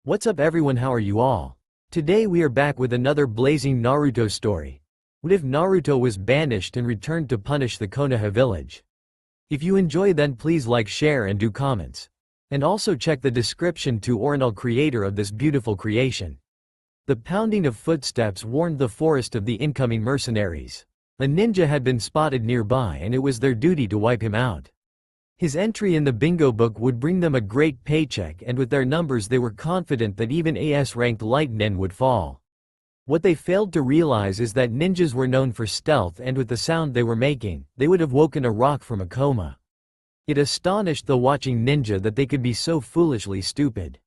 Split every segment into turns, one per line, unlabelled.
What's up everyone, how are you all? Today we are back with another blazing Naruto story. What if Naruto was banished and returned to punish the Konoha village? If you enjoy, then please like, share and do comments. And also check the description to Orochimaru, creator of this beautiful creation. The pounding of footsteps warned the forest of the incoming mercenaries. A ninja had been spotted nearby and it was their duty to wipe him out. His entry in the bingo book would bring them a great paycheck, and with their numbers they were confident that even AS-ranked light nin would fall. What they failed to realize is that ninjas were known for stealth, and with the sound they were making, they would have woken a rock from a coma. It astonished the watching ninja that they could be so foolishly stupid.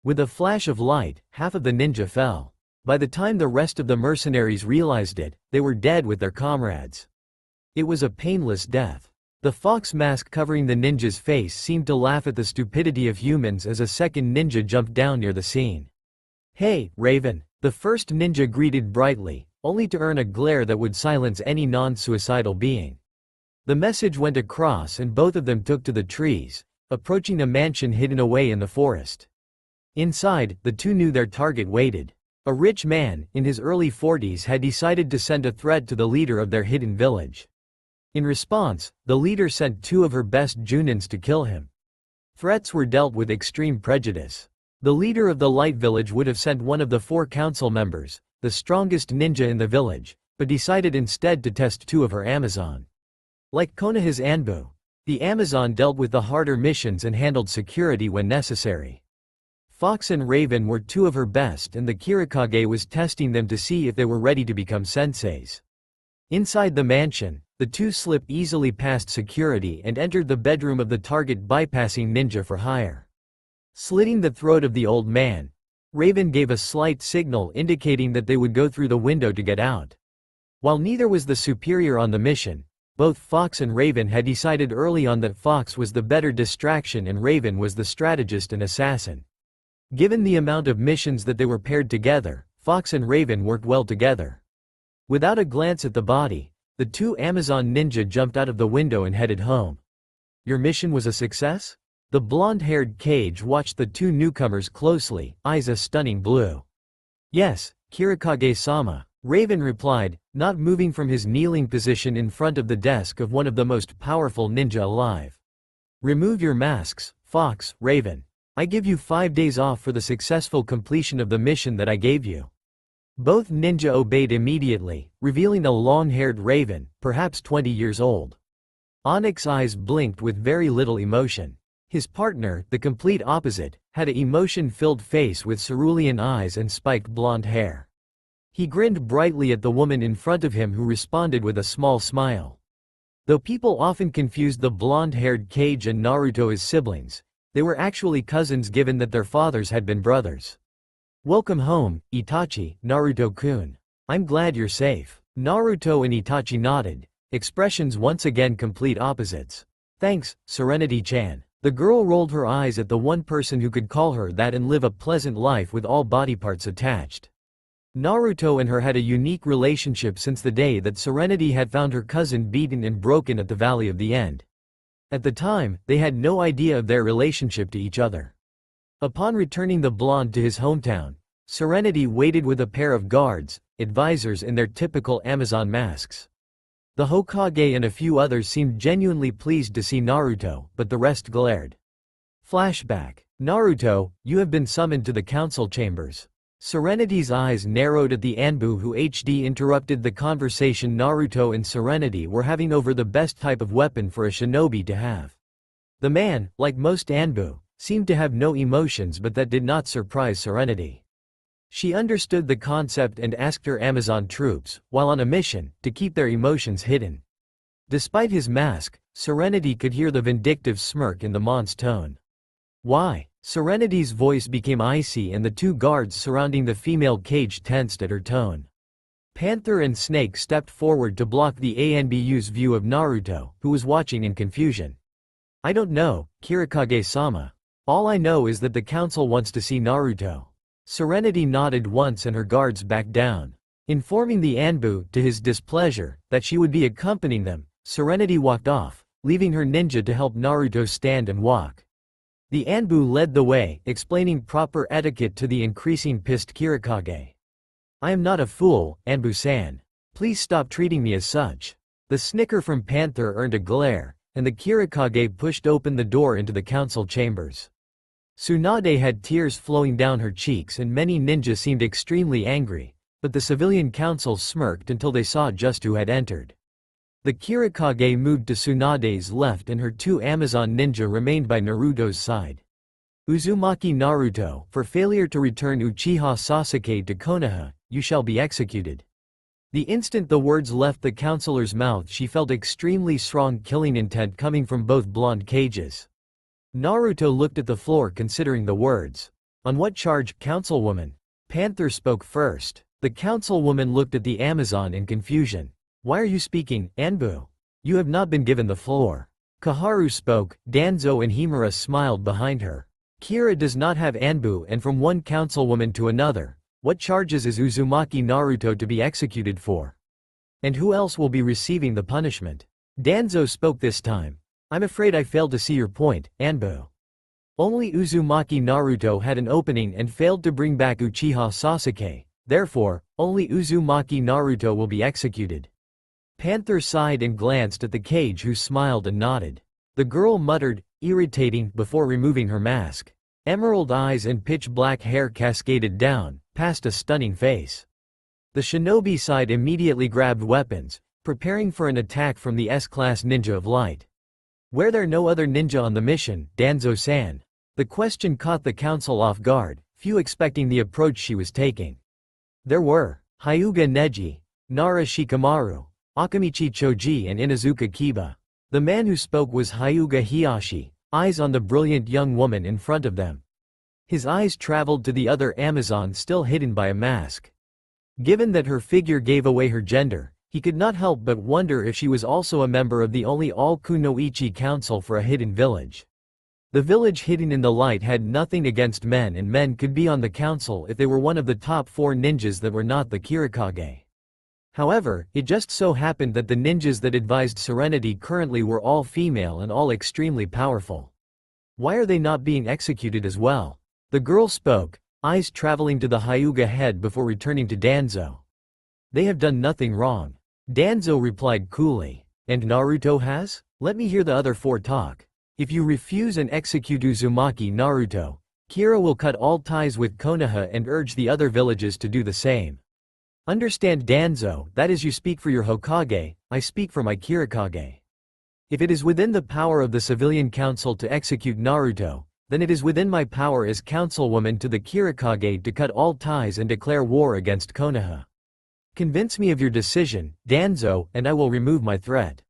With a flash of light, half of the ninja fell. By the time the rest of the mercenaries realized it, they were dead with their comrades. It was a painless death. The fox mask covering the ninja's face seemed to laugh at the stupidity of humans as a second ninja jumped down near the scene. "Hey, Raven," the first ninja greeted brightly, only to earn a glare that would silence any non-suicidal being. The message went across and both of them took to the trees, approaching a mansion hidden away in the forest. Inside, the two knew their target waited. A rich man, in his early 40s, had decided to send a threat to the leader of their hidden village. In response, the leader sent two of her best Junins to kill him. Threats were dealt with extreme prejudice. The leader of the Light Village would have sent one of the 4 council members, the strongest ninja in the village, but decided instead to test 2 of her Amazon. Like Konoha's Anbu, the Amazon dealt with the harder missions and handled security when necessary. Fox and Raven were 2 of her best, and the Kirikage was testing them to see if they were ready to become senseis. Inside the mansion, the 2 slipped easily past security and entered the bedroom of the target, bypassing ninja for hire. Slitting the throat of the old man, Raven gave a slight signal indicating that they would go through the window to get out. While neither was the superior on the mission, both Fox and Raven had decided early on that Fox was the better distraction and Raven was the strategist and assassin. Given the amount of missions that they were paired together, Fox and Raven worked well together. Without a glance at the body, the 2 Amazon ninja jumped out of the window and headed home. "Your mission was a success?" The blonde-haired Kage watched the 2 newcomers closely, eyes a stunning blue. "Yes, Kirikage-sama," Raven replied, not moving from his kneeling position in front of the desk of one of the most powerful ninja alive. "Remove your masks, Fox, Raven. I give you 5 days off for the successful completion of the mission that I gave you." Both ninja obeyed immediately, revealing a long-haired Raven, perhaps 20 years old. Onyx's eyes blinked with very little emotion. His partner, the complete opposite, had an emotion-filled face with cerulean eyes and spiked blonde hair. He grinned brightly at the woman in front of him, who responded with a small smile. Though people often confused the blonde-haired Kage and Naruto as siblings, they were actually cousins given that their fathers had been brothers. "Welcome home, Itachi, Naruto-kun. I'm glad you're safe." Naruto and Itachi nodded, expressions once again complete opposites. "Thanks, Serenity-chan." The girl rolled her eyes at the one person who could call her that and live a pleasant life with all body parts attached. Naruto and her had a unique relationship since the day that Serenity had found her cousin beaten and broken at the Valley of the End. At the time, they had no idea of their relationship to each other. Upon returning the blonde to his hometown, Serenity waited with a pair of guards, advisors in their typical Amazon masks. The Hokage and a few others seemed genuinely pleased to see Naruto, but the rest glared. Flashback. "Naruto, you have been summoned to the council chambers." Serenity's eyes narrowed at the Anbu, who HD interrupted the conversation Naruto and Serenity were having over the best type of weapon for a shinobi to have. The man, like most Anbu, seemed to have no emotions, but that did not surprise Serenity. She understood the concept and asked her Amazon troops, while on a mission, to keep their emotions hidden. Despite his mask, Serenity could hear the vindictive smirk in the man's tone. "Why?" Serenity's voice became icy and the 2 guards surrounding the female Kage tensed at her tone. Panther and Snake stepped forward to block the ANBU's view of Naruto, who was watching in confusion. "I don't know, Kirikage-sama. All I know is that the council wants to see Naruto." Serenity nodded once and her guards backed down. Informing the Anbu, to his displeasure, that she would be accompanying them, Serenity walked off, leaving her ninja to help Naruto stand and walk. The Anbu led the way, explaining proper etiquette to the increasing pissed Kirikage. I am not a fool, Anbu-san. Please stop treating me as such. The snicker from Panther earned a glare, and the Kirikage pushed open the door into the council chambers. Tsunade had tears flowing down her cheeks and many ninjas seemed extremely angry, but the civilian council smirked until they saw just who had entered. The Kirikage moved to Tsunade's left and her two Amazon ninja remained by Naruto's side. Uzumaki Naruto, for failure to return Uchiha Sasuke to Konoha, you shall be executed. The instant the words left the counselor's mouth she felt extremely strong killing intent coming from both blonde cages. Naruto looked at the floor considering the words. On what charge, councilwoman? Panther spoke first. The councilwoman looked at the Amazon in confusion. Why are you speaking, Anbu? You have not been given the floor. Kaharu spoke. Danzo and Himura smiled behind her. Kira does not have Anbu and from one councilwoman to another. What charges is Uzumaki Naruto to be executed for? And who else will be receiving the punishment? Danzo spoke this time. I'm afraid I failed to see your point, Anbu. Only Uzumaki Naruto had an opening and failed to bring back Uchiha Sasuke, therefore, only Uzumaki Naruto will be executed. Panther sighed and glanced at the cage who smiled and nodded. The girl muttered, irritating, before removing her mask. Emerald eyes and pitch-black hair cascaded down, past a stunning face. The shinobi side immediately grabbed weapons, preparing for an attack from the S-class ninja of light. Were there no other ninja on the mission, Danzo-san? The question caught the council off guard, few expecting the approach she was taking. There were Hyuga Neji, Nara Shikamaru, Akamichi Choji and Inazuka Kiba. The man who spoke was Hyuga Hiyashi, eyes on the brilliant young woman in front of them. His eyes traveled to the other Amazon still hidden by a mask. Given that her figure gave away her gender, he could not help but wonder if she was also a member of the only all-kunoichi council for a hidden village. The village hidden in the light had nothing against men and men could be on the council if they were one of the top 4 ninjas that were not the Kirikage. However, it just so happened that the ninjas that advised Serenity currently were all female and all extremely powerful. Why are they not being executed as well? The girl spoke, eyes traveling to the Hyuga head before returning to Danzo. They have done nothing wrong. Danzo replied coolly. And Naruto has? Let me hear the other 4 talk. If you refuse and execute Uzumaki Naruto, Kira will cut all ties with Konoha and urge the other villages to do the same. Understand, Danzo, that is, you speak for your Hokage, I speak for my Kirikage. If it is within the power of the civilian council to execute Naruto, then it is within my power as councilwoman to the Kirikage to cut all ties and declare war against Konoha. Convince me of your decision, Danzo, and I will remove my threat.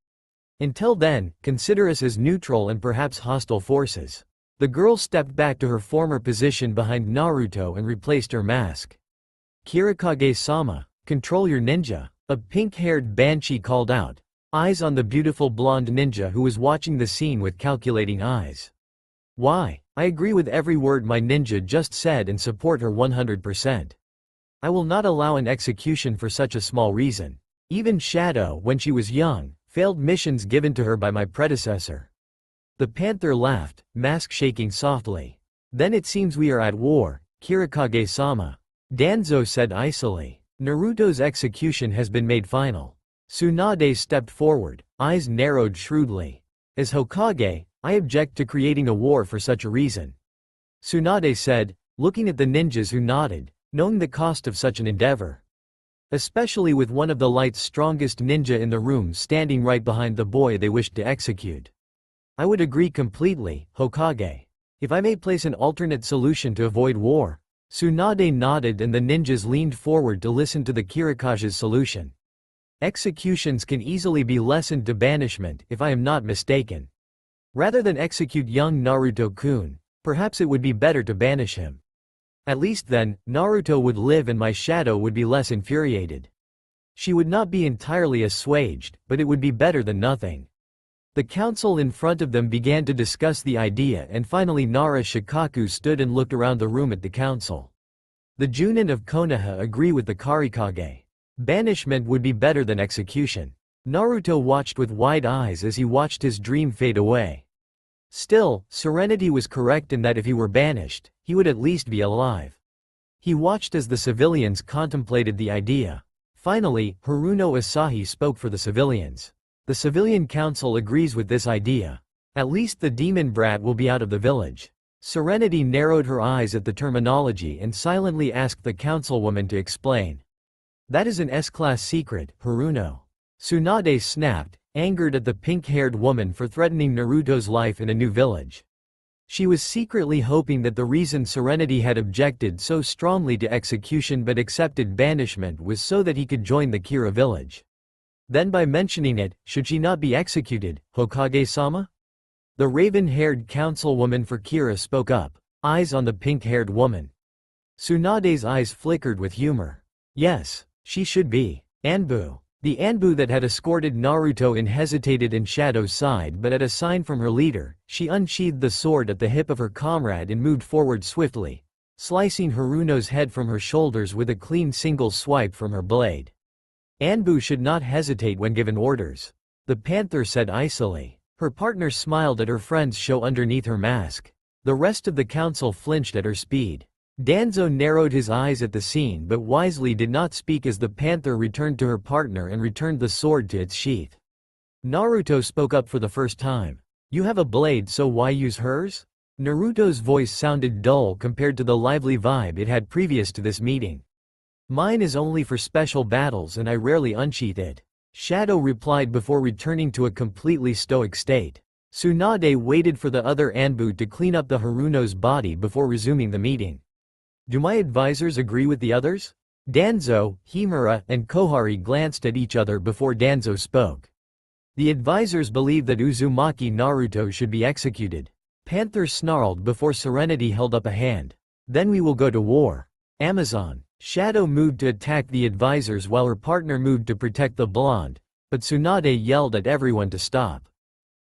Until then, consider us as neutral and perhaps hostile forces. The girl stepped back to her former position behind Naruto and replaced her mask. Kirikage-sama, control your ninja, a pink-haired banshee called out, eyes on the beautiful blonde ninja who was watching the scene with calculating eyes. Why, I agree with every word my ninja just said and support her 100%. I will not allow an execution for such a small reason. Even Shadow, when she was young, failed missions given to her by my predecessor. The panther laughed, mask shaking softly. Then it seems we are at war, Kirikage-sama. Danzo said icily. Naruto's execution has been made final. Tsunade stepped forward, eyes narrowed shrewdly. As Hokage, I object to creating a war for such a reason. Tsunade said, looking at the ninjas who nodded, knowing the cost of such an endeavor. Especially with one of the light's strongest ninja in the room standing right behind the boy they wished to execute. I would agree completely, Hokage. If I may place an alternate solution to avoid war. Tsunade nodded and the ninjas leaned forward to listen to the Kirikage's solution. Executions can easily be lessened to banishment if I am not mistaken. Rather than execute young Naruto-kun, perhaps it would be better to banish him. At least then, Naruto would live and my shadow would be less infuriated. She would not be entirely assuaged, but it would be better than nothing. The council in front of them began to discuss the idea and finally Nara Shikaku stood and looked around the room at the council. The Junin of Konoha agree with the Karikage. Banishment would be better than execution. Naruto watched with wide eyes as he watched his dream fade away. Still, Serenity was correct in that if he were banished, he would at least be alive. He watched as the civilians contemplated the idea. Finally, Haruno Asahi spoke for the civilians. The civilian council agrees with this idea. At least the demon brat will be out of the village. Serenity narrowed her eyes at the terminology and silently asked the councilwoman to explain. That is an S-class secret, Haruno. Tsunade snapped, angered at the pink-haired woman for threatening Naruto's life in a new village. She was secretly hoping that the reason Serenity had objected so strongly to execution but accepted banishment was so that he could join the Kira village. Then by mentioning it, should she not be executed, Hokage-sama? The raven-haired councilwoman for Kira spoke up, eyes on the pink-haired woman. Tsunade's eyes flickered with humor. Yes, she should be. Anbu. The Anbu that had escorted Naruto in hesitated in Shadow's side, but at a sign from her leader, she unsheathed the sword at the hip of her comrade and moved forward swiftly, slicing Haruno's head from her shoulders with a clean single swipe from her blade. Anbu should not hesitate when given orders, the panther said icily. Her partner smiled at her friend's show underneath her mask. The rest of the council flinched at her speed. Danzo narrowed his eyes at the scene but wisely did not speak as the panther returned to her partner and returned the sword to its sheath. Naruto spoke up for the first time. You have a blade, so why use hers? Naruto's voice sounded dull compared to the lively vibe it had previous to this meeting. Mine is only for special battles and I rarely unsheath it. Shadow replied before returning to a completely stoic state. Tsunade waited for the other Anbu to clean up the Haruno's body before resuming the meeting. Do my advisors agree with the others? Danzo, Himura, and Kohari glanced at each other before Danzo spoke. The advisors believe that Uzumaki Naruto should be executed. Panther snarled before Serenity held up a hand. Then we will go to war. Amazon. Shadow moved to attack the advisors while her partner moved to protect the blonde, but Tsunade yelled at everyone to stop.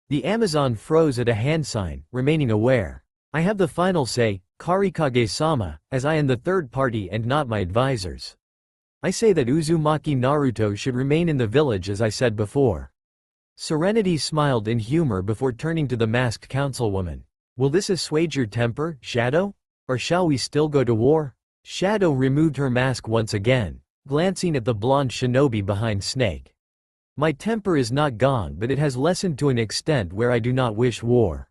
The Amazon froze at a hand sign, remaining aware. I have the final say, Karikage-sama, as I am the third party and not my advisors. I say that Uzumaki Naruto should remain in the village as I said before. Serenity smiled in humor before turning to the masked councilwoman. Will this assuage your temper, Shadow? Or shall we still go to war? Shadow removed her mask once again, glancing at the blonde shinobi behind Snake. My temper is not gone, but it has lessened to an extent where I do not wish war.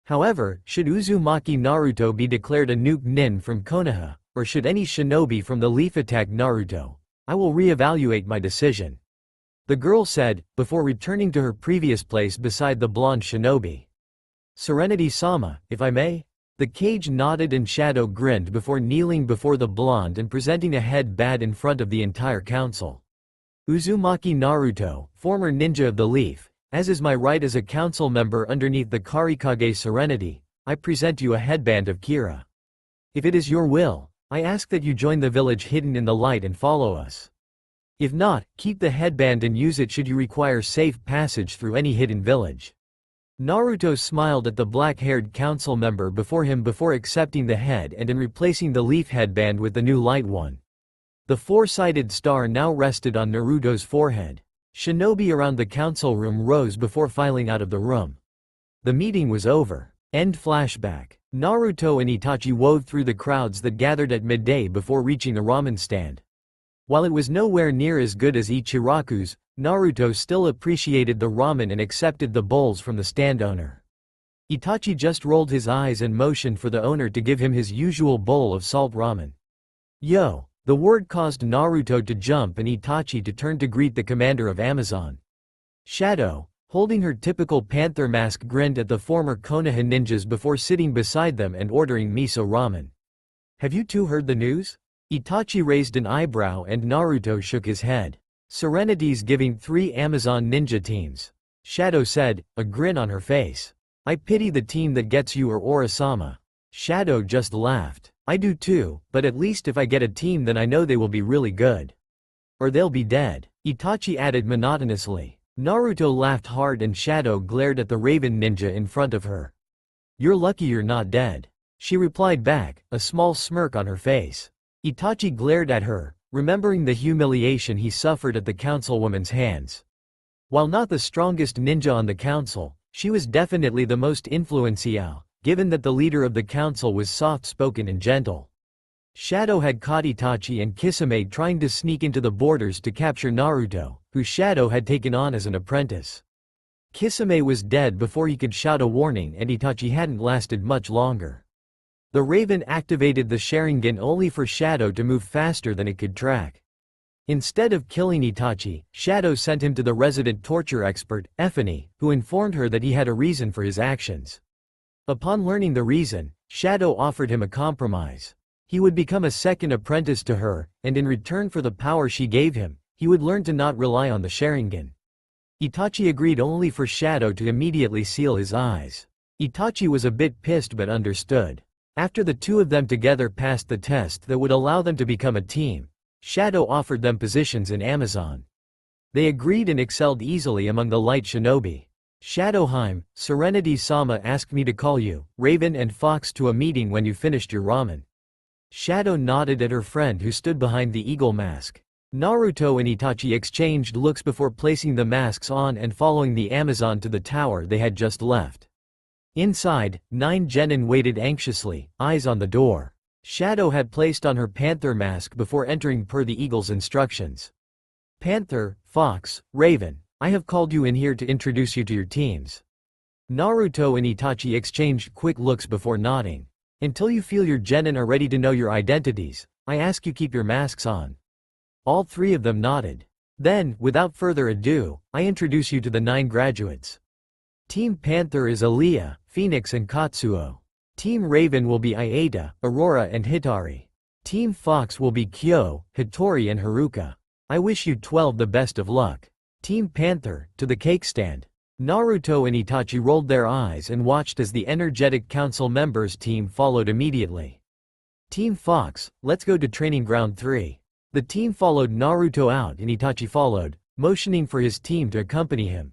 However, should Uzumaki Naruto be declared a nuke nin from Konoha, or should any shinobi from the leaf attack Naruto, I will re-evaluate my decision. The girl said, before returning to her previous place beside the blonde shinobi. Serenity-sama, if I may? The cage nodded and Shadow grinned before kneeling before the blonde and presenting a headband in front of the entire council. Uzumaki Naruto, former ninja of the leaf, as is my right as a council member underneath the Karikage Serenity, I present you a headband of Kira. If it is your will, I ask that you join the village hidden in the light and follow us. If not, keep the headband and use it should you require safe passage through any hidden village. Naruto smiled at the black-haired council member before him before accepting the head and replacing the leaf headband with the new light one. The four-sided star now rested on Naruto's forehead. Shinobi around the council room rose before filing out of the room. The meeting was over. End flashback. Naruto and Itachi wove through the crowds that gathered at midday before reaching the ramen stand. While it was nowhere near as good as Ichiraku's, Naruto still appreciated the ramen and accepted the bowls from the stand owner. Itachi just rolled his eyes and motioned for the owner to give him his usual bowl of salt ramen. Yo! The word caused Naruto to jump and Itachi to turn to greet the commander of Amazon. Shadow, holding her typical panther mask, grinned at the former Konoha ninjas before sitting beside them and ordering miso ramen. Have you two heard the news? Itachi raised an eyebrow and Naruto shook his head. Serenity's giving 3 Amazon ninja teams. Shadow said, a grin on her face. I pity the team that gets you or Orochimaru. Shadow just laughed. I do too, but at least if I get a team then I know they will be really good. Or they'll be dead, Itachi added monotonously. Naruto laughed hard and Shadow glared at the raven ninja in front of her. You're lucky you're not dead. She replied back, a small smirk on her face. Itachi glared at her, remembering the humiliation he suffered at the councilwoman's hands. While not the strongest ninja on the council, She was definitely the most influential, given that the leader of the council was soft-spoken and gentle. Shadow had caught Itachi and Kisame trying to sneak into the borders to capture Naruto, who Shadow had taken on as an apprentice. Kisame was dead before he could shout a warning, and Itachi hadn't lasted much longer. The Raven activated the Sharingan only for Shadow to move faster than it could track. Instead of killing Itachi, Shadow sent him to the resident torture expert, Effany, who informed her that he had a reason for his actions. Upon learning the reason, Shadow offered him a compromise. He would become a second apprentice to her, and in return for the power she gave him, he would learn to not rely on the Sharingan. Itachi agreed only for Shadow to immediately seal his eyes. Itachi was a bit pissed but understood. After the two of them together passed the test that would allow them to become a team, Shadow offered them positions in Amazon. They agreed and excelled easily among the light shinobi. Shadowheim, Serenity-sama asked me to call you, Raven and Fox to a meeting when you finished your ramen. Shadow nodded at her friend who stood behind the eagle mask. Naruto and Itachi exchanged looks before placing the masks on and following the Amazon to the tower they had just left. Inside, 9 Genin waited anxiously, eyes on the door. Shadow had placed on her panther mask before entering per the eagle's instructions. Panther, Fox, Raven, I have called you in here to introduce you to your teams. Naruto and Itachi exchanged quick looks before nodding. Until you feel your Genin are ready to know your identities, I ask you keep your masks on. All 3 of them nodded. Then, without further ado, I introduce you to the 9 graduates. Team Panther is Aaliyah, Phoenix and Katsuo. Team Raven will be Ieda, Aurora and Hitari. Team Fox will be Kyo, Hitori and Haruka. I wish you 12 the best of luck. Team Panther, to the cake stand. Naruto and Itachi rolled their eyes and watched as the energetic council members' team followed immediately. Team Fox, let's go to Training Ground 3. The team followed Naruto out and Itachi followed, motioning for his team to accompany him.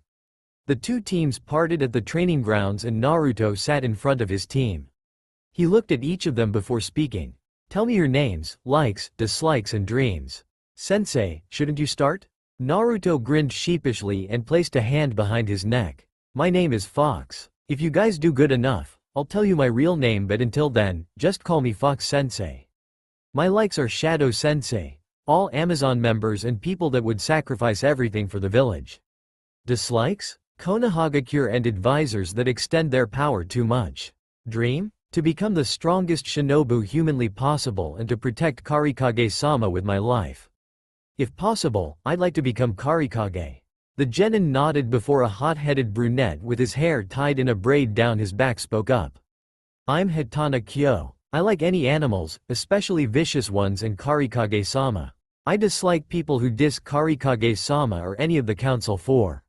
The 2 teams parted at the training grounds and Naruto sat in front of his team. He looked at each of them before speaking. Tell me your names, likes, dislikes and dreams. Sensei, shouldn't you start? Naruto grinned sheepishly and placed a hand behind his neck. My name is Fox. If you guys do good enough, I'll tell you my real name, but until then, just call me Fox Sensei. My likes are Shadow Sensei. All Amazon members and people that would sacrifice everything for the village. Dislikes? Konoha cure and advisors that extend their power too much. Dream? To become the strongest shinobu humanly possible and to protect Karikage-sama with my life. If possible, I'd like to become Karikage. The genin nodded before a hot-headed brunette with his hair tied in a braid down his back spoke up. I'm Hitana Kyo. I like any animals, especially vicious ones, and Karikage-sama. I dislike people who diss Karikage-sama or any of the Council 4.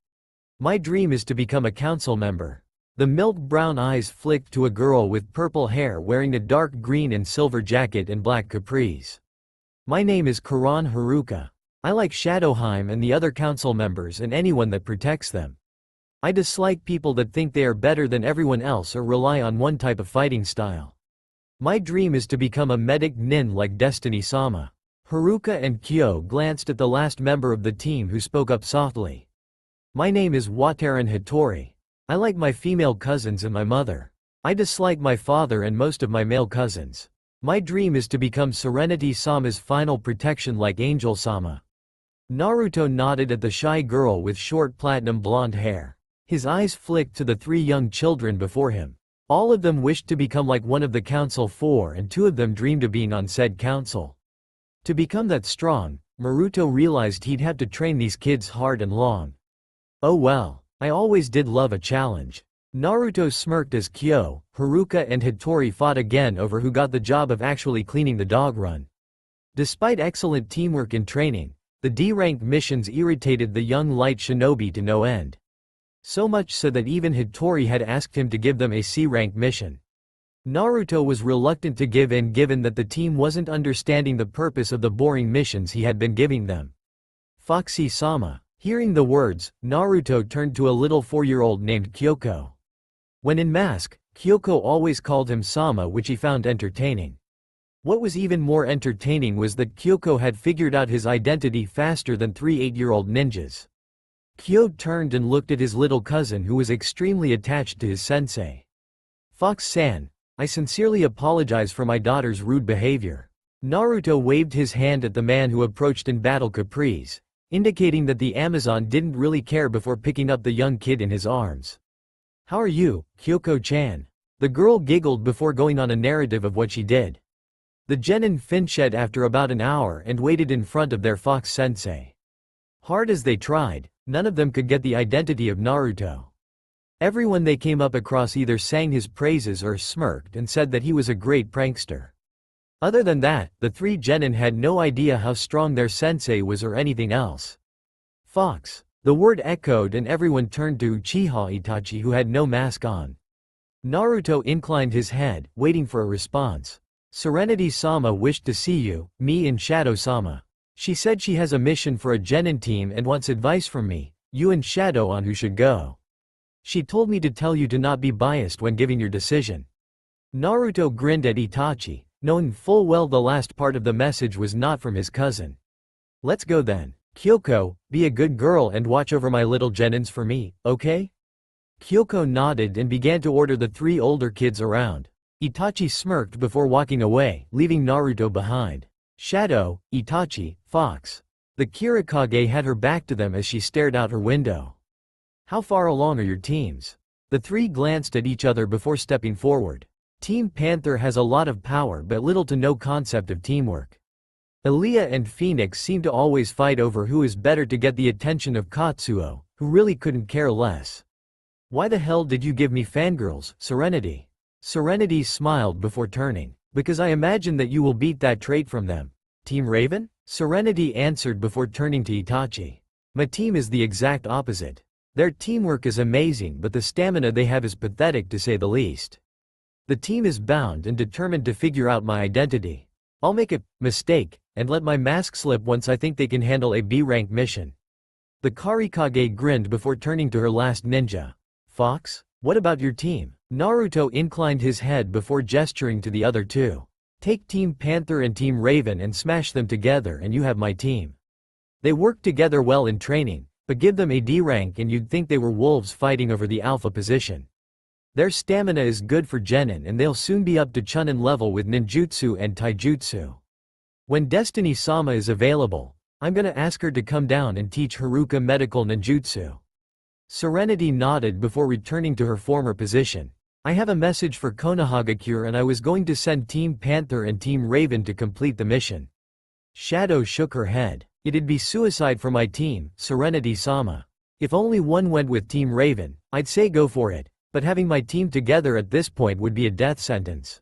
My dream is to become a council member. The milk brown eyes flicked to a girl with purple hair wearing a dark green and silver jacket and black capris. My name is Karan Haruka. I like Shadowheim and the other council members and anyone that protects them. I dislike people that think they are better than everyone else or rely on one type of fighting style. My dream is to become a medic nin like Destiny-sama. Haruka and Kyo glanced at the last member of the team who spoke up softly. My name is Wataran Hitori. I like my female cousins and my mother. I dislike my father and most of my male cousins. My dream is to become Serenity-sama's final protection like Angel-sama. Naruto nodded at the shy girl with short platinum blonde hair. His eyes flicked to the 3 young children before him. All of them wished to become like one of the Council 4 and 2 of them dreamed of being on said council. To become that strong, Naruto realized he'd have to train these kids hard and long. Oh well, I always did love a challenge. Naruto smirked as Kyo, Haruka and Hitori fought again over who got the job of actually cleaning the dog run. Despite excellent teamwork and training, the D-rank missions irritated the young light shinobi to no end. So much so that even Hitori had asked him to give them a C-rank mission. Naruto was reluctant to give in given that the team wasn't understanding the purpose of the boring missions he had been giving them. Foxy-sama. Hearing the words, Naruto turned to a little 4-year-old named Kyoko. When in mask, Kyoko always called him Sama, which he found entertaining. What was even more entertaining was that Kyoko had figured out his identity faster than 3 8-year-old ninjas. Kyo turned and looked at his little cousin who was extremely attached to his sensei. Fox-san, I sincerely apologize for my daughter's rude behavior. Naruto waved his hand at the man who approached in battle caprice, indicating that the Amazon didn't really care before picking up the young kid in his arms. How are you, Kyoko-chan? The girl giggled before going on a narrative of what she did. The Genin finished after about an hour and waited in front of their Fox-sensei. Hard as they tried, none of them could get the identity of Naruto. Everyone they came up across either sang his praises or smirked and said that he was a great prankster. Other than that, the three Genin had no idea how strong their sensei was or anything else. Fox. The word echoed and everyone turned to Uchiha Itachi who had no mask on. Naruto inclined his head, waiting for a response. Serenity-sama wished to see you, me and Shadow-sama. She said she has a mission for a Genin team and wants advice from me, you and Shadow on who should go. She told me to tell you to not be biased when giving your decision. Naruto grinned at Itachi, knowing full well the last part of the message was not from his cousin. Let's go then. Kyoko, be a good girl and watch over my little Genins for me, okay? Kyoko nodded and began to order the three older kids around. Itachi smirked before walking away, leaving Naruto behind. Shadow, Itachi, Fox. The Kirikage had her back to them as she stared out her window. How far along are your teams? The three glanced at each other before stepping forward. Team Panther has a lot of power but little to no concept of teamwork. Aaliyah and Phoenix seem to always fight over who is better to get the attention of Katsuo, who really couldn't care less. Why the hell did you give me fangirls, Serenity? Serenity smiled before turning. Because I imagine that you will beat that trait from them. Team Raven? Serenity answered before turning to Itachi. My team is the exact opposite. Their teamwork is amazing but the stamina they have is pathetic to say the least. The team is bound and determined to figure out my identity. I'll make a mistake and let my mask slip once I think they can handle a B-rank mission. The Karikage grinned before turning to her last ninja. Fox, what about your team? Naruto inclined his head before gesturing to the other two. Take Team Panther and Team Raven and smash them together and you have my team. They work together well in training, but give them a D rank and you'd think they were wolves fighting over the alpha position. Their stamina is good for Genin and they'll soon be up to Chunin level with ninjutsu and taijutsu. When Destiny-sama is available, I'm gonna ask her to come down and teach Haruka medical ninjutsu. Serenity nodded before returning to her former position. I have a message for Konoha and I was going to send Team Panther and Team Raven to complete the mission. Shadow shook her head. It'd be suicide for my team, Serenity-sama. If only one went with Team Raven, I'd say go for it, but having my team together at this point would be a death sentence.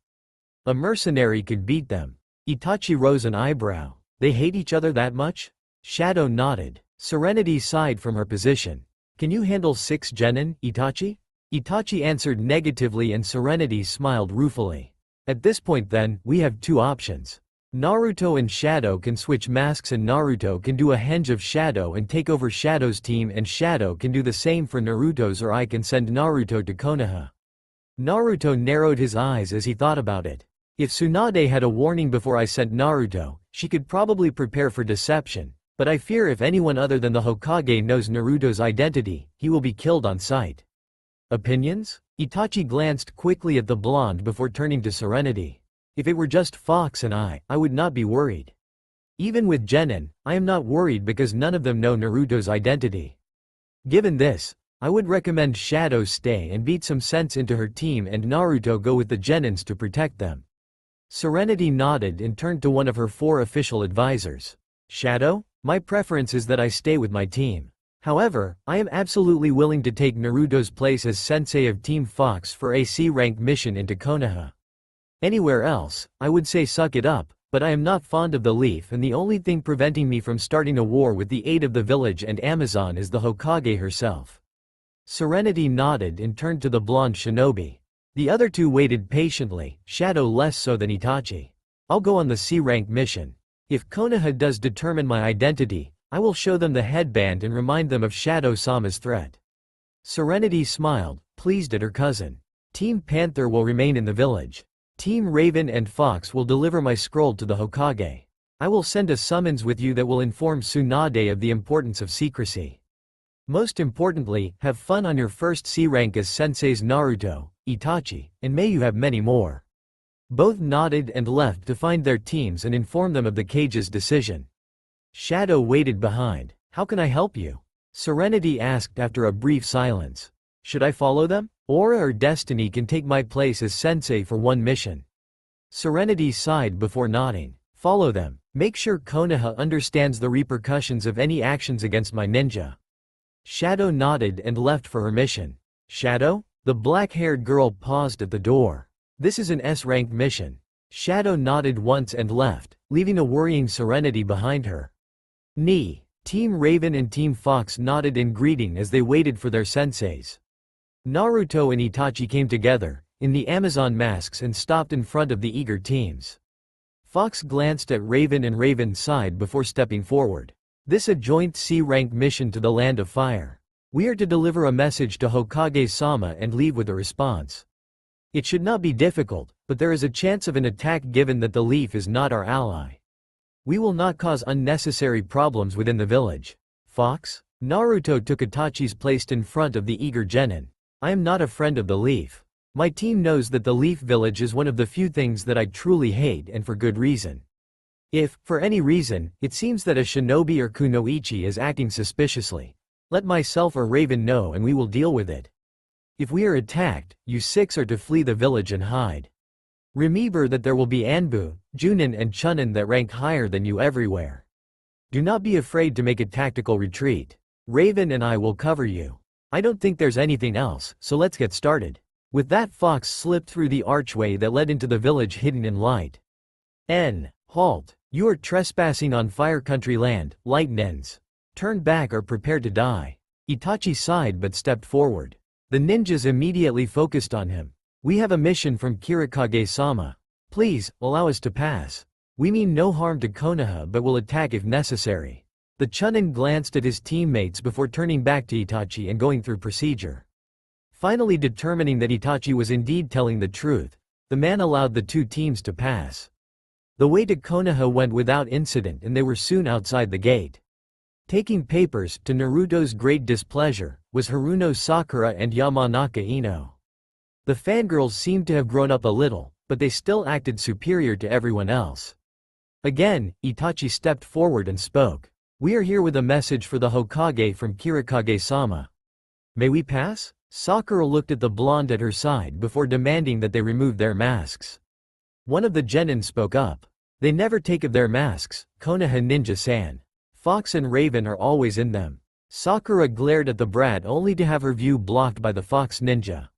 A mercenary could beat them. Itachi rose an eyebrow. They hate each other that much? Shadow nodded. Serenity sighed from her position. Can you handle 6 Genin, Itachi? Itachi answered negatively and Serenity smiled ruefully. At this point then, we have two options. Naruto and Shadow can switch masks and Naruto can do a henge of Shadow and take over Shadow's team and Shadow can do the same for Naruto's or I can send Naruto to Konoha. Naruto narrowed his eyes as he thought about it. If Tsunade had a warning before I sent Naruto, she could probably prepare for deception, but I fear if anyone other than the Hokage knows Naruto's identity, he will be killed on sight. Opinions? Itachi glanced quickly at the blonde before turning to Serenity. If it were just Fox and I would not be worried. Even with Genin, I am not worried because none of them know Naruto's identity. Given this, I would recommend Shadow stay and beat some sense into her team and Naruto go with the Genins to protect them. Serenity nodded and turned to one of her 4 official advisors. Shadow? My preference is that I stay with my team. However, I am absolutely willing to take Naruto's place as sensei of Team Fox for a C-rank mission into Konoha. Anywhere else, I would say suck it up, but I am not fond of the leaf and the only thing preventing me from starting a war with the aid of the village and Amazon is the Hokage herself. Serenity nodded and turned to the blonde shinobi. The other two waited patiently, Shadow less so than Itachi. I'll go on the C-rank mission. If Konoha does determine my identity, I will show them the headband and remind them of Shadow-sama's threat. Serenity smiled, pleased at her cousin. Team Panther will remain in the village. Team Raven and Fox will deliver my scroll to the Hokage. I will send a summons with you that will inform Tsunade of the importance of secrecy. Most importantly, have fun on your first C rank as senseis Naruto, Itachi, and may you have many more. Both nodded and left to find their teams and inform them of the Kage's decision. Shadow waited behind. How can I help you? Serenity asked after a brief silence. Should I follow them? Aura or Destiny can take my place as sensei for one mission. Serenity sighed before nodding. Follow them. Make sure Konoha understands the repercussions of any actions against my ninja. Shadow nodded and left for her mission. Shadow? The black-haired girl paused at the door. This is an S-rank mission. Shadow nodded once and left, leaving a worrying Serenity behind her. Team Raven and Team Fox nodded in greeting as they waited for their senseis. Naruto and Itachi came together, in the Amazon masks, and stopped in front of the eager teams. Fox glanced at Raven and Raven sighed before stepping forward. This a joint C-rank mission to the Land of Fire. We are to deliver a message to Hokage-sama and leave with a response. It should not be difficult, but there is a chance of an attack given that the Leaf is not our ally. We will not cause unnecessary problems within the village. Fox? Naruto took Itachi's place in front of the eager Genin. I am not a friend of the Leaf. My team knows that the Leaf Village is one of the few things that I truly hate, and for good reason. If, for any reason, it seems that a shinobi or kunoichi is acting suspiciously, let myself or Raven know and we will deal with it. If we are attacked, you six are to flee the village and hide. Remember that there will be Anbu, Junin and Chunin that rank higher than you everywhere. Do not be afraid to make a tactical retreat. Raven and I will cover you. I don't think there's anything else, so let's get started. With that, Fox slipped through the archway that led into the village hidden in light. Halt. You are trespassing on Fire Country land, light Nens. Turn back or prepare to die. Itachi sighed but stepped forward. The ninjas immediately focused on him. We have a mission from Kirikage-sama. Please, allow us to pass. We mean no harm to Konoha but will attack if necessary. The Chunin glanced at his teammates before turning back to Itachi and going through procedure. Finally determining that Itachi was indeed telling the truth, the man allowed the two teams to pass. The way to Konoha went without incident and they were soon outside the gate. Taking papers, to Naruto's great displeasure, was Haruno Sakura and Yamanaka Ino. The fangirls seemed to have grown up a little, but they still acted superior to everyone else. Again, Itachi stepped forward and spoke. We are here with a message for the Hokage from Kirikage-sama. May we pass? Sakura looked at the blonde at her side before demanding that they remove their masks. One of the Genin spoke up. They never take of their masks, Konoha ninja-san. Fox and Raven are always in them. Sakura glared at the brat only to have her view blocked by the Fox ninja.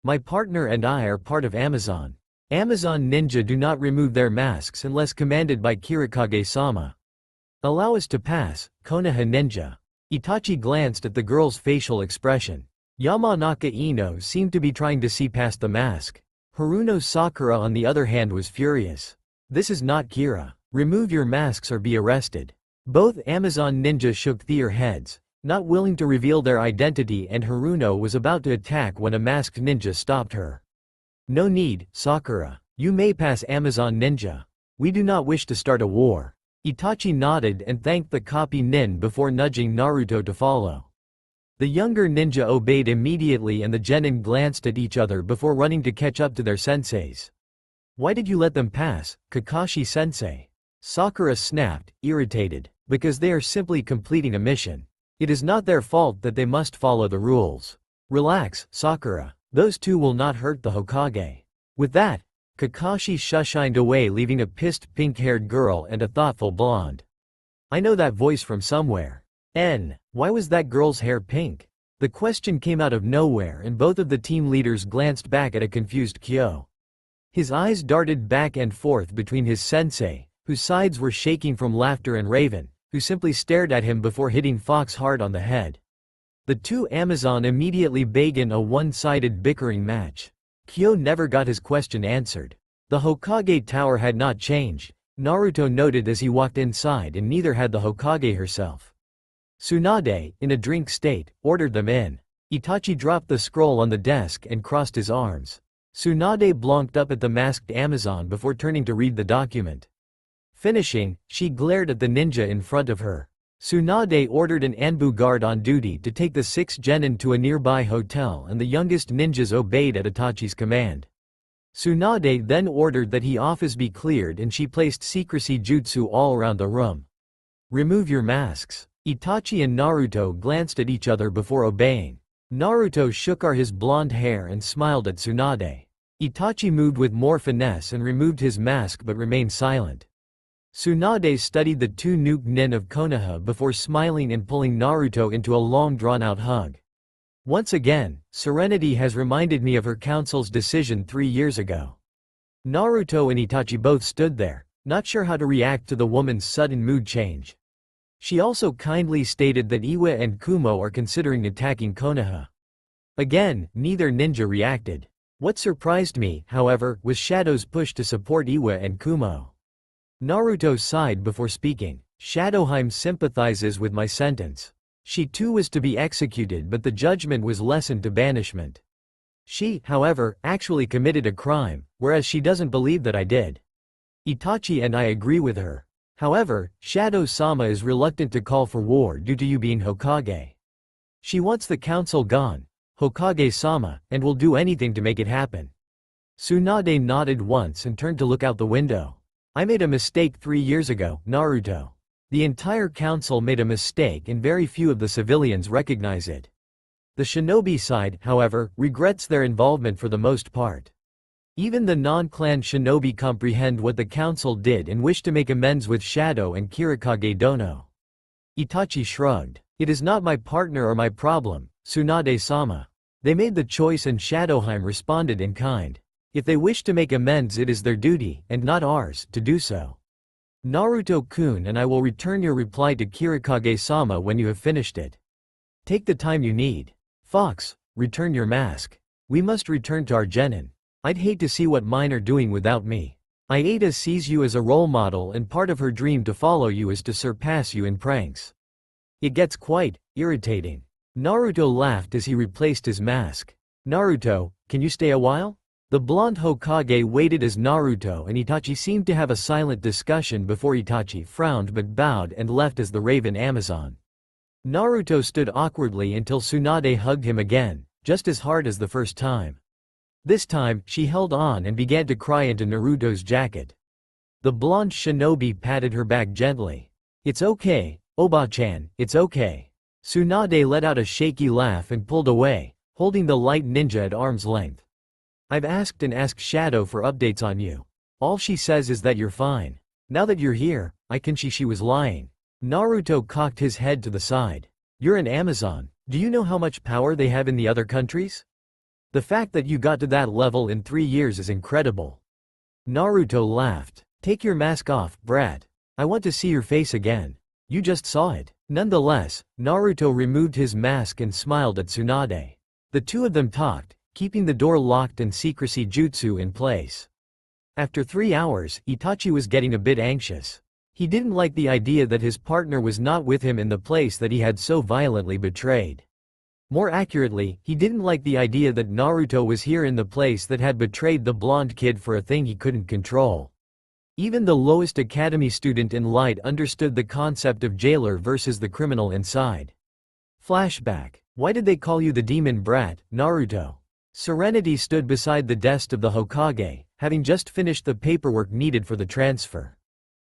My partner and I are part of Amazon. Amazon ninja do not remove their masks unless commanded by Kirikage-sama. Allow us to pass, Konoha ninja. Itachi glanced at the girl's facial expression. Yamanaka Ino seemed to be trying to see past the mask. Haruno Sakura on the other hand was furious. This is not Kira. Remove your masks or be arrested. Both Amazon ninjas shook their heads, not willing to reveal their identity, and Haruno was about to attack when a masked ninja stopped her. No need, Sakura. You may pass, Amazon ninja. We do not wish to start a war. Itachi nodded and thanked the copy nin before nudging Naruto to follow. The younger ninja obeyed immediately and the Genin glanced at each other before running to catch up to their senseis. Why did you let them pass, Kakashi-sensei? Sakura snapped, irritated. Because they are simply completing a mission. It is not their fault that they must follow the rules. Relax, Sakura. Those two will not hurt the Hokage. With that, Kakashi shushined away, leaving a pissed pink-haired girl and a thoughtful blonde. I know that voice from somewhere. Why was that girl's hair pink? The question came out of nowhere and both of the team leaders glanced back at a confused Kyo. His eyes darted back and forth between his sensei, whose sides were shaking from laughter, and Raven, who simply stared at him before hitting Fox hard on the head. The two Amazon immediately began a one-sided bickering match. Kyo never got his question answered. The Hokage tower had not changed, Naruto noted as he walked inside, and neither had the Hokage herself. Tsunade, in a drink state, ordered them in. Itachi dropped the scroll on the desk and crossed his arms. Tsunade blinked up at the masked Amazon before turning to read the document. Finishing, she glared at the ninja in front of her. Tsunade ordered an Anbu guard on duty to take the 6 genin to a nearby hotel, and the youngest ninjas obeyed at Itachi's command. Tsunade then ordered that office be cleared, and she placed secrecy jutsu all around the room. "Remove your masks." Itachi and Naruto glanced at each other before obeying. Naruto shook his blonde hair and smiled at Tsunade. Itachi moved with more finesse and removed his mask but remained silent. Tsunade studied the 2 nuke nin of Konoha before smiling and pulling Naruto into a long drawn-out hug. "Once again, Serenity has reminded me of her council's decision 3 years ago." Naruto and Itachi both stood there, not sure how to react to the woman's sudden mood change. She also kindly stated that Iwa and Kumo are considering attacking Konoha. Again, neither ninja reacted. What surprised me, however, was Shadow's push to support Iwa and Kumo. Naruto sighed before speaking. "Shadowheim sympathizes with my sentence. She too was to be executed, but the judgment was lessened to banishment. She, however, actually committed a crime, whereas she doesn't believe that I did. Itachi and I agree with her. However, Shadow-sama is reluctant to call for war due to you being Hokage. She wants the council gone, Hokage-sama, and will do anything to make it happen." Tsunade nodded once and turned to look out the window. "I made a mistake 3 years ago, Naruto. The entire council made a mistake and very few of the civilians recognize it. The shinobi side, however, regrets their involvement for the most part. Even the non-clan shinobi comprehend what the council did and wish to make amends with Shadow and Kirikage Dono." Itachi shrugged. "It is not my partner or my problem, Tsunade-sama. They made the choice and Shadowheim responded in kind. If they wish to make amends, it is their duty, and not ours, to do so. Naruto-kun and I will return your reply to Kirikage-sama when you have finished it. Take the time you need. Fox, return your mask. We must return to our genin. I'd hate to see what mine are doing without me. Aida sees you as a role model and part of her dream to follow you is to surpass you in pranks. It gets quite irritating." Naruto laughed as he replaced his mask. "Naruto, can you stay a while?" The blonde Hokage waited as Naruto and Itachi seemed to have a silent discussion before Itachi frowned but bowed and left as the Raven Amazon. Naruto stood awkwardly until Tsunade hugged him again, just as hard as the first time. This time, she held on and began to cry into Naruto's jacket. The blonde shinobi patted her back gently. "It's okay, Oba-chan, it's okay." Tsunade let out a shaky laugh and pulled away, holding the light ninja at arm's length. "I've asked and asked Shadow for updates on you. All she says is that you're fine. Now that you're here, I can see she was lying." Naruto cocked his head to the side. "You're an Amazon. Do you know how much power they have in the other countries? The fact that you got to that level in 3 years is incredible." Naruto laughed. "Take your mask off, brat. I want to see your face again. You just saw it." Nonetheless, Naruto removed his mask and smiled at Tsunade. The two of them talked, keeping the door locked and secrecy jutsu in place. After 3 hours, Itachi was getting a bit anxious. He didn't like the idea that his partner was not with him in the place that he had so violently betrayed. More accurately, he didn't like the idea that Naruto was here in the place that had betrayed the blonde kid for a thing he couldn't control. Even the lowest academy student in Light understood the concept of jailer versus the criminal inside. Flashback. Why did they call you the demon brat, Naruto? Serenity stood beside the desk of the Hokage, having just finished the paperwork needed for the transfer.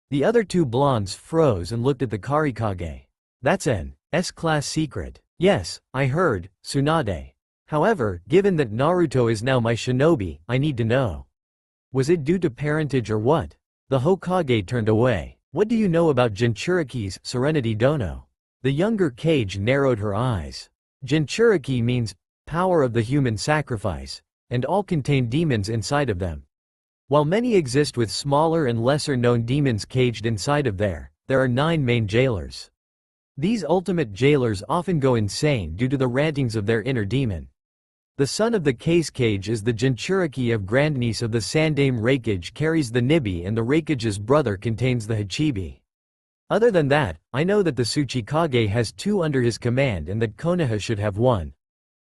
The other two blondes froze and looked at the Karikage. "That's an S-class secret." "Yes, I heard, Tsunade. However, given that Naruto is now my shinobi, I need to know. Was it due to parentage or what?" The Hokage turned away. "What do you know about Jinchuriki's Serenity Dono?" The younger Kage narrowed her eyes. Jinchuriki means power of the human sacrifice, and all contain demons inside of them. While many exist with smaller and lesser-known demons caged inside of there are 9 main jailers. These ultimate jailers often go insane due to the rantings of their inner demon. The son of the case cage is the Jinchuriki of grandniece of the Sandame Raikage carries the Nibi and the Raikage's brother contains the Hachibi. Other than that, I know that the Tsuchikage has 2 under his command and that Konoha should have 1.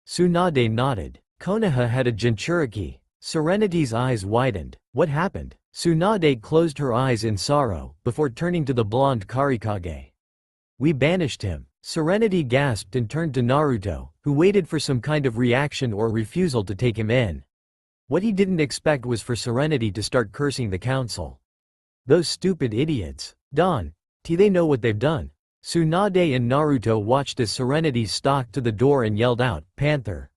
Tsunade nodded. Konoha had a Jinchuriki. Serenity's eyes widened. What happened? Tsunade closed her eyes in sorrow, before turning to the blonde Karikage. We banished him. Serenity gasped and turned to Naruto, who waited for some kind of reaction or refusal to take him in. What he didn't expect was for Serenity to start cursing the council. Those stupid idiots. They know what they've done. Tsunade and Naruto watched as Serenity stalked to the door and yelled out, "Panther!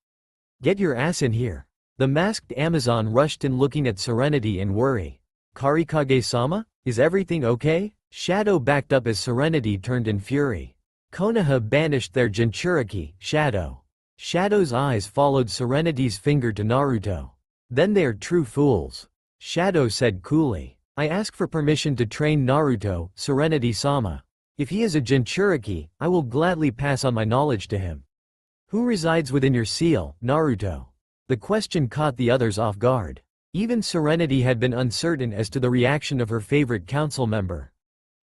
Get your ass in here." The masked Amazon rushed in looking at Serenity in worry. "Karikage-sama? Is everything okay?" Shadow backed up as Serenity turned in fury. Konoha banished their Jinchuriki, Shadow. Shadow's eyes followed Serenity's finger to Naruto. "Then they are true fools," Shadow said coolly. "I ask for permission to train Naruto, Serenity-sama. If he is a Jinchuriki, I will gladly pass on my knowledge to him." "Who resides within your seal, Naruto?" The question caught the others off guard. Even Serenity had been uncertain as to the reaction of her favorite council member.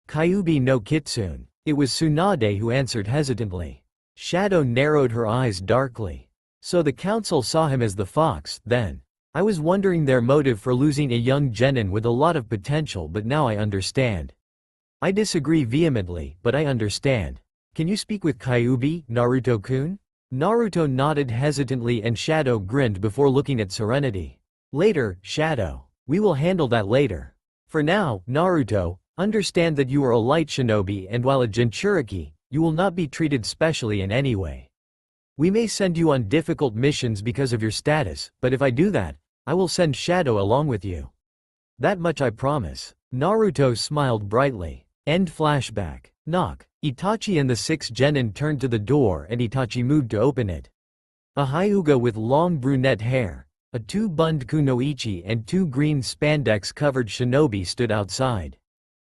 "Kyuubi no Kitsune." It was Tsunade who answered hesitantly. Shadow narrowed her eyes darkly. "So the council saw him as the fox, then. I was wondering their motive for losing a young genin with a lot of potential, but now I understand. I disagree vehemently, but I understand. Can you speak with Kyuubi, Naruto-kun?" Naruto nodded hesitantly and Shadow grinned before looking at Serenity. "Later, Shadow. We will handle that later. For now, Naruto, understand that you are a light shinobi and while a Jinchuriki, you will not be treated specially in any way. We may send you on difficult missions because of your status, but if I do that, I will send Shadow along with you. That much I promise." Naruto smiled brightly. End flashback. Knock. Itachi and the 6 genin turned to the door and Itachi moved to open it. A Hyuga with long brunette hair, a 2-bund kunoichi and 2 green spandex-covered shinobi stood outside.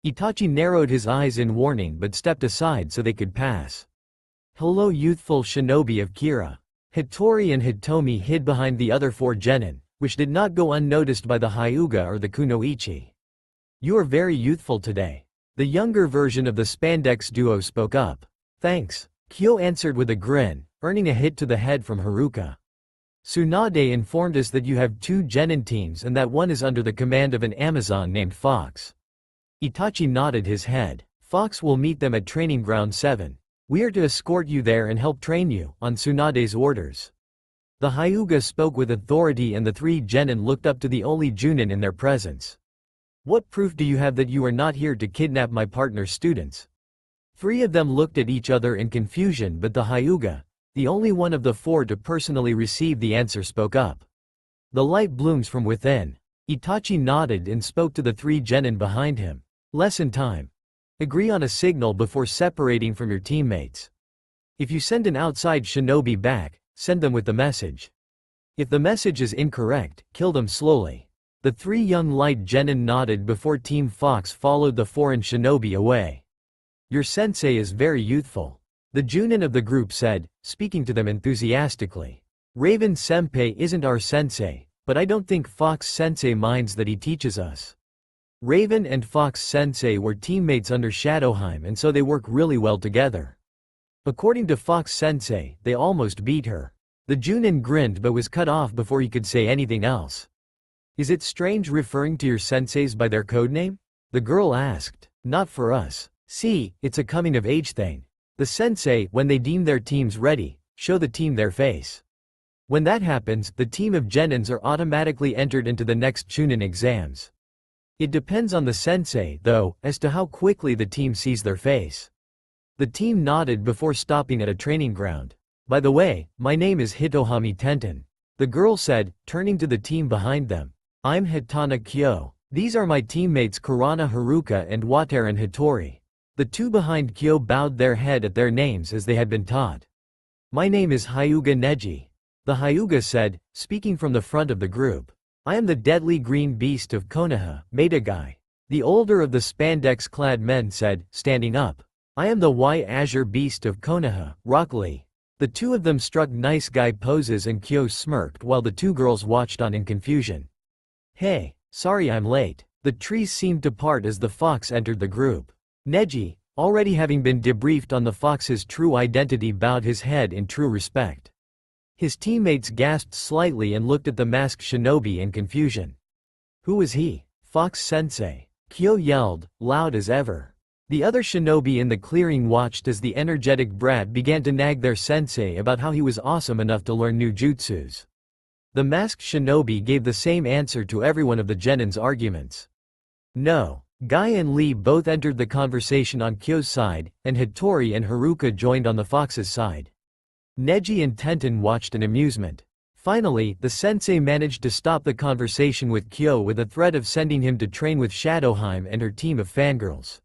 Itachi narrowed his eyes in warning but stepped aside so they could pass. "Hello youthful shinobi of Kira." Hitori and Hitomi hid behind the other 4 genin, which did not go unnoticed by the Hyuga or the kunoichi. "You are very youthful today." The younger version of the spandex duo spoke up. "Thanks," Kyo answered with a grin, earning a hit to the head from Haruka. "Tsunade informed us that you have 2 genin teams and that one is under the command of an Amazon named Fox." Itachi nodded his head. "Fox will meet them at Training Ground 7. We are to escort you there and help train you, on Tsunade's orders." The Hyuga spoke with authority and the 3 genin looked up to the only Junin in their presence. "What proof do you have that you are not here to kidnap my partner's students?" 3 of them looked at each other in confusion but the Hyuga, the only one of the 4 to personally receive the answer, spoke up. "The light blooms from within." Itachi nodded and spoke to the 3 genin behind him. "Lesson time. Agree on a signal before separating from your teammates. If you send an outside shinobi back, send them with the message. If the message is incorrect, kill them slowly." The 3 young light genin nodded before Team Fox followed the foreign shinobi away. "Your sensei is very youthful," the Junin of the group said, speaking to them enthusiastically. "Raven Senpai isn't our sensei, but I don't think Fox Sensei minds that he teaches us." Raven and Fox Sensei were teammates under Shadowheim and so they work really well together. According to Fox Sensei, they almost beat her. The Junin grinned but was cut off before he could say anything else. "Is it strange referring to your senseis by their codename?" the girl asked. "Not for us. See, it's a coming-of-age thing. The sensei, when they deem their teams ready, show the team their face. When that happens, the team of genins are automatically entered into the next Chunin exams. It depends on the sensei, though, as to how quickly the team sees their face." The team nodded before stopping at a training ground. "By the way, my name is Hitohami Tenten," the girl said, turning to the team behind them. "I'm Hitana Kyo. These are my teammates Kurana Haruka and Wataran Hitori." The 2 behind Kyo bowed their head at their names as they had been taught. "My name is Hyuga Neji," the Hyuga said, speaking from the front of the group. "I am the deadly green beast of Konoha, Metagai." The older of the spandex-clad men said, standing up. "I am the white azure beast of Konoha, Rock Lee." The 2 of them struck nice guy poses and Kyo smirked while the 2 girls watched on in confusion. "Hey, sorry I'm late." The trees seemed to part as the fox entered the group. Neji, already having been debriefed on the fox's true identity, bowed his head in true respect. His teammates gasped slightly and looked at the masked shinobi in confusion. "Who is he?" "Fox Sensei," Kyo yelled, loud as ever. The other shinobi in the clearing watched as the energetic brat began to nag their sensei about how he was awesome enough to learn new jutsus. The masked shinobi gave the same answer to every one of the genin's arguments. No. Guy and Lee both entered the conversation on Kyo's side, and Hattori and Haruka joined on the fox's side. Neji and Tenten watched in amusement. Finally, the sensei managed to stop the conversation with Kyo with a threat of sending him to train with Shadowheim and her team of fangirls.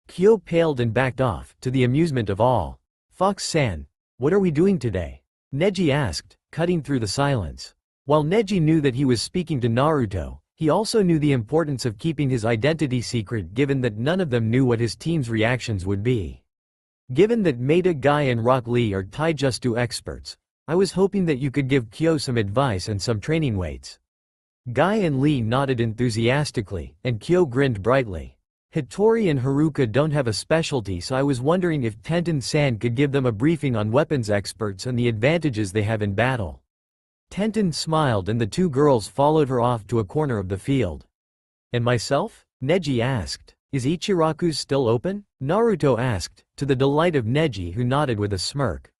Kyo paled and backed off, to the amusement of all. "Fox-san, what are we doing today?" Neji asked, cutting through the silence. While Neji knew that he was speaking to Naruto, he also knew the importance of keeping his identity secret given that none of them knew what his team's reactions would be. Given that Maida, Guy and Rock Lee are taijutsu experts, I was hoping that you could give Kyo some advice and some training weights. Guy and Lee nodded enthusiastically, and Kyo grinned brightly. Hattori and Haruka don't have a specialty, so I was wondering if Tenten-san could give them a briefing on weapons experts and the advantages they have in battle. Tenten smiled and the two girls followed her off to a corner of the field. "And myself?" Neji asked. "Is Ichiraku's still open?" Naruto asked, to the delight of Neji, who nodded with a smirk.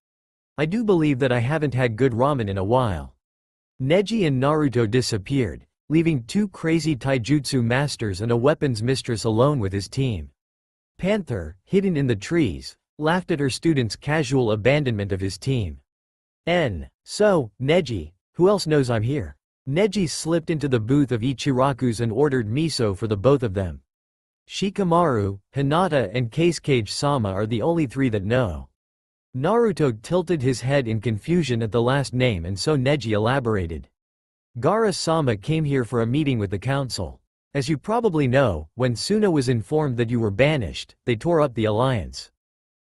"I do believe that I haven't had good ramen in a while." Neji and Naruto disappeared, leaving two crazy taijutsu masters and a weapons mistress alone with his team. Panther, hidden in the trees, laughed at her students' casual abandonment of his team. So, Neji, who else knows I'm here?" Neji slipped into the booth of Ichiraku's and ordered miso for the both of them. "Shikamaru, Hinata and Kasukage-sama are the only three that know." Naruto tilted his head in confusion at the last name, and so Neji elaborated. "Gaara-sama came here for a meeting with the council. As you probably know, when Suna was informed that you were banished, they tore up the alliance.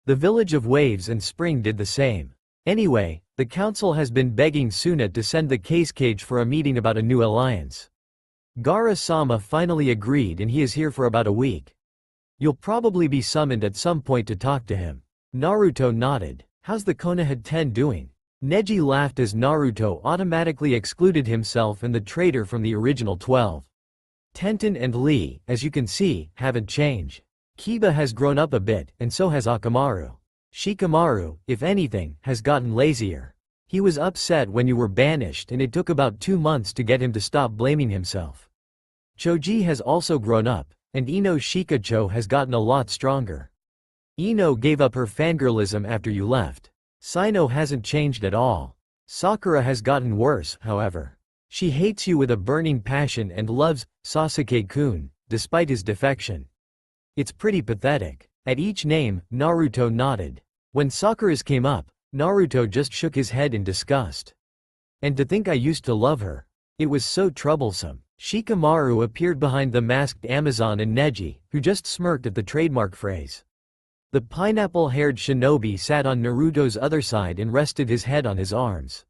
The village of Waves and Spring did the same. Anyway, the council has been begging Suna to send the Kasukage for a meeting about a new alliance. Gaara-sama finally agreed and he is here for about a week. You'll probably be summoned at some point to talk to him." Naruto nodded. "How's the Konoha 10 doing?" Neji laughed as Naruto automatically excluded himself and the traitor from the original 12. "Tenten and Lee, as you can see, haven't changed. Kiba has grown up a bit, and so has Akamaru. Shikamaru, if anything, has gotten lazier. He was upset when you were banished and it took about 2 months to get him to stop blaming himself. Choji has also grown up, and Ino Shikacho has gotten a lot stronger. Ino gave up her fangirlism after you left. Sino hasn't changed at all. Sakura has gotten worse, however. She hates you with a burning passion and loves Sasuke-kun, despite his defection. It's pretty pathetic." At each name, Naruto nodded. When Sakura's came up, Naruto just shook his head in disgust. "And to think I used to love her. It was so troublesome." Shikamaru appeared behind the masked Amazon and Neji, who just smirked at the trademark phrase. The pineapple-haired shinobi sat on Naruto's other side and rested his head on his arms.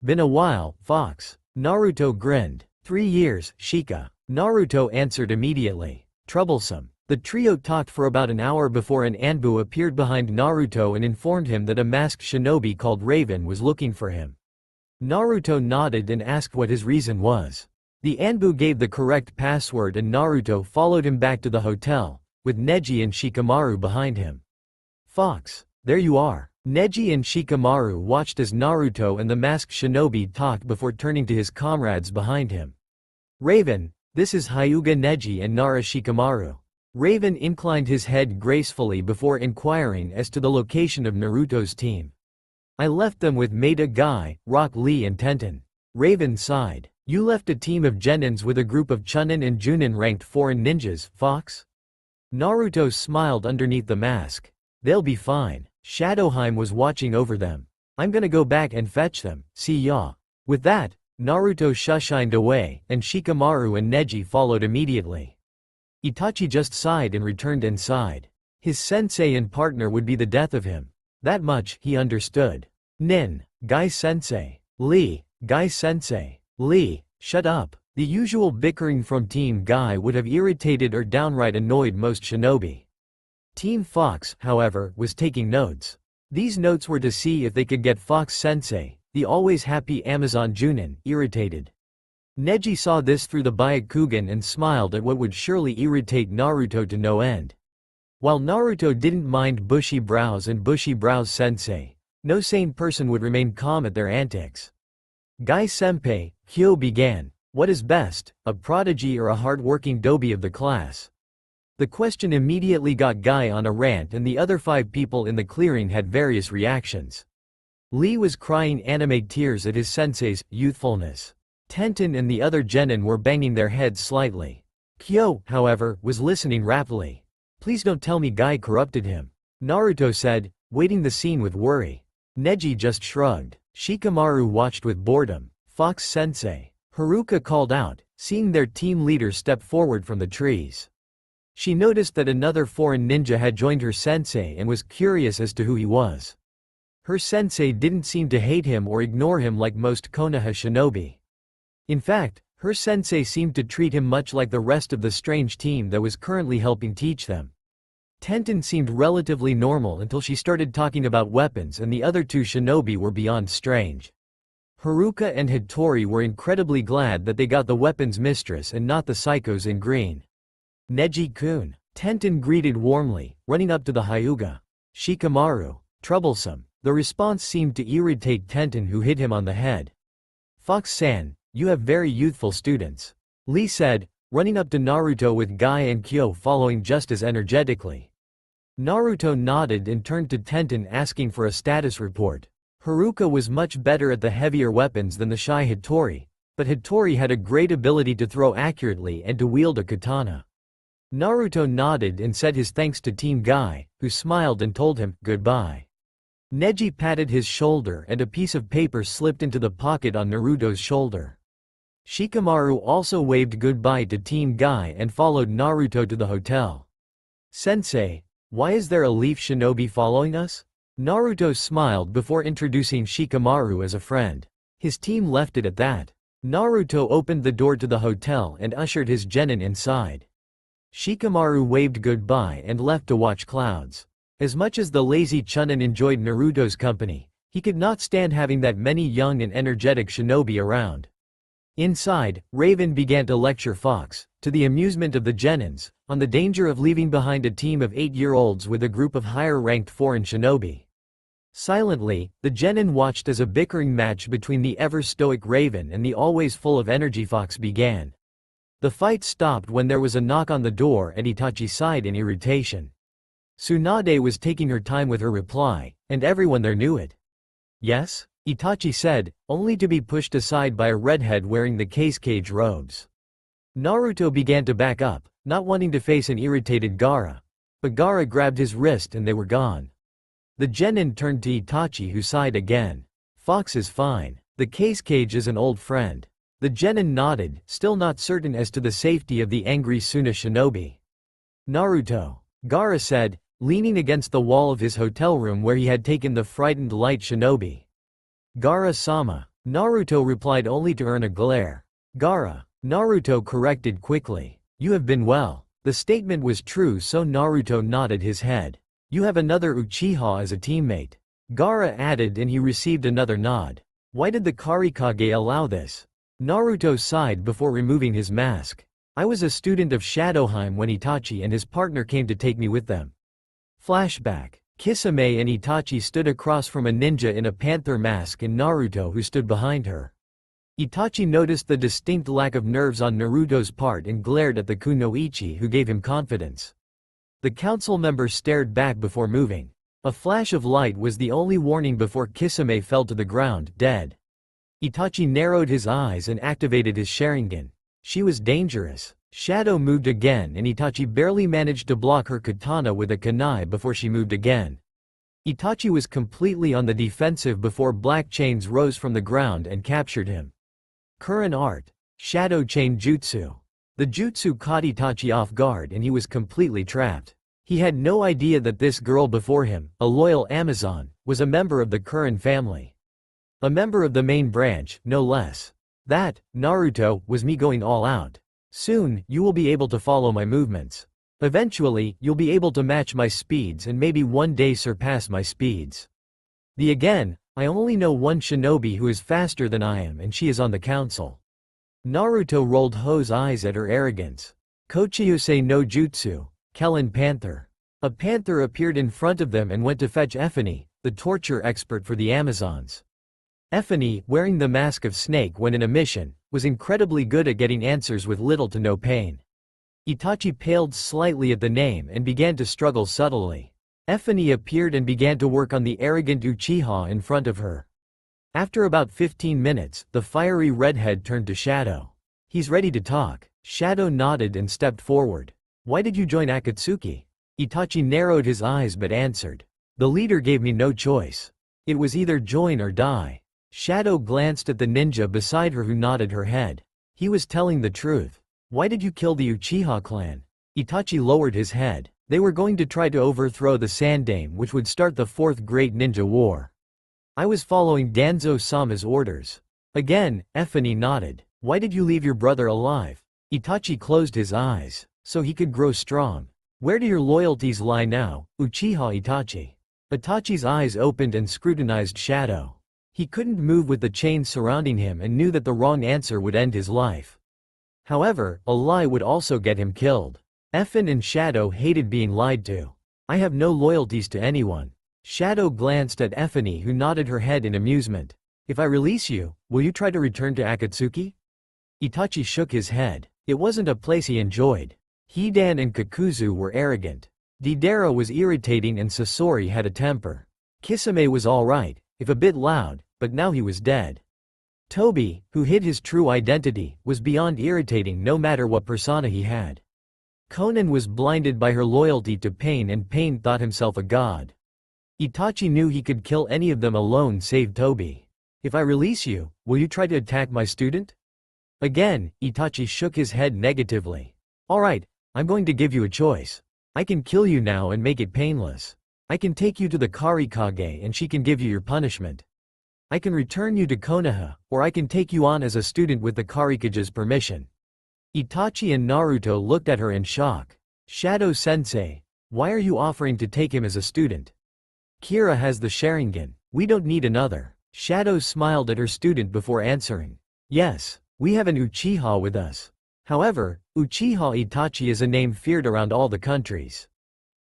"Been a while, Fox." Naruto grinned. 3 years, Shika. Naruto answered immediately. "Troublesome." The trio talked for about an hour before an Anbu appeared behind Naruto and informed him that a masked shinobi called Raven was looking for him. Naruto nodded and asked what his reason was. The Anbu gave the correct password and Naruto followed him back to the hotel, with Neji and Shikamaru behind him. "Fox, there you are." Neji and Shikamaru watched as Naruto and the masked shinobi talked before turning to his comrades behind him. "Raven, this is Hyuga Neji and Nara Shikamaru." Raven inclined his head gracefully before inquiring as to the location of Naruto's team. "I left them with Maida, Guy, Rock Lee and Tenten." Raven sighed. "You left a team of Genins with a group of Chunin and Junin ranked foreign ninjas, Fox?" Naruto smiled underneath the mask. "They'll be fine. Shadowheim was watching over them. I'm gonna go back and fetch them, see ya." With that, Naruto shushined away, and Shikamaru and Neji followed immediately. Itachi just sighed and returned inside. His sensei and partner would be the death of him. That much he understood. "Nin, Guy-sensei. Lee, Guy-sensei. Lee, shut up." The usual bickering from Team Guy would have irritated or downright annoyed most shinobi. Team Fox, however, was taking notes. These notes were to see if they could get Fox-sensei, the always happy Amazon Junin, irritated. Neji saw this through the Byakugan and smiled at what would surely irritate Naruto to no end. While Naruto didn't mind bushy brows and bushy brows sensei, no sane person would remain calm at their antics. Guy-senpai, Kyo began, what is best, a prodigy or a hard-working dobi of the class? The question immediately got Guy on a rant and the other 5 people in the clearing had various reactions. Lee was crying anime tears at his sensei's youthfulness. Tenten and the other genin were banging their heads slightly. Kyo, however, was listening raptly. Please don't tell me Guy corrupted him, Naruto said, waiting the scene with worry. Neji just shrugged. Shikamaru watched with boredom. Fox sensei. Haruka called out, seeing their team leader step forward from the trees. She noticed that another foreign ninja had joined her sensei and was curious as to who he was. Her sensei didn't seem to hate him or ignore him like most Konoha shinobi. In fact, her sensei seemed to treat him much like the rest of the strange team that was currently helping teach them. Tenten seemed relatively normal until she started talking about weapons and the other 2 shinobi were beyond strange. Haruka and Hattori were incredibly glad that they got the weapons mistress and not the psychos in green. Neji-kun, Tenten greeted warmly, running up to the Hyuga. Shikamaru, troublesome. The response seemed to irritate Tenten, who hit him on the head. Fox-san, you have very youthful students, Lee said, running up to Naruto with Guy and Kyo following just as energetically. Naruto nodded and turned to Tenten asking for a status report. Haruka was much better at the heavier weapons than the shy Hattori, but Hattori had a great ability to throw accurately and to wield a katana. Naruto nodded and said his thanks to Team Guy, who smiled and told him, goodbye. Neji patted his shoulder and a piece of paper slipped into the pocket on Naruto's shoulder. Shikamaru also waved goodbye to Team Guy and followed Naruto to the hotel. Sensei, why is there a leaf shinobi following us? Naruto smiled before introducing Shikamaru as a friend. His team left it at that. Naruto opened the door to the hotel and ushered his genin inside. Shikamaru waved goodbye and left to watch clouds. As much as the lazy Chunin enjoyed Naruto's company, he could not stand having that many young and energetic shinobi around. Inside, Raven began to lecture Fox, to the amusement of the genins, on the danger of leaving behind a team of 8-year-olds with a group of higher-ranked foreign shinobi. Silently, the genin watched as a bickering match between the ever-stoic Raven and the always full of energy Fox began. The fight stopped when there was a knock on the door and Itachi sighed in irritation. Tsunade was taking her time with her reply, and everyone there knew it. Yes? Itachi said, only to be pushed aside by a redhead wearing the cage robes. Naruto began to back up, not wanting to face an irritated Gaara. But Gaara grabbed his wrist and they were gone. The genin turned to Itachi, who sighed again. Fox is fine. The cage is an old friend. The genin nodded, still not certain as to the safety of the angry Suna shinobi. Naruto, Gaara said, leaning against the wall of his hotel room where he had taken the frightened light shinobi. Gaara-sama, Naruto replied only to earn a glare. Gaara, Naruto corrected quickly. You have been well. The statement was true, so Naruto nodded his head. You have another Uchiha as a teammate. Gaara added and he received another nod. Why did the Karikage allow this? Naruto sighed before removing his mask. I was a student of Shadowheim when Itachi and his partner came to take me with them. Flashback. Kisame and Itachi stood across from a ninja in a panther mask and Naruto, who stood behind her. Itachi noticed the distinct lack of nerves on Naruto's part and glared at the kunoichi, who gave him confidence. The council member stared back before moving. A flash of light was the only warning before Kisame fell to the ground, dead. Itachi narrowed his eyes and activated his Sharingan. She was dangerous. Shadow moved again and Itachi barely managed to block her katana with a kunai before she moved again. Itachi was completely on the defensive before black chains rose from the ground and captured him. Current art. Shadow Chain Jutsu. The jutsu caught Itachi off guard and he was completely trapped. He had no idea that this girl before him, a loyal Amazon, was a member of the Kurin family. A member of the main branch, no less. That, Naruto, was me going all out. Soon, you will be able to follow my movements. Eventually, you'll be able to match my speeds and maybe one day surpass my speeds. Again, I only know one shinobi who is faster than I am and she is on the council. Naruto rolled Ho's eyes at her arrogance. Kochiyuse no Jutsu, Kellen Panther. A panther appeared in front of them and went to fetch Effany, the torture expert for the Amazons. Effany, wearing the mask of snake when in a mission, was incredibly good at getting answers with little to no pain. Itachi paled slightly at the name and began to struggle subtly. Effany appeared and began to work on the arrogant Uchiha in front of her. After about 15 minutes, the fiery redhead turned to Shadow. "He's ready to talk." Shadow nodded and stepped forward. "Why did you join Akatsuki?" Itachi narrowed his eyes but answered. "The leader gave me no choice. It was either join or die." Shadow glanced at the ninja beside her who nodded her head. He was telling the truth. "Why did you kill the Uchiha clan?" Itachi lowered his head. "They were going to try to overthrow the Sandaime, which would start the Fourth Great Ninja War. I was following Danzo-sama's orders." Again, Effany nodded. "Why did you leave your brother alive?" Itachi closed his eyes. "So he could grow strong." "Where do your loyalties lie now, Uchiha Itachi?" Itachi's eyes opened and scrutinized Shadow. He couldn't move with the chains surrounding him and knew that the wrong answer would end his life. However, a lie would also get him killed. Effin and Shadow hated being lied to. "I have no loyalties to anyone." Shadow glanced at Effany who nodded her head in amusement. "If I release you, will you try to return to Akatsuki?" Itachi shook his head. It wasn't a place he enjoyed. Hidan and Kakuzu were arrogant. Deidara was irritating and Sasori had a temper. Kisame was alright, if a bit loud, but now he was dead. Tobi, who hid his true identity, was beyond irritating no matter what persona he had. Konan was blinded by her loyalty to Pain and Pain thought himself a god. Itachi knew he could kill any of them alone save Tobi. "If I release you, will you try to attack my student?" Again, Itachi shook his head negatively. "Alright, I'm going to give you a choice. I can kill you now and make it painless. I can take you to the Karikage and she can give you your punishment. I can return you to Konoha, or I can take you on as a student with the Karikage's permission." Itachi and Naruto looked at her in shock. "Shadow-sensei, why are you offering to take him as a student? Kira has the Sharingan, we don't need another." Shadow smiled at her student before answering. "Yes, we have an Uchiha with us. However, Uchiha Itachi is a name feared around all the countries.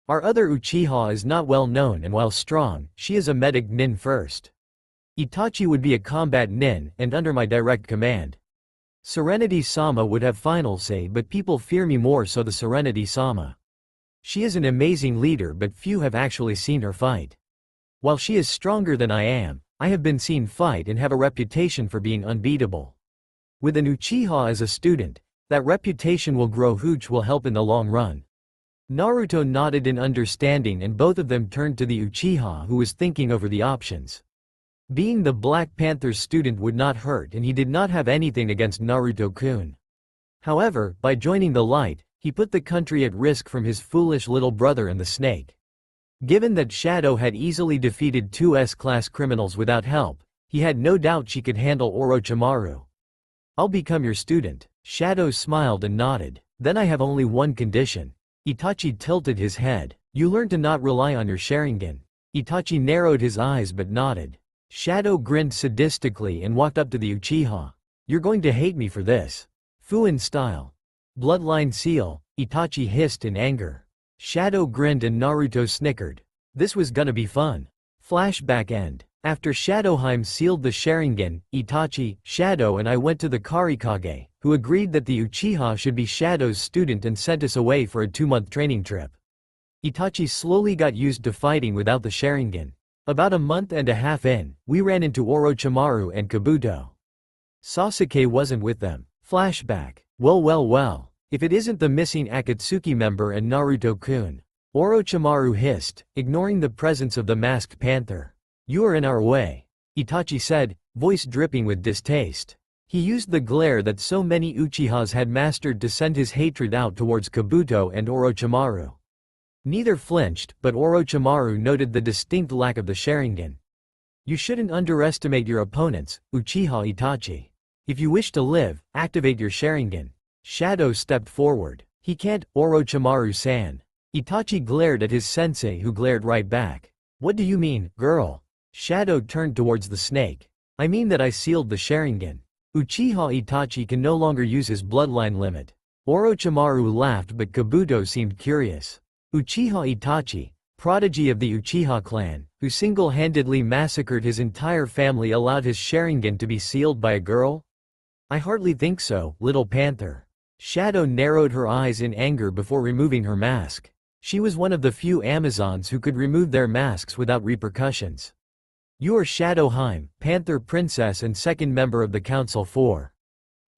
Our other Uchiha is not well known and while strong, she is a medic nin first. Itachi would be a combat nin and under my direct command. Serenity-sama would have final say but people fear me more so the Serenity-sama. She is an amazing leader but few have actually seen her fight. While she is stronger than I am, I have been seen fight and have a reputation for being unbeatable. With an Uchiha as a student, that reputation will grow which will help in the long run." Naruto nodded in understanding and both of them turned to the Uchiha who was thinking over the options. Being the Black Panther's student would not hurt and he did not have anything against Naruto-kun. However, by joining the light, he put the country at risk from his foolish little brother and the snake. Given that Shadow had easily defeated two S-class criminals without help, he had no doubt she could handle Orochimaru. "I'll become your student." Shadow smiled and nodded. "Then I have only one condition." Itachi tilted his head. "You learn to not rely on your Sharingan." Itachi narrowed his eyes but nodded. Shadow grinned sadistically and walked up to the Uchiha. "You're going to hate me for this. Fuin style. Bloodline seal," Itachi hissed in anger. Shadow grinned and Naruto snickered. This was gonna be fun. Flashback end. After Shadowheim sealed the Sharingan, Itachi, Shadow and I went to the Karikage, who agreed that the Uchiha should be Shadow's student and sent us away for a 2-month training trip. Itachi slowly got used to fighting without the Sharingan. About a month and a half in, we ran into Orochimaru and Kabuto. Sasuke wasn't with them. Flashback. Well, if it isn't the missing Akatsuki member and Naruto-kun. Orochimaru hissed, ignoring the presence of the masked panther. "You are in our way," Itachi said, voice dripping with distaste. He used the glare that so many Uchihas had mastered to send his hatred out towards Kabuto and Orochimaru. Neither flinched, but Orochimaru noted the distinct lack of the Sharingan. "You shouldn't underestimate your opponents, Uchiha Itachi. If you wish to live, activate your Sharingan." Shadow stepped forward. "He can't, Orochimaru-san." Itachi glared at his sensei who glared right back. "What do you mean, girl?" Shadow turned towards the snake. "I mean that I sealed the Sharingan. Uchiha Itachi can no longer use his bloodline limit." Orochimaru laughed but Kabuto seemed curious. Uchiha Itachi, prodigy of the Uchiha clan, who single-handedly massacred his entire family, allowed his Sharingan to be sealed by a girl? I hardly think so, little panther. Shadow narrowed her eyes in anger before removing her mask. She was one of the few Amazons who could remove their masks without repercussions. You are Shadow Heim, Panther Princess and second member of the Council 4.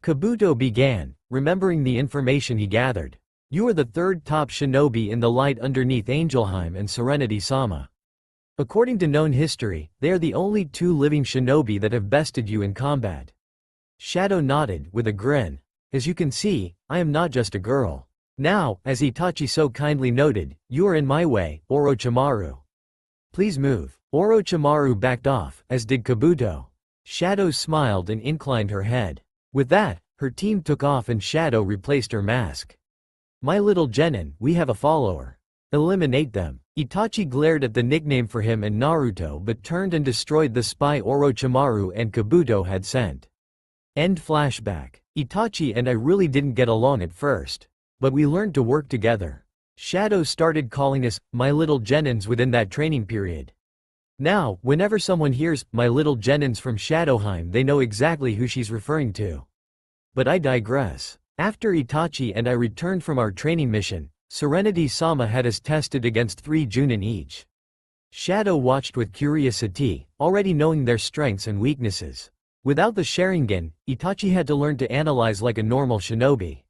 Kabuto began, remembering the information he gathered. You are the third top shinobi in the light underneath Angelheim and Serenity-sama. According to known history, they are the only two living shinobi that have bested you in combat. Shadow nodded, with a grin. As you can see, I am not just a girl. Now, as Itachi so kindly noted, you are in my way, Orochimaru. Please move. Orochimaru backed off, as did Kabuto. Shadow smiled and inclined her head. With that, her team took off and Shadow replaced her mask. My little Genin, we have a follower. Eliminate them. Itachi glared at the nickname for him and Naruto but turned and destroyed the spy Orochimaru and Kabuto had sent. End flashback. Itachi and I really didn't get along at first. But we learned to work together. Shadow started calling us, my little Genins within that training period. Now, whenever someone hears, my little Genins from Shadowheim, they know exactly who she's referring to. But I digress. After Itachi and I returned from our training mission, Serenity-sama had us tested against 3 Junin each. Shadow watched with curiosity, already knowing their strengths and weaknesses. Without the Sharingan, Itachi had to learn to analyze like a normal shinobi.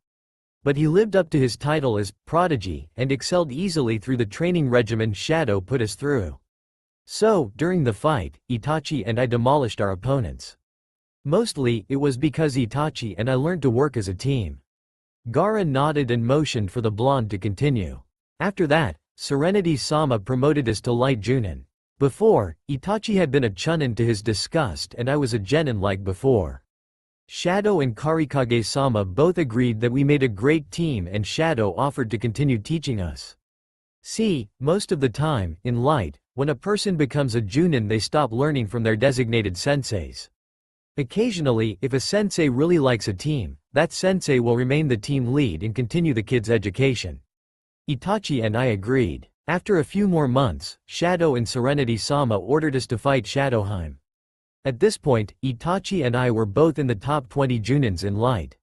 But he lived up to his title as prodigy and excelled easily through the training regimen Shadow put us through. So, during the fight, Itachi and I demolished our opponents. Mostly, it was because Itachi and I learned to work as a team. Gaara nodded and motioned for the blonde to continue. After that, Serenity-sama promoted us to Light Junin. Before, Itachi had been a Chunin to his disgust and I was a Genin like before. Shadow and Karikage-sama both agreed that we made a great team and Shadow offered to continue teaching us. See, most of the time, in Light, when a person becomes a Junin they stop learning from their designated senseis. Occasionally, if a sensei really likes a team, that sensei will remain the team lead and continue the kid's education. Itachi and I agreed. After a few more months, Shadow and Serenity-sama ordered us to fight Shadowheim. At this point, Itachi and I were both in the top 20 Junins in Light.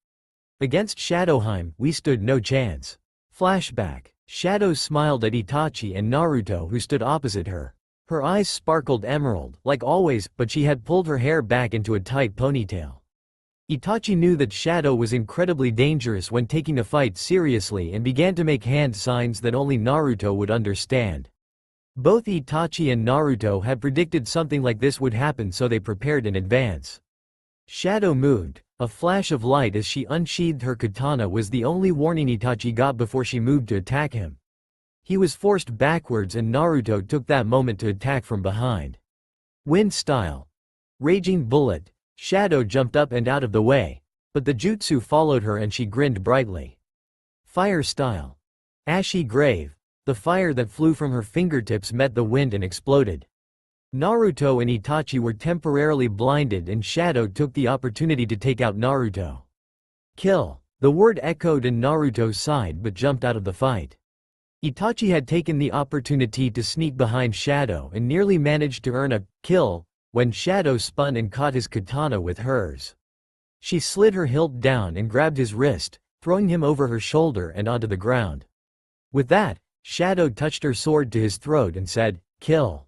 Against Shadowheim, we stood no chance. Flashback. Shadow smiled at Itachi and Naruto who stood opposite her. Her eyes sparkled emerald, like always, but she had pulled her hair back into a tight ponytail. Itachi knew that Shadow was incredibly dangerous when taking a fight seriously and began to make hand signs that only Naruto would understand. Both Itachi and Naruto had predicted something like this would happen, so they prepared in advance. Shadow moved. A flash of light as she unsheathed her katana was the only warning Itachi got before she moved to attack him. He was forced backwards and Naruto took that moment to attack from behind. Wind style. Raging bullet. Shadow jumped up and out of the way, but the jutsu followed her and she grinned brightly. Fire style. Ashy grave. The fire that flew from her fingertips met the wind and exploded. Naruto and Itachi were temporarily blinded and Shadow took the opportunity to take out Naruto. Kill. The word echoed in Naruto's side but jumped out of the fight. Itachi had taken the opportunity to sneak behind Shadow and nearly managed to earn a kill when Shadow spun and caught his katana with hers. She slid her hilt down and grabbed his wrist, throwing him over her shoulder and onto the ground. With that, Shadow touched her sword to his throat and said, "Kill."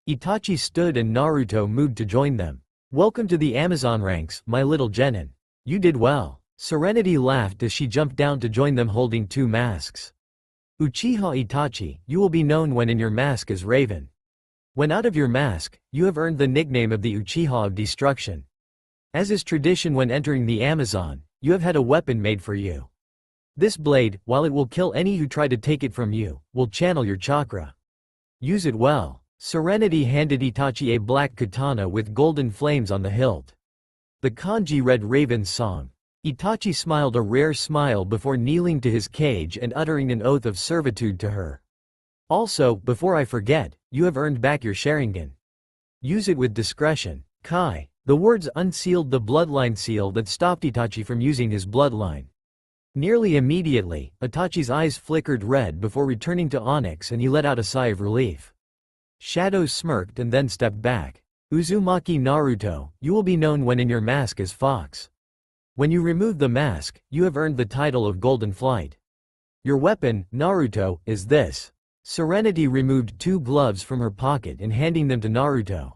Itachi stood and Naruto moved to join them. "Welcome to the Amazon ranks, my little Genin. You did well." Serenity laughed as she jumped down to join them holding 2 masks. Uchiha Itachi, you will be known when in your mask as Raven. When out of your mask, you have earned the nickname of the Uchiha of Destruction. As is tradition when entering the Amazon, you have had a weapon made for you. This blade, while it will kill any who try to take it from you, will channel your chakra. Use it well. Serenity handed Itachi a black katana with golden flames on the hilt. The kanji read Raven's Song. Itachi smiled a rare smile before kneeling to his cage and uttering an oath of servitude to her. Also, before I forget, you have earned back your Sharingan. Use it with discretion. Kai. The words unsealed the bloodline seal that stopped Itachi from using his bloodline. Nearly immediately, Itachi's eyes flickered red before returning to onyx and he let out a sigh of relief. Shadow smirked and then stepped back. Uzumaki Naruto, you will be known when in your mask as Fox. When you remove the mask, you have earned the title of Golden Flight. Your weapon, Naruto, is this. Serenity removed 2 gloves from her pocket and handing them to Naruto.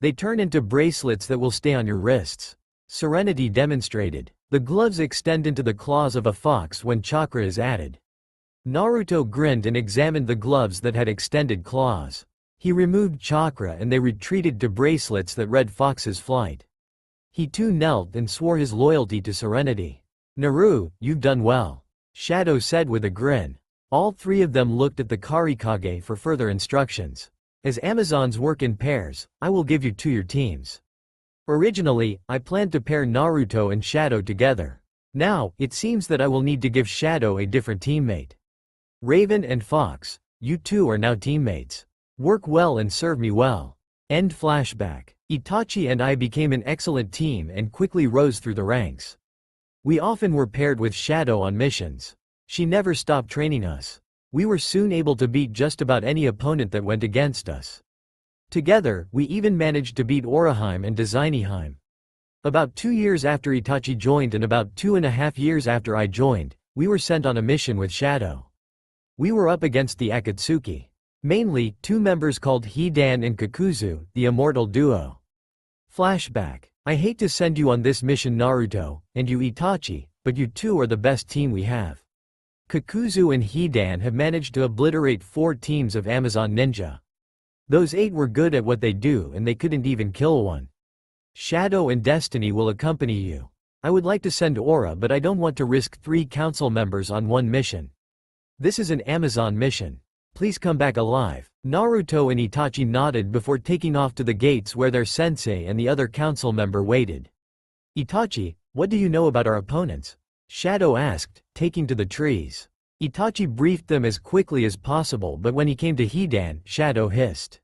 They turn into bracelets that will stay on your wrists. Serenity demonstrated. The gloves extend into the claws of a fox when chakra is added. Naruto grinned and examined the gloves that had extended claws. He removed chakra and they retreated to bracelets that read Fox's flight. He too knelt and swore his loyalty to Serenity. Naru, you've done well. Shadow said with a grin. All 3 of them looked at the Karikage for further instructions. As Amazons work in pairs, I will give you 2 your teams. Originally, I planned to pair Naruto and Shadow together. Now, it seems that I will need to give Shadow a different teammate. Raven and Fox, you 2 are now teammates. Work well and serve me well. End flashback. Itachi and I became an excellent team and quickly rose through the ranks. We often were paired with Shadow on missions. She never stopped training us. We were soon able to beat just about any opponent that went against us. Together, we even managed to beat Orochimaru and Designeheim. About 2 years after Itachi joined and about 2.5 years after I joined, we were sent on a mission with Shadow. We were up against the Akatsuki. Mainly, 2 members called Hidan and Kakuzu, the immortal duo. Flashback. I hate to send you on this mission Naruto, and you Itachi, but you 2 are the best team we have. Kakuzu and Hidan have managed to obliterate 4 teams of Amazon ninja. Those 8 were good at what they do and they couldn't even kill one. Shadow and Destiny will accompany you. I would like to send Aura but I don't want to risk 3 council members on one mission. This is an Amazon mission. Please come back alive. Naruto and Itachi nodded before taking off to the gates where their sensei and the other council member waited. Itachi, what do you know about our opponents? Shadow asked, taking to the trees. Itachi briefed them as quickly as possible but when he came to Hidan, Shadow hissed.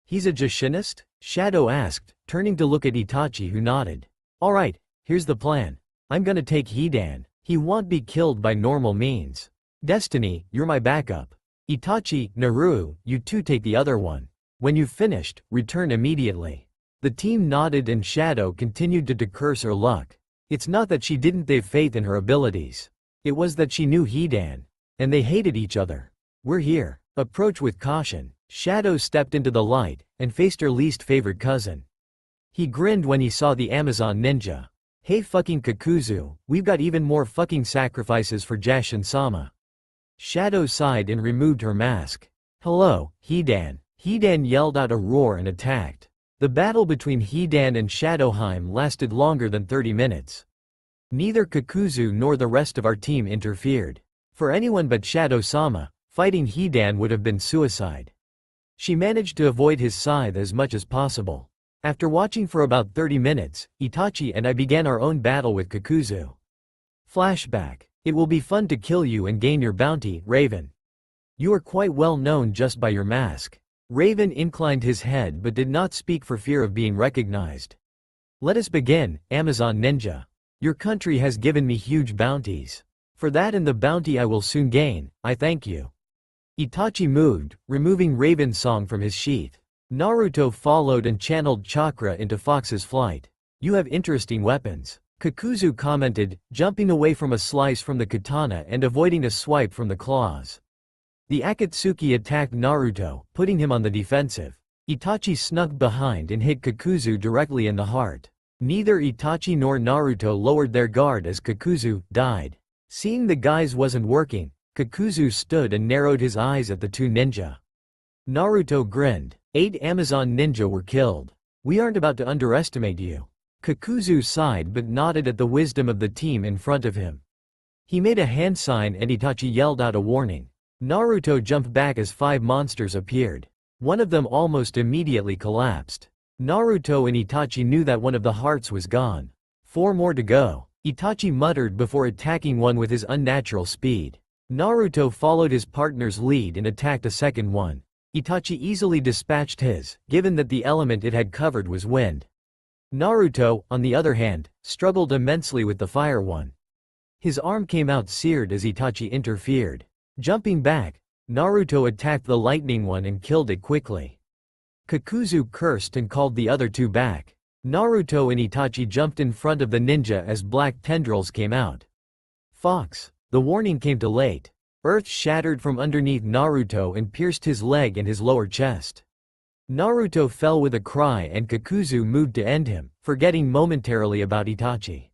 He's a Jushinist? Shadow asked, turning to look at Itachi who nodded. Alright, here's the plan. I'm gonna take Hidan. He won't be killed by normal means. Destiny, you're my backup. Itachi, Naru, you 2 take the other one. When you've finished, return immediately. The team nodded and Shadow continued to curse her luck. It's not that she didn't have faith in her abilities. It was that she knew Hidan. And they hated each other. We're here. Approach with caution. Shadow stepped into the light, and faced her least favorite cousin. He grinned when he saw the Amazon ninja. Hey fucking Kakuzu, we've got even more fucking sacrifices for Jashin-sama. Shadow sighed and removed her mask. Hello, Hidan. Hidan yelled out a roar and attacked. The battle between Hidan and Shadowheim lasted longer than 30 minutes. Neither Kakuzu nor the rest of our team interfered. For anyone but Shadow-sama, fighting Hidan would have been suicide. She managed to avoid his scythe as much as possible. After watching for about 30 minutes, Itachi and I began our own battle with Kakuzu. Flashback. It will be fun to kill you and gain your bounty, Raven. You are quite well known just by your mask. Raven inclined his head but did not speak for fear of being recognized. Let us begin, Amazon Ninja. Your country has given me huge bounties. For that and the bounty I will soon gain, I thank you. Itachi moved, removing Raven's song from his sheath. Naruto followed and channeled chakra into Fox's flight. You have interesting weapons. Kakuzu commented, jumping away from a slice from the katana and avoiding a swipe from the claws. The Akatsuki attacked Naruto, putting him on the defensive. Itachi snuck behind and hit Kakuzu directly in the heart. Neither Itachi nor Naruto lowered their guard as Kakuzu died. Seeing the guise wasn't working, Kakuzu stood and narrowed his eyes at the 2 ninja. Naruto grinned. 8 Amazon ninja were killed. We aren't about to underestimate you. Kakuzu sighed but nodded at the wisdom of the team in front of him. He made a hand sign and Itachi yelled out a warning. Naruto jumped back as 5 monsters appeared. One of them almost immediately collapsed. Naruto and Itachi knew that one of the hearts was gone. 4 more to go. Itachi muttered before attacking one with his unnatural speed. Naruto followed his partner's lead and attacked a second one. Itachi easily dispatched his, given that the element it had covered was wind. Naruto, on the other hand, struggled immensely with the fire one. His arm came out seared as Itachi interfered. Jumping back, Naruto attacked the lightning one and killed it quickly. Kakuzu cursed and called the other two back. Naruto and Itachi jumped in front of the ninja as black tendrils came out. Fox. The warning came too late. Earth shattered from underneath Naruto and pierced his leg and his lower chest. Naruto fell with a cry and Kakuzu moved to end him, forgetting momentarily about Itachi.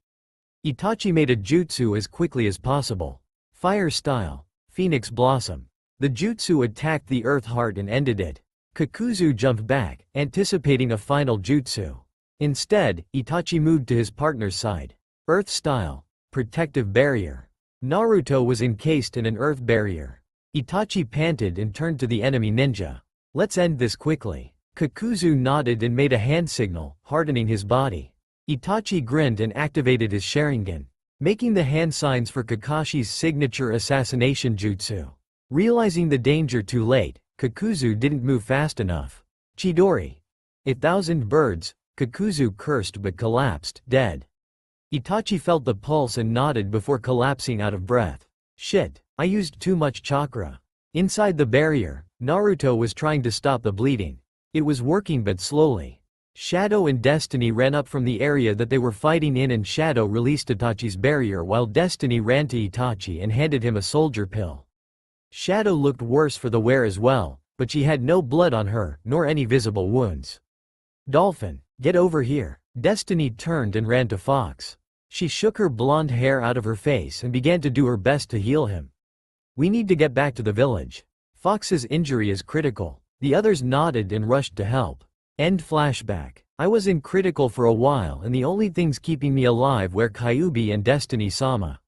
Itachi made a jutsu as quickly as possible. Fire style. Phoenix Blossom. The jutsu attacked the earth heart and ended it. Kakuzu jumped back, anticipating a final jutsu. Instead, Itachi moved to his partner's side. Earth style. Protective barrier. Naruto was encased in an earth barrier. Itachi panted and turned to the enemy ninja. Let's end this quickly. Kakuzu nodded and made a hand signal, hardening his body. Itachi grinned and activated his Sharingan, making the hand signs for Kakashi's signature assassination jutsu. Realizing the danger too late, Kakuzu didn't move fast enough. Chidori. 1,000 birds. Kakuzu cursed but collapsed, dead. Itachi felt the pulse and nodded before collapsing out of breath. Shit, I used too much chakra. Inside the barrier, Naruto was trying to stop the bleeding. It was working but slowly. Shadow and Destiny ran up from the area that they were fighting in and Shadow released Itachi's barrier while Destiny ran to Itachi and handed him a soldier pill. Shadow looked worse for the wear as well, but she had no blood on her, nor any visible wounds. Dolphin, get over here. Destiny turned and ran to Fox. She shook her blonde hair out of her face and began to do her best to heal him. We need to get back to the village. Fox's injury is critical. The others nodded and rushed to help. End flashback. I was in critical for a while and the only things keeping me alive were Kyuubi and Destiny-sama.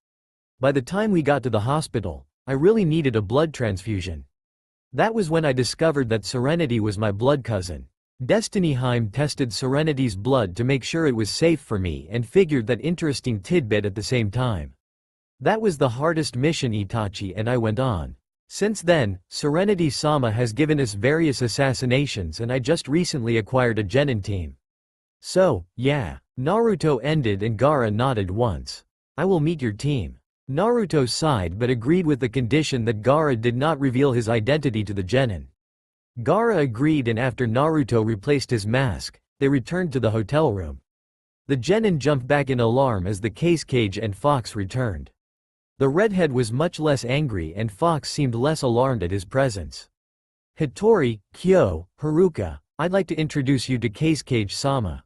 By the time we got to the hospital, I really needed a blood transfusion. That was when I discovered that Serenity was my blood cousin. Destiny-Heim tested Serenity's blood to make sure it was safe for me and figured that interesting tidbit at the same time. That was the hardest mission Itachi and I went on. Since then, Serenity-sama has given us various assassinations and I just recently acquired a Genin team. So, yeah. Naruto ended and Gaara nodded once. I will meet your team. Naruto sighed but agreed with the condition that Gaara did not reveal his identity to the Genin. Gaara agreed and after Naruto replaced his mask, they returned to the hotel room. The Genin jumped back in alarm as the cage and Fox returned. The redhead was much less angry and Fox seemed less alarmed at his presence. Hattori, Kyo, Haruka, I'd like to introduce you to Cage-sama.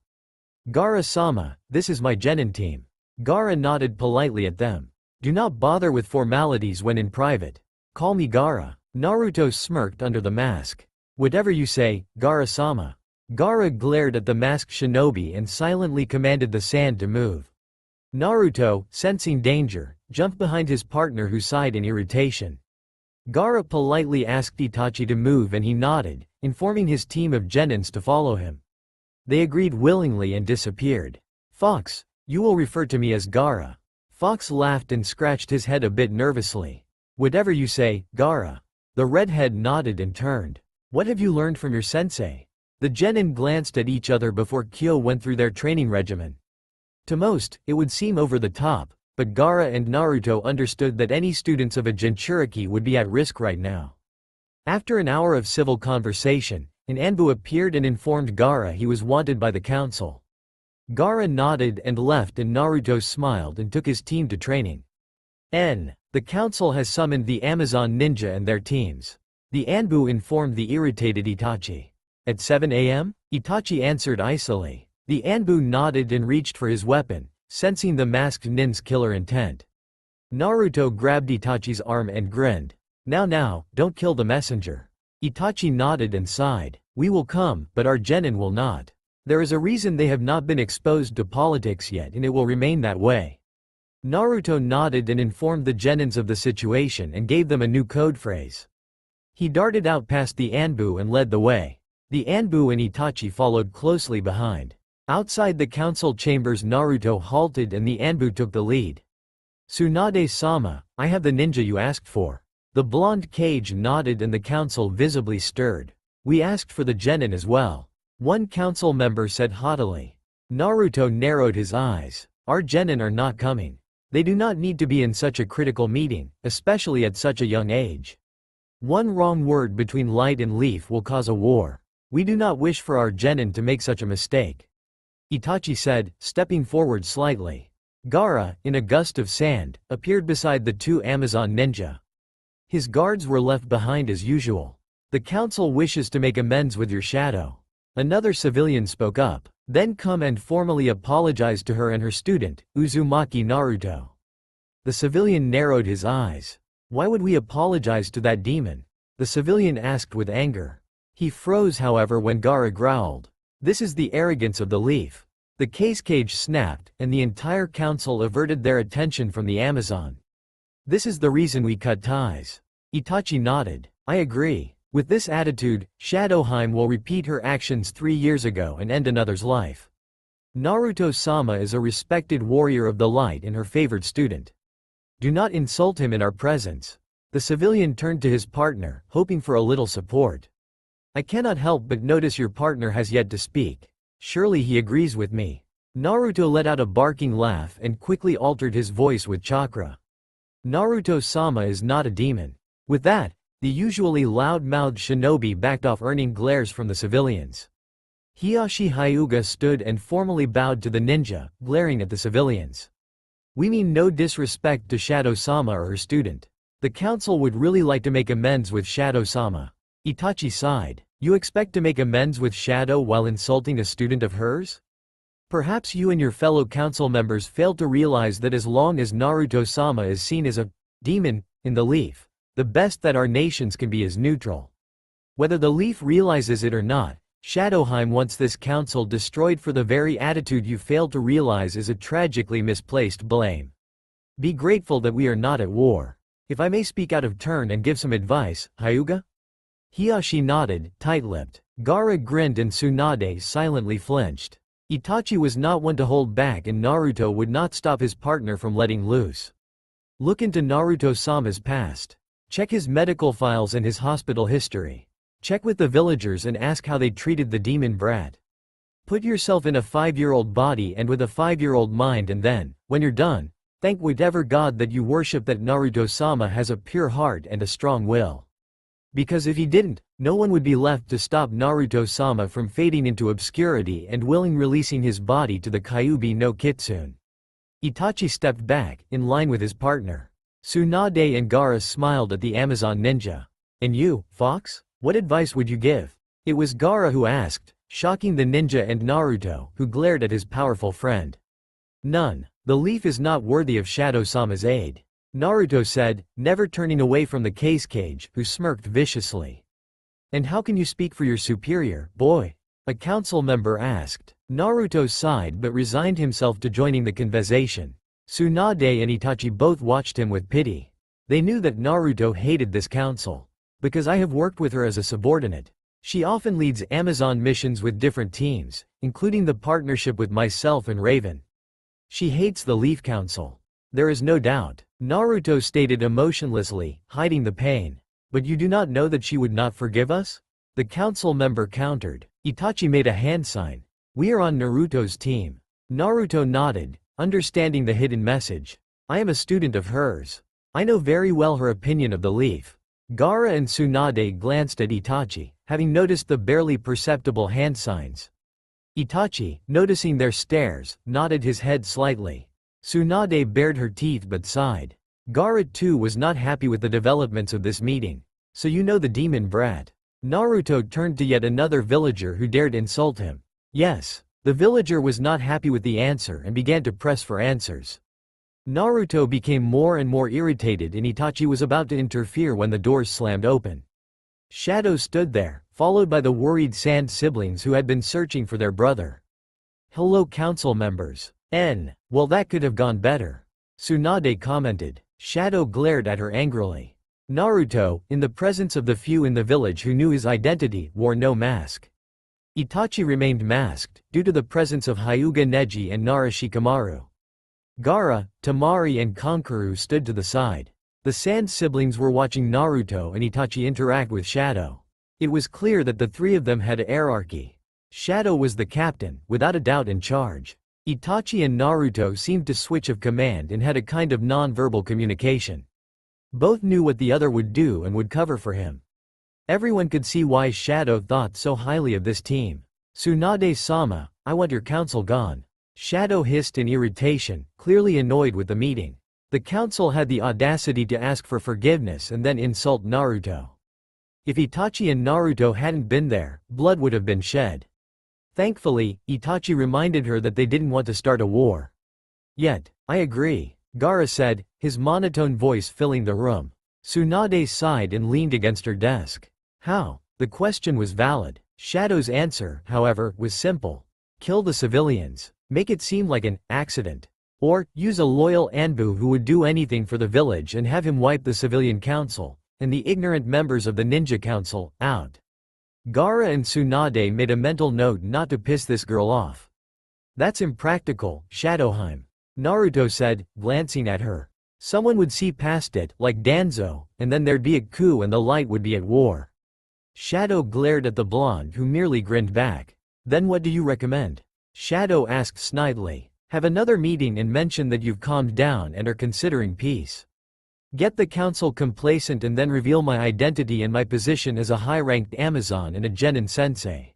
Gaara-sama, this is my Genin team. Gaara nodded politely at them. Do not bother with formalities when in private. Call me Gaara. Naruto smirked under the mask. Whatever you say, Gaara-sama. Gaara glared at the masked shinobi and silently commanded the sand to move. Naruto, sensing danger, jumped behind his partner who sighed in irritation. Gaara politely asked Itachi to move and he nodded, informing his team of Genins to follow him. They agreed willingly and disappeared. Fox, you will refer to me as Gaara. Fox laughed and scratched his head a bit nervously. Whatever you say, Gaara. The redhead nodded and turned. What have you learned from your sensei? The Genin glanced at each other before Kyo went through their training regimen. To most, it would seem over the top, but Gaara and Naruto understood that any students of a Jinchuriki would be at risk right now. After an hour of civil conversation, an Anbu appeared and informed Gaara he was wanted by the council. Gaara nodded and left and Naruto smiled and took his team to training. The council has summoned the Amazon ninja and their teams. The Anbu informed the irritated Itachi. At 7 a.m.? Itachi answered icily. The Anbu nodded and reached for his weapon, sensing the masked nin's killer intent. Naruto grabbed Itachi's arm and grinned. Now, don't kill the messenger. Itachi nodded and sighed. We will come, but our Genin will not. There is a reason they have not been exposed to politics yet and it will remain that way. Naruto nodded and informed the Genins of the situation and gave them a new code phrase. He darted out past the Anbu and led the way. The Anbu and Itachi followed closely behind. Outside the council chambers Naruto halted and the Anbu took the lead. Tsunade-sama, I have the ninja you asked for. The blonde Cage nodded and the council visibly stirred. We asked for the Genin as well. One council member said haughtily. Naruto narrowed his eyes. Our Genin are not coming. They do not need to be in such a critical meeting, especially at such a young age. One wrong word between Light and Leaf will cause a war. We do not wish for our Genin to make such a mistake," Itachi said, stepping forward slightly. Gaara, in a gust of sand, appeared beside the two Amazon ninja. His guards were left behind as usual. "The council wishes to make amends with your shadow." Another civilian spoke up. "Then come and formally apologize to her and her student, Uzumaki Naruto." The civilian narrowed his eyes. "Why would we apologize to that demon?" the civilian asked with anger. He froze, however, when Gaara growled, "This is the arrogance of the Leaf." The cage snapped, and the entire council averted their attention from the Amazon. "This is the reason we cut ties." Itachi nodded. "I agree. With this attitude, Shadowheim will repeat her actions 3 years ago and end another's life. Naruto-sama is a respected warrior of the light and her favored student. Do not insult him in our presence." The civilian turned to his partner, hoping for a little support. "I cannot help but notice your partner has yet to speak. Surely he agrees with me." Naruto let out a barking laugh and quickly altered his voice with chakra. "Naruto-sama is not a demon." With that, the usually loud-mouthed shinobi backed off, earning glares from the civilians. Hiyashi Hyuga stood and formally bowed to the ninja, glaring at the civilians. "We mean no disrespect to Shadow-sama or her student. The council would really like to make amends with Shadow-sama." Itachi sighed. "You expect to make amends with Shadow while insulting a student of hers? Perhaps you and your fellow council members failed to realize that as long as Naruto-sama is seen as a demon in the Leaf, the best that our nations can be is neutral. Whether the Leaf realizes it or not, Shadowheim wants this council destroyed for the very attitude you failed to realize is a tragically misplaced blame. Be grateful that we are not at war. If I may speak out of turn and give some advice, Hyuga?" Hiyashi nodded, tight-lipped. Gaara grinned and Tsunade silently flinched. Itachi was not one to hold back, and Naruto would not stop his partner from letting loose. "Look into Naruto-sama's past. Check his medical files and his hospital history. Check with the villagers and ask how they treated the demon brat. Put yourself in a 5-year-old body and with a 5-year-old mind, and then, when you're done, thank whatever god that you worship that Naruto-sama has a pure heart and a strong will. Because if he didn't, no one would be left to stop Naruto-sama from fading into obscurity and releasing his body to the Kyuubi no Kitsune." Itachi stepped back, in line with his partner. Tsunade and Gaara smiled at the Amazon ninja. "And you, Fox? What advice would you give?" It was Gaara who asked, shocking the ninja and Naruto, who glared at his powerful friend. "None. The Leaf is not worthy of Shadow-sama's aid," Naruto said, never turning away from the cage, who smirked viciously. "And how can you speak for your superior, boy?" a council member asked. Naruto sighed but resigned himself to joining the conversation. Tsunade and Itachi both watched him with pity. They knew that Naruto hated this council. "Because I have worked with her as a subordinate. She often leads Amazon missions with different teams, including the partnership with myself and Raven. She hates the Leaf Council. There is no doubt," Naruto stated emotionlessly, hiding the pain. "But you do not know that she would not forgive us?" the council member countered. Itachi made a hand sign. "We are on Naruto's team." Naruto nodded, understanding the hidden message. "I am a student of hers. I know very well her opinion of the Leaf." Gaara and Tsunade glanced at Itachi, having noticed the barely perceptible hand signs. Itachi, noticing their stares, nodded his head slightly. Tsunade bared her teeth but sighed. Gaara too was not happy with the developments of this meeting. "So you know the demon brat?" Naruto turned to yet another villager who dared insult him. "Yes." The villager was not happy with the answer and began to press for answers. Naruto became more and more irritated, and Itachi was about to interfere when the doors slammed open. Shadow stood there, followed by the worried Sand siblings who had been searching for their brother. "Hello, council members. Well, that could have gone better," Tsunade commented. Shadow glared at her angrily. Naruto, in the presence of the few in the village who knew his identity, wore no mask. Itachi remained masked, due to the presence of Hyuga Neji and Narashikamaru. Gaara, Temari and Kankuro stood to the side. The Sand siblings were watching Naruto and Itachi interact with Shadow. It was clear that the three of them had a hierarchy. Shadow was the captain, without a doubt in charge. Itachi and Naruto seemed to switch of command and had a kind of non-verbal communication. Both knew what the other would do and would cover for him. Everyone could see why Shadow thought so highly of this team. "Tsunade-sama, I want your council gone." Shadow hissed in irritation, clearly annoyed with the meeting. The council had the audacity to ask for forgiveness and then insult Naruto. If Itachi and Naruto hadn't been there, blood would have been shed. Thankfully, Itachi reminded her that they didn't want to start a war. "Yet, I agree," Gaara said, his monotone voice filling the room. Tsunade sighed and leaned against her desk. How? The question was valid. Shadow's answer, however, was simple. Kill the civilians. Make it seem like an accident. Or, use a loyal Anbu who would do anything for the village and have him wipe the civilian council, and the ignorant members of the ninja council, out. Gaara and Tsunade made a mental note not to piss this girl off. "That's impractical, Shadowheim," Naruto said, glancing at her. "Someone would see past it, like Danzo, and then there'd be a coup and the light would be at war." Shadow glared at the blonde who merely grinned back. "Then what do you recommend?" Shadow asked snidely. "Have another meeting and mention that you've calmed down and are considering peace. Get the council complacent and then reveal my identity and my position as a high-ranked Amazon and a Genin sensei.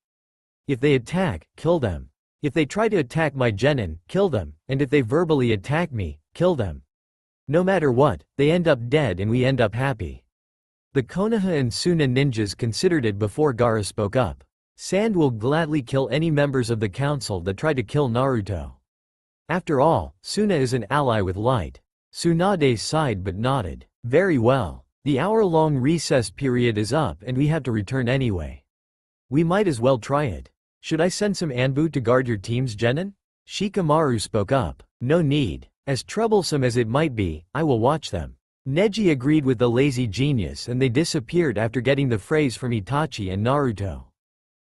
If they attack, kill them. If they try to attack my Genin, kill them, and if they verbally attack me, kill them. No matter what, they end up dead and we end up happy." The Konoha and Suna ninjas considered it before Gaara spoke up. Sand will gladly kill any members of the council that try to kill Naruto. After all, Suna is an ally with light. Tsunade sighed but nodded. "Very well. The hour-long recess period is up and we have to return anyway. We might as well try it. Should I send some Anbu to guard your team's Genin?" Shikamaru spoke up. "No need. As troublesome as it might be, I will watch them." Neji agreed with the lazy genius and they disappeared after getting the phrase from Itachi and Naruto.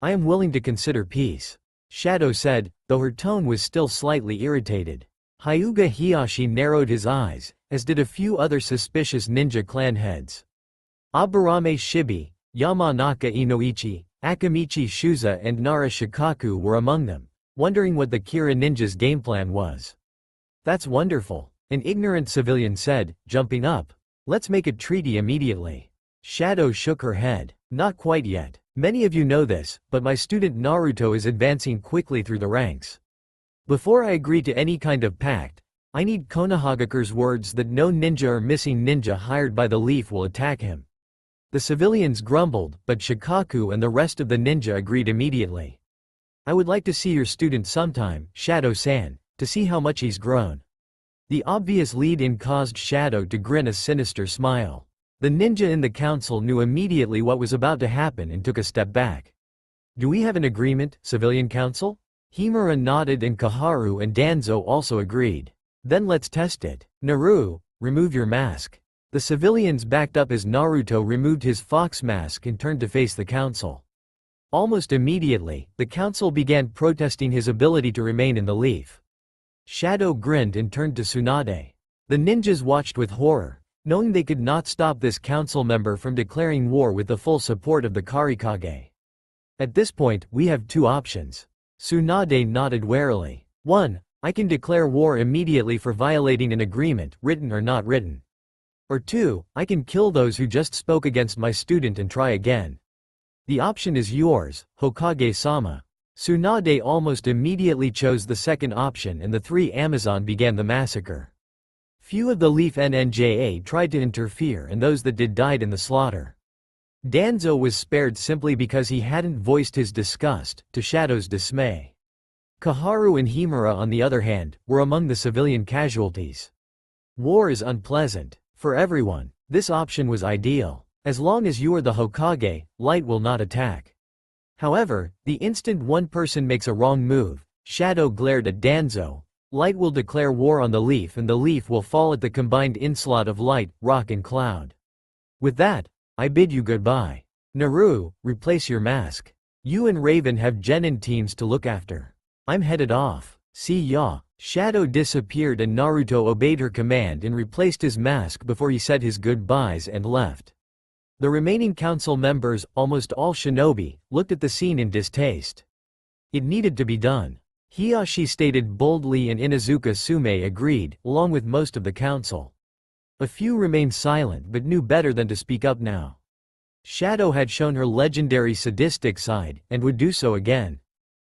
"I am willing to consider peace," Shadow said, though her tone was still slightly irritated. Hyuga Hiyashi narrowed his eyes, as did a few other suspicious ninja clan heads. Aburame Shibi, Yamanaka Inoichi, Akamichi Shuza and Nara Shikaku were among them, wondering what the Kira ninja's game plan was. "That's wonderful," an ignorant civilian said, jumping up. "Let's make a treaty immediately." Shadow shook her head. "Not quite yet. Many of you know this, but my student Naruto is advancing quickly through the ranks. Before I agree to any kind of pact, I need Konohagakure's words that no ninja or missing ninja hired by the Leaf will attack him." The civilians grumbled, but Shikaku and the rest of the ninja agreed immediately. "I would like to see your student sometime, Shadow-san, to see how much he's grown." The obvious lead-in caused Shadow to grin a sinister smile. The ninja in the council knew immediately what was about to happen and took a step back. "Do we have an agreement, civilian council?" Himura nodded and Kaharu and Danzo also agreed. "Then let's test it. Naru, remove your mask." The civilians backed up as Naruto removed his fox mask and turned to face the council. Almost immediately, the council began protesting his ability to remain in the Leaf. Shadow grinned and turned to Tsunade. The ninjas watched with horror, knowing they could not stop this council member from declaring war with the full support of the Karikage. "At this point, we have two options." Tsunade nodded warily. 1. I can declare war immediately for violating an agreement, written or not written. Or 2. I can kill those who just spoke against my student and try again. The option is yours, Hokage-sama. Tsunade almost immediately chose the second option and the three Amazon began the massacre. Few of the Leaf NNJA tried to interfere and those that did died in the slaughter. Danzo was spared simply because he hadn't voiced his disgust, to Shadow's dismay. Kaharu and Himura on the other hand, were among the civilian casualties. War is unpleasant. For everyone, this option was ideal. As long as you are the Hokage, light will not attack. However, the instant one person makes a wrong move, Shadow glared at Danzo, light will declare war on the Leaf and the Leaf will fall at the combined onslaught of light, rock and cloud. With that, I bid you goodbye. Naru, replace your mask. You and Raven have Genin teams to look after. I'm headed off. See ya. Shadow disappeared and Naruto obeyed her command and replaced his mask before he said his goodbyes and left. The remaining council members, almost all shinobi, looked at the scene in distaste. It needed to be done. Hiyashi stated boldly and Inuzuka Sume agreed, along with most of the council. A few remained silent but knew better than to speak up now. Shadow had shown her legendary sadistic side, and would do so again.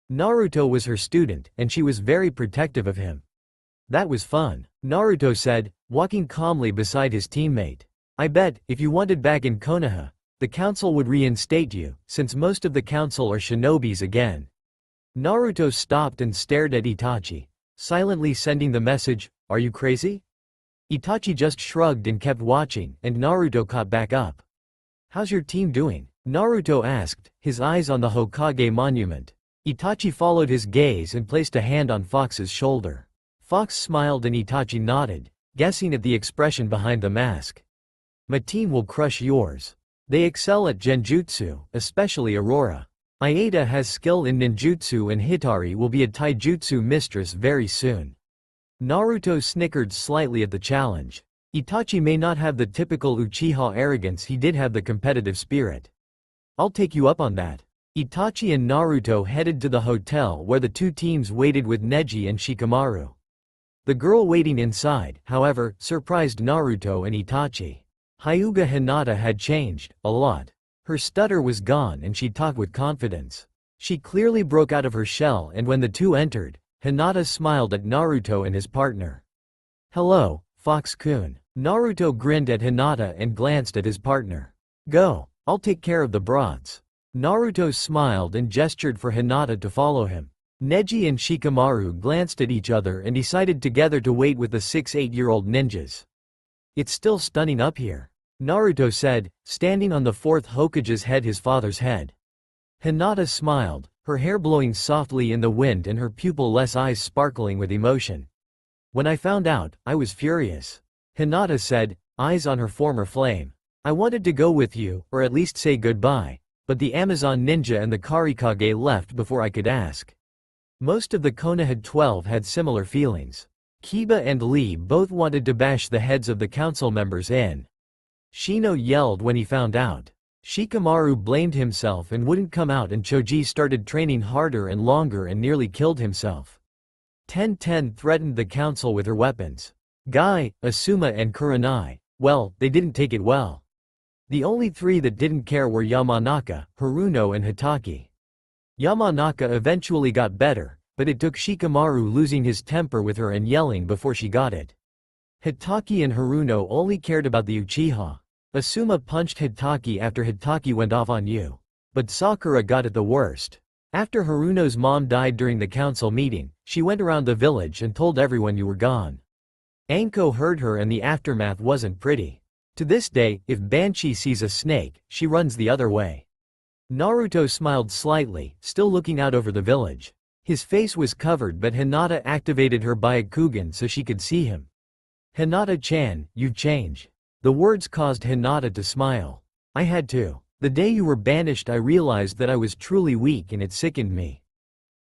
Naruto was her student, and she was very protective of him. That was fun, Naruto said, walking calmly beside his teammate. I bet, if you wanted back in Konoha, the council would reinstate you, since most of the council are shinobis again. Naruto stopped and stared at Itachi, silently sending the message, "Are you crazy?" Itachi just shrugged and kept watching, and Naruto caught back up. How's your team doing? Naruto asked, his eyes on the Hokage monument. Itachi followed his gaze and placed a hand on Fox's shoulder. Fox smiled and Itachi nodded, guessing at the expression behind the mask. My team will crush yours. They excel at genjutsu, especially Aurora. Iida has skill in ninjutsu and Hitari will be a taijutsu mistress very soon. Naruto snickered slightly at the challenge. Itachi may not have the typical Uchiha arrogance, he did have the competitive spirit. I'll take you up on that. Itachi and Naruto headed to the hotel where the two teams waited with Neji and Shikamaru. The girl waiting inside, however, surprised Naruto and Itachi. Hyuga Hinata had changed, a lot. Her stutter was gone and she talked with confidence. She clearly broke out of her shell, and when the two entered, Hinata smiled at Naruto and his partner. Hello, Fox-kun. Naruto grinned at Hinata and glanced at his partner. Go, I'll take care of the broads. Naruto smiled and gestured for Hinata to follow him. Neji and Shikamaru glanced at each other and decided together to wait with the 6-8-year-old ninjas. It's still stunning up here, Naruto said, standing on the fourth Hokage's head, his father's head. Hinata smiled, her hair blowing softly in the wind and her pupil-less eyes sparkling with emotion. When I found out, I was furious. Hinata said, eyes on her former flame. I wanted to go with you, or at least say goodbye, but the Amazon ninja and the Karikage left before I could ask. Most of the Konoha 12 had similar feelings. Kiba and Lee both wanted to bash the heads of the council members in. Shino yelled when he found out. Shikamaru blamed himself and wouldn't come out, and Choji started training harder and longer and nearly killed himself. 10-10 threatened the council with her weapons. Guy, Asuma and Kurenai, well, they didn't take it well. The only three that didn't care were Yamanaka, Haruno and Hitaki. Yamanaka eventually got better, but it took Shikamaru losing his temper with her and yelling before she got it. Hitaki and Haruno only cared about the Uchiha. Asuma punched Hitaki after Hitaki went off on you. But Sakura got it the worst. After Haruno's mom died during the council meeting, she went around the village and told everyone you were gone. Anko heard her and the aftermath wasn't pretty. To this day, if Banshee sees a snake, she runs the other way. Naruto smiled slightly, still looking out over the village. His face was covered, but Hinata activated her Byakugan so she could see him. Hinata-chan, you change. The words caused Hinata to smile. I had to. The day you were banished I realized that I was truly weak and it sickened me.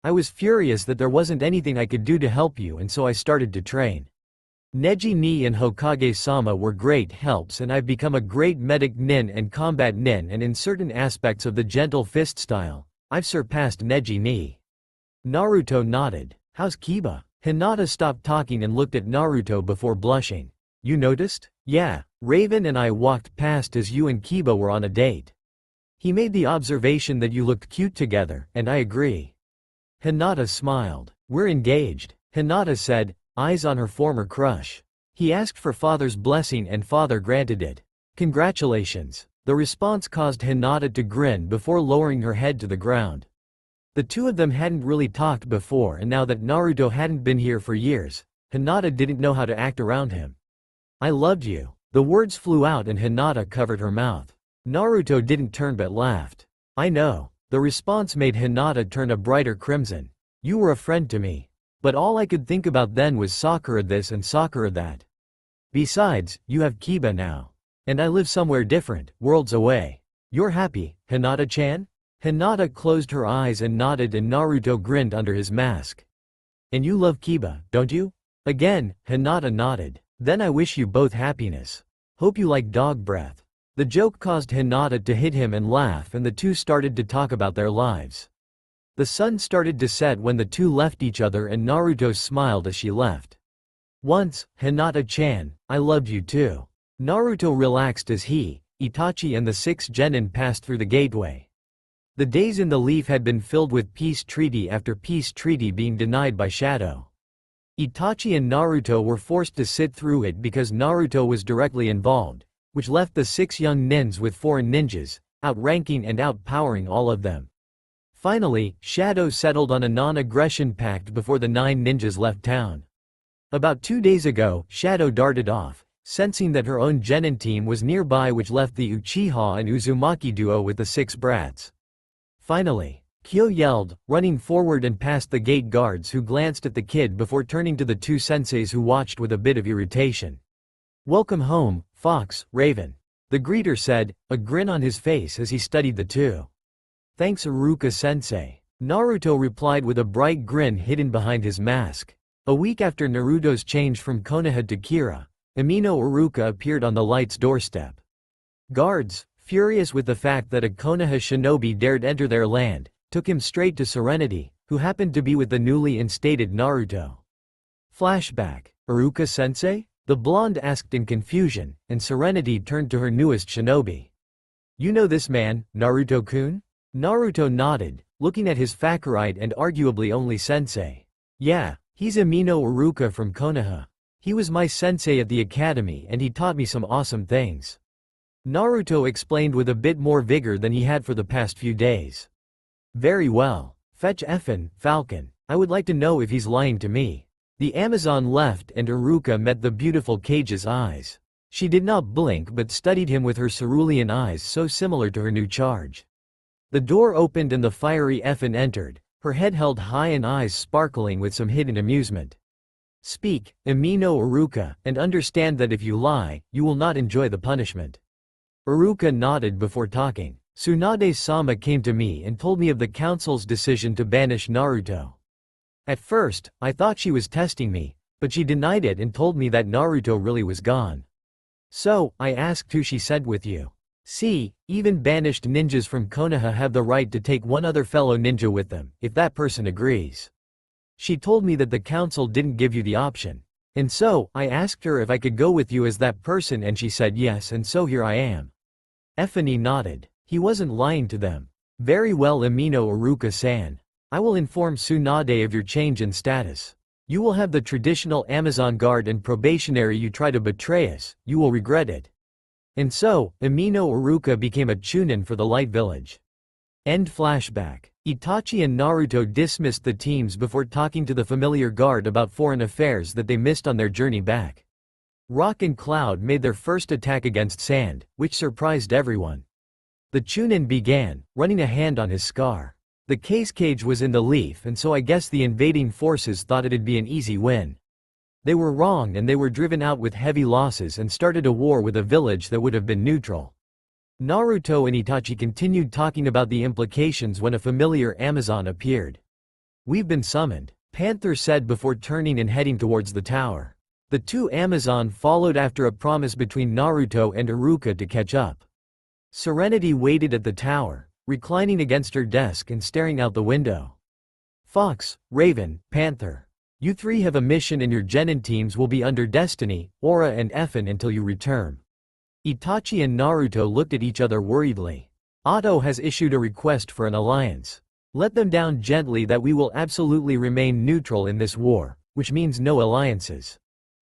I was furious that there wasn't anything I could do to help you, and so I started to train. Neji ni and Hokage-sama were great helps, and I've become a great medic nin and combat nin, and in certain aspects of the gentle fist style, I've surpassed Neji ni. Naruto nodded. How's Kiba? Hinata stopped talking and looked at Naruto before blushing. You noticed? Yeah, Raven and I walked past as you and Kiba were on a date. He made the observation that you looked cute together, and I agree. Hinata smiled. We're engaged, Hinata said, eyes on her former crush. He asked for father's blessing and father granted it. Congratulations. The response caused Hinata to grin before lowering her head to the ground. The two of them hadn't really talked before, and now that Naruto hadn't been here for years, Hinata didn't know how to act around him. I loved you. The words flew out and Hinata covered her mouth. Naruto didn't turn but laughed. I know. The response made Hinata turn a brighter crimson. You were a friend to me. But all I could think about then was Sakura this and Sakura that. Besides, you have Kiba now. And I live somewhere different, worlds away. You're happy, Hinata-chan? Hinata closed her eyes and nodded, and Naruto grinned under his mask. And you love Kiba, don't you? Again, Hinata nodded. Then I wish you both happiness. Hope you like dog breath. The joke caused Hinata to hit him and laugh, and the two started to talk about their lives. The sun started to set when the two left each other and Naruto smiled as she left. Once, Hinata-chan, I loved you too. Naruto relaxed as he, Itachi and the 6 genin passed through the gateway. The days in the leaf had been filled with peace treaty after peace treaty being denied by Shadow. Itachi and Naruto were forced to sit through it because Naruto was directly involved, which left the 6 young nins with foreign ninjas, outranking and outpowering all of them. Finally, Shadow settled on a non-aggression pact before the 9 ninjas left town. About 2 days ago, Shadow darted off, sensing that her own genin team was nearby, which left the Uchiha and Uzumaki duo with the 6 brats. Finally, Kyo yelled, running forward and past the gate guards who glanced at the kid before turning to the 2 senseis who watched with a bit of irritation. Welcome home, Fox, Raven. The greeter said, a grin on his face as he studied the two. Thanks Iruka-sensei. Naruto replied with a bright grin hidden behind his mask. A week after Naruto's change from Konoha to Kira, Amino Iruka appeared on the light's doorstep. Guards, furious with the fact that a Konoha shinobi dared enter their land, took him straight to Serenity, who happened to be with the newly instated Naruto. Flashback. Iruka-sensei? The blonde asked in confusion, and Serenity turned to her newest shinobi. You know this man, Naruto-kun? Naruto nodded, looking at his favorite and arguably only sensei. Yeah, he's Amino Iruka from Konoha. He was my sensei at the academy and he taught me some awesome things. Naruto explained with a bit more vigor than he had for the past few days. Very well. Fetch Effin, Falcon. I would like to know if he's lying to me. The Amazon left and Iruka met the beautiful Kage's eyes. She did not blink but studied him with her cerulean eyes so similar to her new charge. The door opened and the fiery Effin entered, her head held high and eyes sparkling with some hidden amusement. Speak, Amino Iruka, and understand that if you lie, you will not enjoy the punishment. Iruka nodded before talking. Tsunade-sama came to me and told me of the council's decision to banish Naruto. At first, I thought she was testing me, but she denied it and told me that Naruto really was gone. So, I asked who she said with you. See, even banished ninjas from Konoha have the right to take one other fellow ninja with them, if that person agrees. She told me that the council didn't give you the option. And so, I asked her if I could go with you as that person and she said yes, and so here I am. Effini nodded. He wasn't lying to them. Very well, Amino Iruka-san. I will inform Tsunade of your change in status. You will have the traditional Amazon guard and probationary. You try to betray us, you will regret it. And so, Amino Iruka became a chunin for the Light Village. End flashback. Itachi and Naruto dismissed the teams before talking to the familiar guard about foreign affairs that they missed on their journey back. Rock and Cloud made their first attack against Sand, which surprised everyone. The chunin began, running a hand on his scar. The cage was in the leaf and so I guess the invading forces thought it'd be an easy win. They were wrong and they were driven out with heavy losses and started a war with a village that would have been neutral. Naruto and Itachi continued talking about the implications when a familiar Amazon appeared. We've been summoned, Panther said before turning and heading towards the tower. The two Amazon followed after a promise between Naruto and Iruka to catch up. Serenity waited at the tower, reclining against her desk and staring out the window. Fox, Raven, Panther. You three have a mission and your genin teams will be under Destiny, Aura and Effin until you return. Itachi and Naruto looked at each other worriedly. Otto has issued a request for an alliance. Let them down gently that we will absolutely remain neutral in this war, which means no alliances.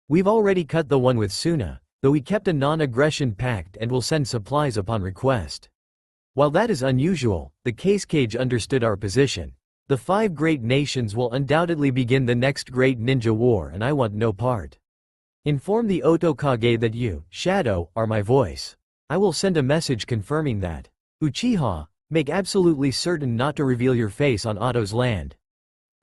We've already cut the one with Suna, though we kept a non-aggression pact and will send supplies upon request. While that is unusual, the Cage understood our position. The 5 great nations will undoubtedly begin the next great ninja war and I want no part. Inform the Otokage that you, Shadow, are my voice. I will send a message confirming that. Uchiha, make absolutely certain not to reveal your face on Otto's land.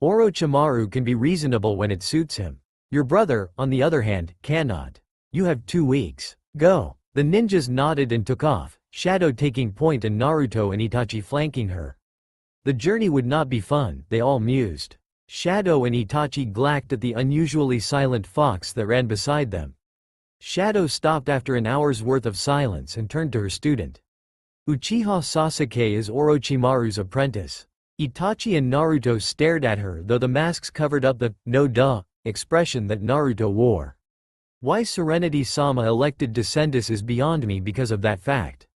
Orochimaru can be reasonable when it suits him. Your brother, on the other hand, cannot. You have 2 weeks. Go. The ninjas nodded and took off, Shadow taking point and Naruto and Itachi flanking her. The journey would not be fun, they all mused. Shadow and Itachi glacked at the unusually silent fox that ran beside them. Shadow stopped after an hour's worth of silence and turned to her student. Uchiha Sasuke is Orochimaru's apprentice. Itachi and Naruto stared at her, though the masks covered up the "no duh" expression that Naruto wore. Why Serenity-sama elected Descendus is beyond me because of that fact.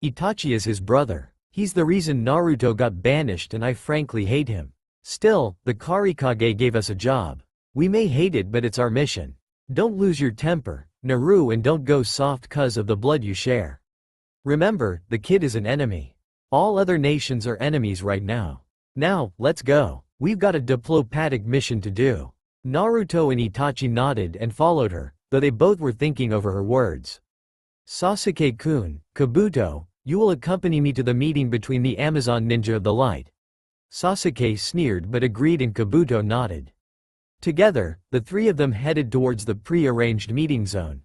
Itachi is his brother. He's the reason Naruto got banished and I frankly hate him. Still, the Karikage gave us a job. We may hate it, but it's our mission. Don't lose your temper, Naru, and don't go soft 'cause of the blood you share. Remember, the kid is an enemy. All other nations are enemies right now. Now, let's go. We've got a diplomatic mission to do. Naruto and Itachi nodded and followed her, though they both were thinking over her words. Sasuke-kun, Kabuto, you will accompany me to the meeting between the Amazon Ninja of the Light. Sasuke sneered but agreed and Kabuto nodded. Together, the three of them headed towards the pre-arranged meeting zone.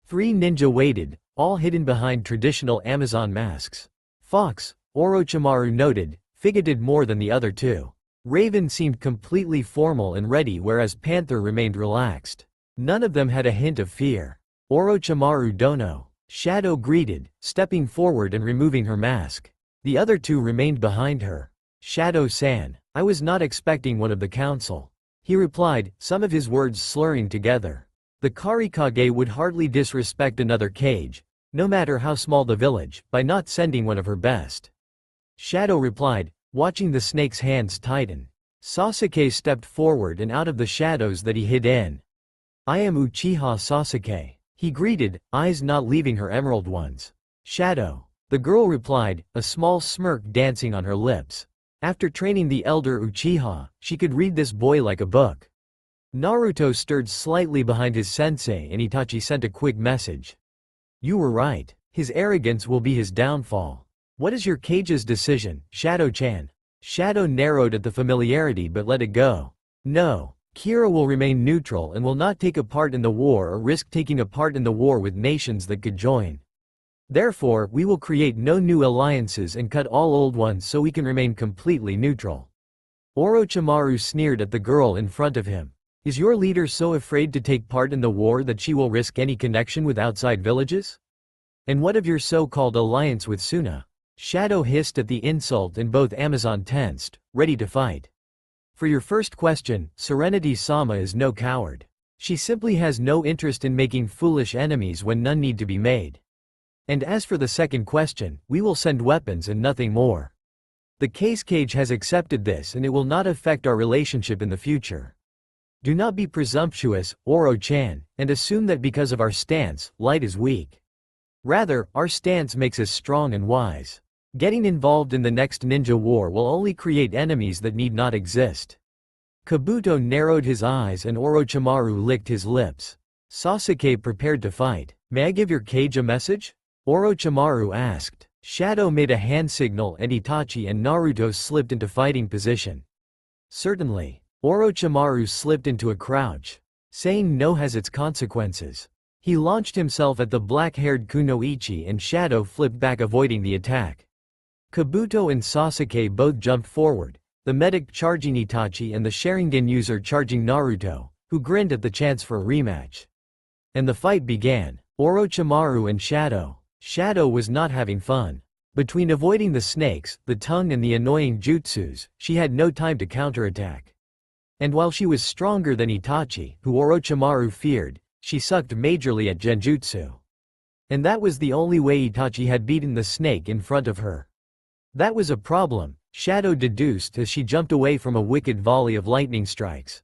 3 ninja waited, all hidden behind traditional Amazon masks. Fox, Orochimaru noted, fidgeted more than the other two. Raven seemed completely formal and ready, whereas Panther remained relaxed. None of them had a hint of fear. Orochimaru dono. Shadow greeted, stepping forward and removing her mask. The other two remained behind her. Shadow-san, I was not expecting one of the council. He replied, some of his words slurring together. The Karikage would hardly disrespect another Kage, no matter how small the village, by not sending one of her best. Shadow replied, watching the snake's hands tighten. Sasuke stepped forward and out of the shadows that he hid in. I am Uchiha Sasuke. He greeted, eyes not leaving her emerald ones. Shadow. The girl replied, a small smirk dancing on her lips. After training the elder Uchiha, she could read this boy like a book. Naruto stirred slightly behind his sensei and Itachi sent a quick message. You were right. His arrogance will be his downfall. What is your Kage's decision, Shadow-chan? Shadow narrowed at the familiarity but let it go. No. Kira will remain neutral and will not take a part in the war or risk taking a part in the war with nations that could join. Therefore, we will create no new alliances and cut all old ones so we can remain completely neutral. Orochimaru sneered at the girl in front of him. Is your leader so afraid to take part in the war that she will risk any connection with outside villages? And what of your so-called alliance with Suna? Shadow hissed at the insult and both Amazon tensed, ready to fight. For your first question, Serenity-sama is no coward. She simply has no interest in making foolish enemies when none need to be made. And as for the second question, we will send weapons and nothing more. The Case Cage has accepted this and it will not affect our relationship in the future. Do not be presumptuous, Oro-chan, and assume that because of our stance, Light is weak. Rather, our stance makes us strong and wise. Getting involved in the next ninja war will only create enemies that need not exist. Kabuto narrowed his eyes and Orochimaru licked his lips. Sasuke prepared to fight. May I give your Kage a message? Orochimaru asked. Shadow made a hand signal and Itachi and Naruto slipped into fighting position. Certainly. Orochimaru slipped into a crouch. Saying no has its consequences. He launched himself at the black-haired Kunoichi and Shadow flipped back avoiding the attack. Kabuto and Sasuke both jumped forward, the medic charging Itachi and the Sharingan user charging Naruto, who grinned at the chance for a rematch. And the fight began. Orochimaru and Shadow. Shadow was not having fun. Between avoiding the snakes, the tongue and the annoying jutsus, she had no time to counterattack. And while she was stronger than Itachi, who Orochimaru feared, she sucked majorly at genjutsu. And that was the only way Itachi had beaten the snake in front of her. That was a problem, Shadow deduced as she jumped away from a wicked volley of lightning strikes.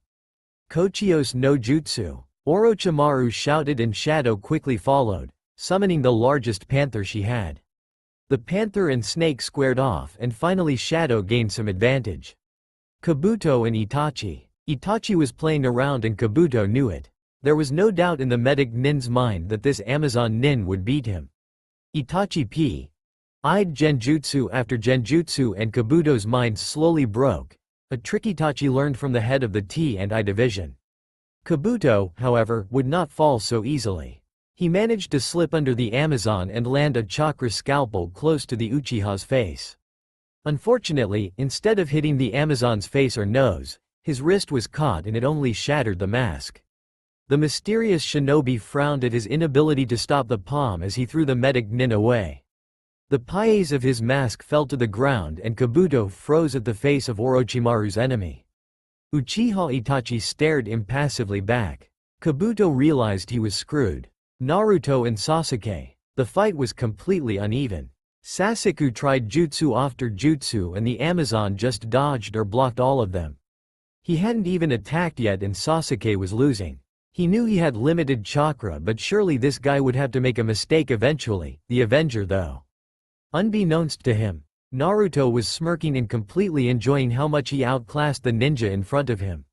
Kochios no jutsu. Orochimaru shouted and Shadow quickly followed, summoning the largest panther she had. The panther and snake squared off and finally Shadow gained some advantage. Kabuto and Itachi. Itachi was playing around and Kabuto knew it. There was no doubt in the medic nin's mind that this Amazon nin would beat him. Itachi I'd genjutsu after genjutsu and Kabuto's mind slowly broke, a trick Itachi learned from the head of the T and I division. Kabuto, however, would not fall so easily. He managed to slip under the Amazon and land a chakra scalpel close to the Uchiha's face. Unfortunately, instead of hitting the Amazon's face or nose, his wrist was caught and it only shattered the mask. The mysterious shinobi frowned at his inability to stop the palm as he threw the medic nin away. The pailles of his mask fell to the ground and Kabuto froze at the face of Orochimaru's enemy. Uchiha Itachi stared impassively back. Kabuto realized he was screwed. Naruto and Sasuke. The fight was completely uneven. Sasuke tried jutsu after jutsu and the Amazon just dodged or blocked all of them. He hadn't even attacked yet and Sasuke was losing. He knew he had limited chakra, but surely this guy would have to make a mistake eventually, the Avenger though. Unbeknownst to him, Naruto was smirking and completely enjoying how much he outclassed the ninja in front of him.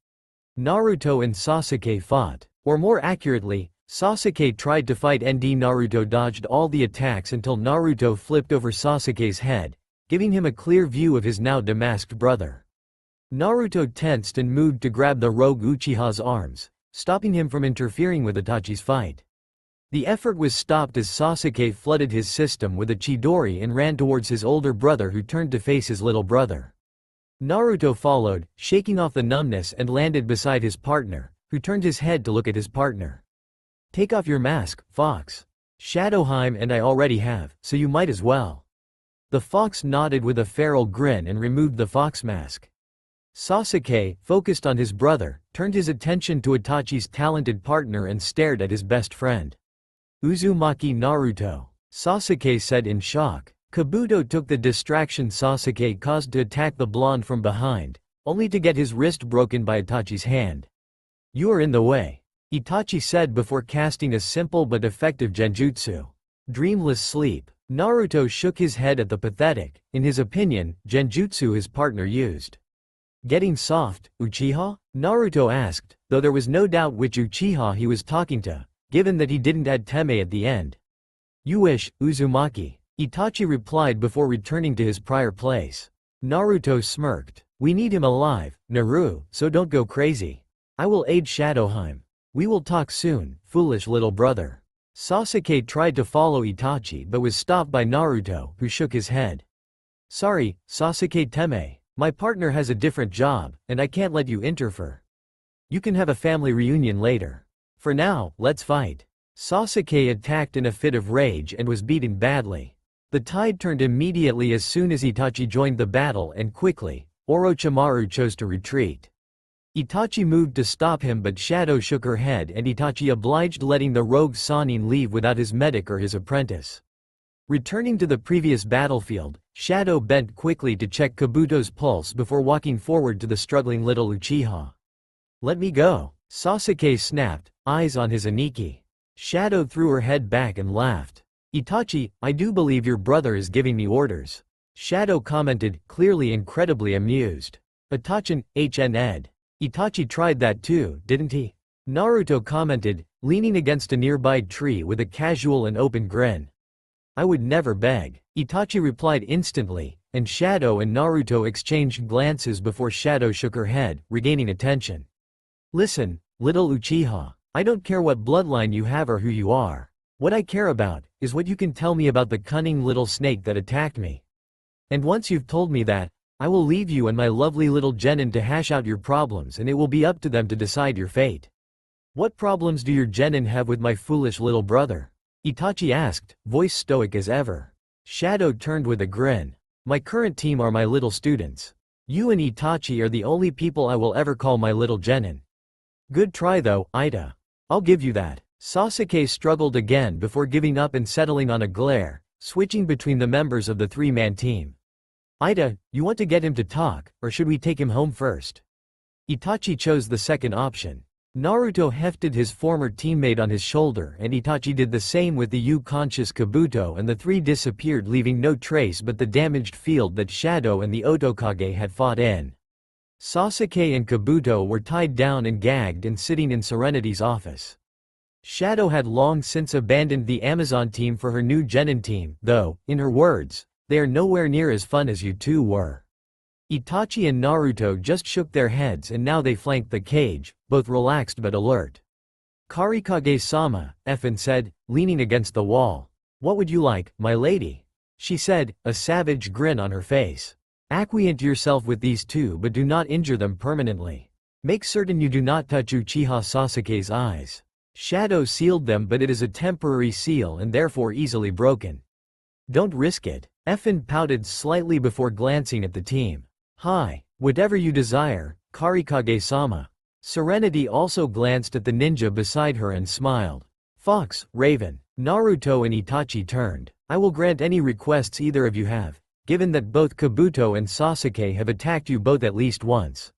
Naruto and Sasuke fought. Or more accurately, Sasuke tried to fight and Naruto dodged all the attacks until Naruto flipped over Sasuke's head, giving him a clear view of his now demasked brother. Naruto tensed and moved to grab the rogue Uchiha's arms, stopping him from interfering with Itachi's fight. The effort was stopped as Sasuke flooded his system with a Chidori and ran towards his older brother who turned to face his little brother. Naruto followed, shaking off the numbness and landed beside his partner, who turned his head to look at his partner. "Take off your mask, Fox. Shadowheim and I already have, so you might as well." The fox nodded with a feral grin and removed the fox mask. Sasuke, focused on his brother, turned his attention to Itachi's talented partner and stared at his best friend. "Uzumaki Naruto," Sasuke said in shock. Kabuto took the distraction Sasuke caused to attack the blonde from behind, only to get his wrist broken by Itachi's hand. "You are in the way," Itachi said before casting a simple but effective genjutsu. Dreamless sleep. Naruto shook his head at the pathetic, in his opinion, genjutsu his partner used. "Getting soft, Uchiha?" Naruto asked, though there was no doubt which Uchiha he was talking to, given that he didn't add teme at the end. "You wish, Uzumaki," Itachi replied before returning to his prior place. Naruto smirked. "We need him alive, Naru, so don't go crazy. I will aid Shadowheim. We will talk soon, foolish little brother." Sasuke tried to follow Itachi but was stopped by Naruto, who shook his head. "Sorry, Sasuke Teme. My partner has a different job, and I can't let you interfere. You can have a family reunion later. For now, let's fight." Sasuke attacked in a fit of rage and was beaten badly. The tide turned immediately as soon as Itachi joined the battle and quickly, Orochimaru chose to retreat. Itachi moved to stop him but Shadow shook her head and Itachi obliged, letting the rogue Sannin leave without his medic or his apprentice. Returning to the previous battlefield, Shadow bent quickly to check Kabuto's pulse before walking forward to the struggling little Uchiha. "Let me go," Sasuke snapped, eyes on his Aniki. Shadow threw her head back and laughed. "Itachi, I do believe your brother is giving me orders," Shadow commented, clearly incredibly amused. "Itachin, HN Ed. Itachi tried that too, didn't he?" Naruto commented, leaning against a nearby tree with a casual and open grin. "I would never beg," Itachi replied instantly, and Shadow and Naruto exchanged glances before Shadow shook her head, regaining attention. "Listen, little Uchiha, I don't care what bloodline you have or who you are. What I care about is what you can tell me about the cunning little snake that attacked me. And once you've told me that, I will leave you and my lovely little Genin to hash out your problems and it will be up to them to decide your fate." "What problems do your Genin have with my foolish little brother?" Itachi asked, voice stoic as ever. Shadow turned with a grin. "My current team are my little students. You and Itachi are the only people I will ever call my little Genin." "Good try though, Ida. I'll give you that." Sasuke struggled again before giving up and settling on a glare, switching between the members of the three-man team. "Ida, you want to get him to talk, or should we take him home first?" Itachi chose the second option. Naruto hefted his former teammate on his shoulder and Itachi did the same with the U-conscious Kabuto and the three disappeared, leaving no trace but the damaged field that Shadow and the Otokage had fought in. Sasuke and Kabuto were tied down and gagged and sitting in Serenity's office. Shadow had long since abandoned the Amazon team for her new Genin team, though, in her words, "They are nowhere near as fun as you two were." Itachi and Naruto just shook their heads and now they flanked the cage, both relaxed but alert. "Karikage-sama," Effin said, leaning against the wall. "What would you like, my lady?" she said, a savage grin on her face. "Acquaint yourself with these two but do not injure them permanently. Make certain you do not touch Uchiha Sasuke's eyes. Shadow sealed them but it is a temporary seal and therefore easily broken." Don't risk it. Effin pouted slightly before glancing at the team. Hi. Whatever you desire, Karikage-sama. Serenity also glanced at the ninja beside her and smiled. Fox, Raven, Naruto and Itachi turned. I will grant any requests either of you have, given that both Kabuto and Sasuke have attacked you both at least once.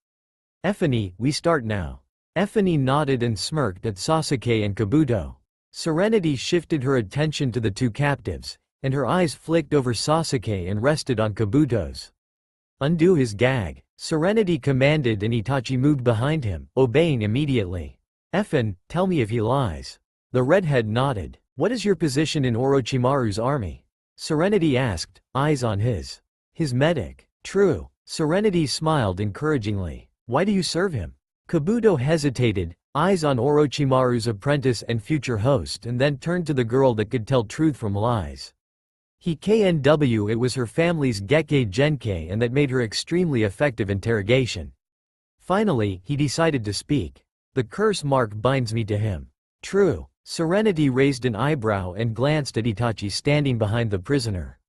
Effini, we start now. Effini nodded and smirked at Sasuke and Kabuto. Serenity shifted her attention to the two captives, and her eyes flicked over Sasuke and rested on Kabuto's. Undo his gag. Serenity commanded and Itachi moved behind him, obeying immediately. Effin, tell me if he lies. The redhead nodded. What is your position in Orochimaru's army? Serenity asked, eyes on his medic. True. Serenity smiled encouragingly. Why do you serve him? Kabuto hesitated, eyes on Orochimaru's apprentice and future host, and then turned to the girl that could tell truth from lies. It was her family's Gekkei Genkei, and that made her extremely effective interrogation. Finally, he decided to speak. The curse mark binds me to him. True. Serenity raised an eyebrow and glanced at Itachi standing behind the prisoner.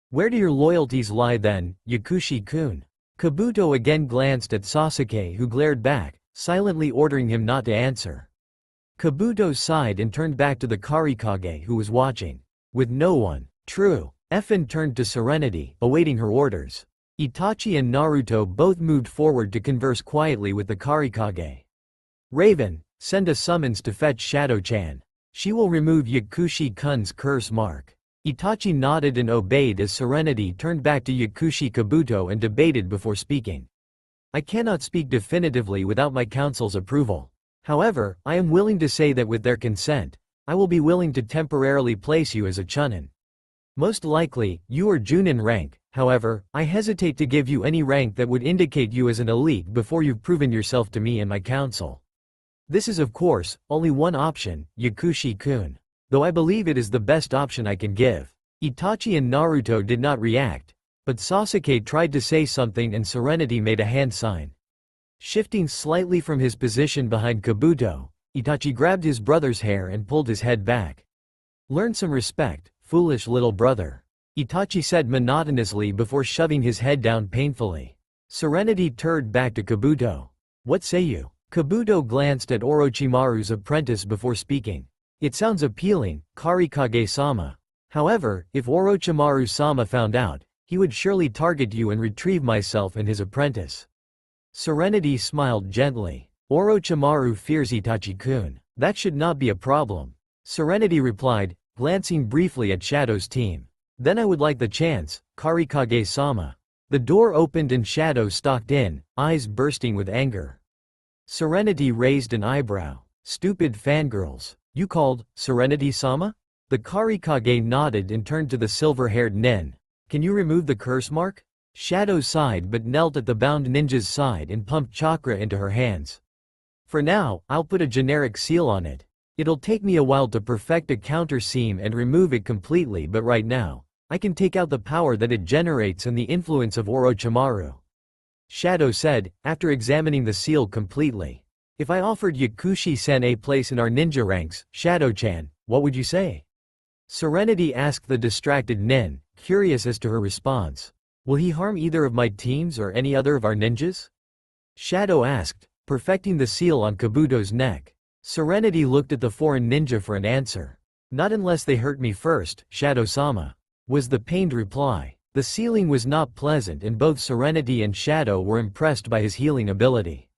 Where do your loyalties lie then, Yakushi-kun? Kabuto again glanced at Sasuke, who glared back, silently ordering him not to answer. Kabuto sighed and turned back to the Karikage, who was watching. With no one. True. Effin turned to Serenity, awaiting her orders. Itachi and Naruto both moved forward to converse quietly with the Karikage. Raven, send a summons to fetch Shadow-chan. She will remove Yakushi-kun's curse mark. Itachi nodded and obeyed as Serenity turned back to Yakushi Kabuto and debated before speaking. I cannot speak definitively without my council's approval. However, I am willing to say that with their consent, I will be willing to temporarily place you as a chunin. Most likely, you are Junin rank, however, I hesitate to give you any rank that would indicate you as an elite before you've proven yourself to me and my council. This is of course, only one option, Yakushi-kun. Though I believe it is the best option I can give. Itachi and Naruto did not react, but Sasuke tried to say something and Serenity made a hand sign. Shifting slightly from his position behind Kabuto, Itachi grabbed his brother's hair and pulled his head back. Learn some respect, foolish little brother. Itachi said monotonously before shoving his head down painfully. Serenity turned back to Kabuto. What say you? Kabuto glanced at Orochimaru's apprentice before speaking. It sounds appealing, Karikage-sama. However, if Orochimaru-sama found out, he would surely target you and retrieve myself and his apprentice. Serenity smiled gently. Orochimaru fears Itachi-kun. That should not be a problem. Serenity replied, glancing briefly at Shadow's team. Then I would like the chance, Karikage-sama. The door opened and Shadow stalked in, eyes bursting with anger. Serenity raised an eyebrow. Stupid fangirls. You called, Serenity-sama? The Karikage nodded and turned to the silver-haired nin. Can you remove the curse mark? Shadow sighed but knelt at the bound ninja's side and pumped chakra into her hands. For now, I'll put a generic seal on it. It'll take me a while to perfect a counter seam and remove it completely, but right now, I can take out the power that it generates and the influence of Orochimaru. Shadow said, after examining the seal completely. If I offered Yakushi-sen a place in our ninja ranks, Shadow-chan, what would you say? Serenity asked the distracted nin, curious as to her response. Will he harm either of my teams or any other of our ninjas? Shadow asked, perfecting the seal on Kabuto's neck. Serenity looked at the foreign ninja for an answer. Not unless they hurt me first, Shadow-sama. Was the pained reply. The sealing was not pleasant and both Serenity and Shadow were impressed by his healing ability.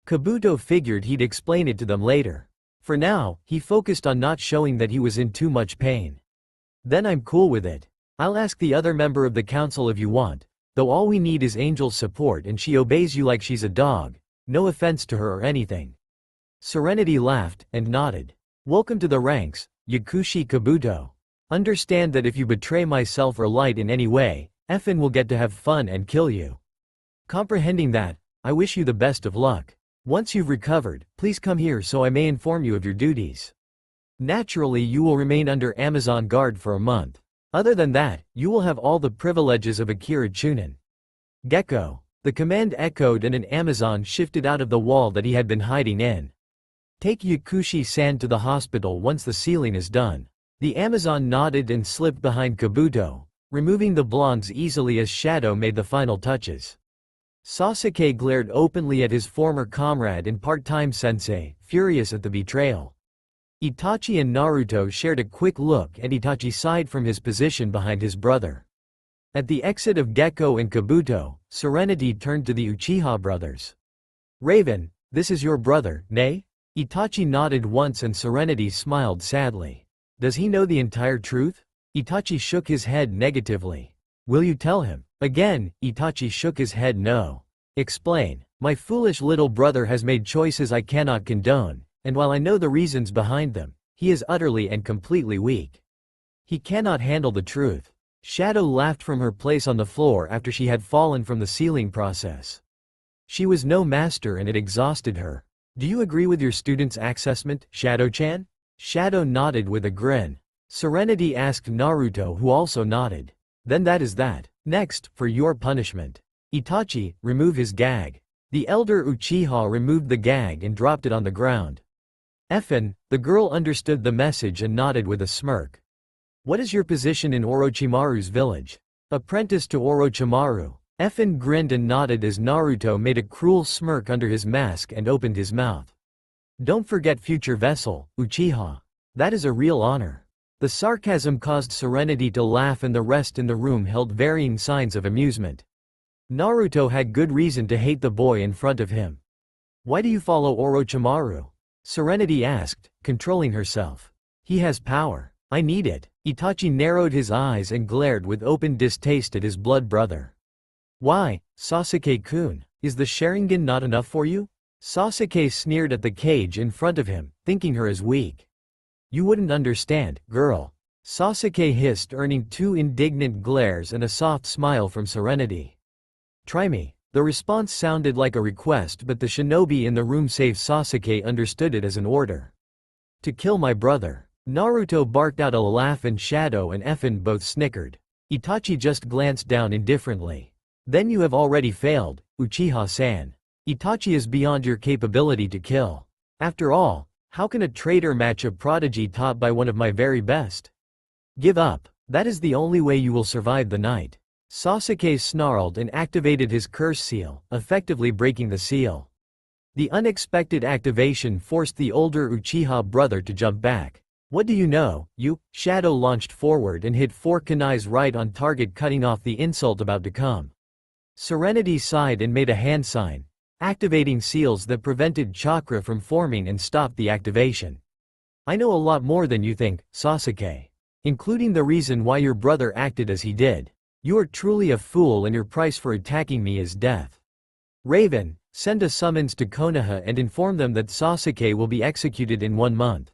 Kabuto figured he'd explain it to them later. For now, he focused on not showing that he was in too much pain. Then I'm cool with it. I'll ask the other member of the council if you want, though all we need is Angel's support and she obeys you like she's a dog. No offense to her or anything. Serenity laughed and nodded. Welcome to the ranks, Yakushi Kabuto. Understand that if you betray myself or light in any way, Effin will get to have fun and kill you. Comprehending that, I wish you the best of luck. Once you've recovered, please come here so I may inform you of your duties. Naturally, you will remain under Amazon guard for a month. Other than that, you will have all the privileges of Akira Chunin. Gecko. The command echoed and an Amazon shifted out of the wall that he had been hiding in. Take Yakushi-san to the hospital once the sealing is done. The Amazon nodded and slipped behind Kabuto, removing the blondes easily as Shadow made the final touches. Sasuke glared openly at his former comrade and part-time sensei, furious at the betrayal. Itachi and Naruto shared a quick look and Itachi sighed from his position behind his brother. At the exit of Gekko and Kabuto, Serenity turned to the Uchiha brothers. "Raven, this is your brother, nay?" Itachi nodded once and Serenity smiled sadly. "Does he know the entire truth?" Itachi shook his head negatively. "Will you tell him?" Again, Itachi shook his head no. "Explain. My foolish little brother has made choices I cannot condone, and while I know the reasons behind them, he is utterly and completely weak. He cannot handle the truth." Shadow laughed from her place on the floor after she had fallen from the ceiling process. She was no master and it exhausted her. "Do you agree with your student's assessment, Shadow-chan?" Shadow nodded with a grin. Serenity asked Naruto, who also nodded. "Then that is that. Next, for your punishment. Itachi, remove his gag." The elder Uchiha removed the gag and dropped it on the ground. "Effin," the girl understood the message and nodded with a smirk. "What is your position in Orochimaru's village?" "Apprentice to Orochimaru." Effin grinned and nodded as Naruto made a cruel smirk under his mask and opened his mouth. "Don't forget future vessel, Uchiha. That is a real honor." The sarcasm caused Serenity to laugh and the rest in the room held varying signs of amusement. Naruto had good reason to hate the boy in front of him. "Why do you follow Orochimaru?" Serenity asked, controlling herself. "He has power. I need it." Itachi narrowed his eyes and glared with open distaste at his blood brother. "Why, Sasuke-kun, is the Sharingan not enough for you?" Sasuke sneered at the cage in front of him, thinking her as weak. "You wouldn't understand, girl." Sasuke hissed, earning 2 indignant glares and a soft smile from Serenity. "Try me." The response sounded like a request, but the shinobi in the room save Sasuke understood it as an order. "To kill my brother." Naruto barked out a laugh and Shadow and Effin both snickered. Itachi just glanced down indifferently. "Then you have already failed, Uchiha-san. Itachi is beyond your capability to kill. After all, how can a traitor match a prodigy taught by one of my very best? Give up. That is the only way you will survive the night." Sasuke snarled and activated his curse seal, effectively breaking the seal. The unexpected activation forced the older Uchiha brother to jump back. "What do you know, you?" Shadow launched forward and hit 4 kunais right on target, cutting off the insult about to come. Serenity sighed and made a hand sign, activating seals that prevented chakra from forming and stopped the activation. "I know a lot more than you think, Sasuke. Including the reason why your brother acted as he did. You are truly a fool and your price for attacking me is death. Raven, send a summons to Konoha and inform them that Sasuke will be executed in 1 month.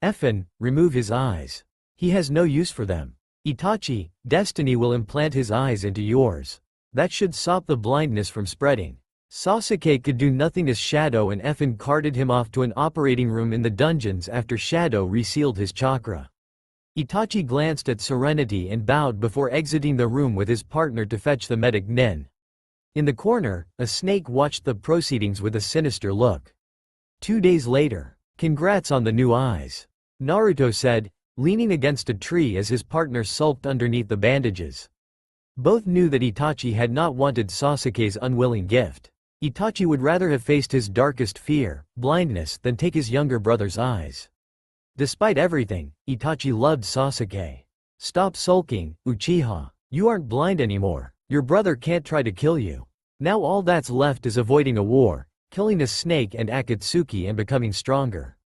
Effin, remove his eyes. He has no use for them. Itachi, Destiny will implant his eyes into yours. That should stop the blindness from spreading." Sasuke could do nothing as Shadow and Effin carted him off to an operating room in the dungeons after Shadow resealed his chakra. Itachi glanced at Serenity and bowed before exiting the room with his partner to fetch the medic Nin. In the corner, a snake watched the proceedings with a sinister look. 2 days later. "Congrats on the new eyes," Naruto said, leaning against a tree as his partner sulked underneath the bandages. Both knew that Itachi had not wanted Sasuke's unwilling gift. Itachi would rather have faced his darkest fear, blindness, than take his younger brother's eyes. Despite everything, Itachi loved Sasuke. "Stop sulking, Uchiha. You aren't blind anymore. Your brother can't try to kill you. Now all that's left is avoiding a war, killing a snake and Akatsuki and becoming stronger.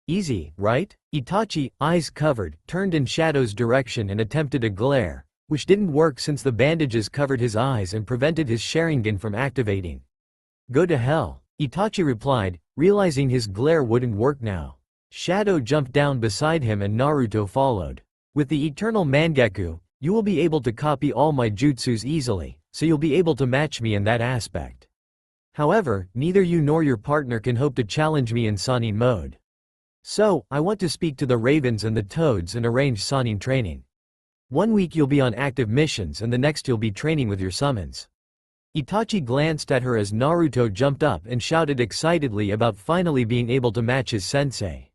Easy, right?" Itachi, eyes covered, turned in Shadow's direction and attempted a glare, which didn't work since the bandages covered his eyes and prevented his Sharingan from activating. "Go to hell," Itachi replied, realizing his glare wouldn't work now. Shadow jumped down beside him and Naruto followed. "With the eternal Mangekyou, you will be able to copy all my jutsus easily, so you'll be able to match me in that aspect. However, neither you nor your partner can hope to challenge me in Sannin mode. So, I want to speak to the Ravens and the Toads and arrange Sannin training. 1 week you'll be on active missions and the next you'll be training with your summons." Itachi glanced at her as Naruto jumped up and shouted excitedly about finally being able to match his sensei.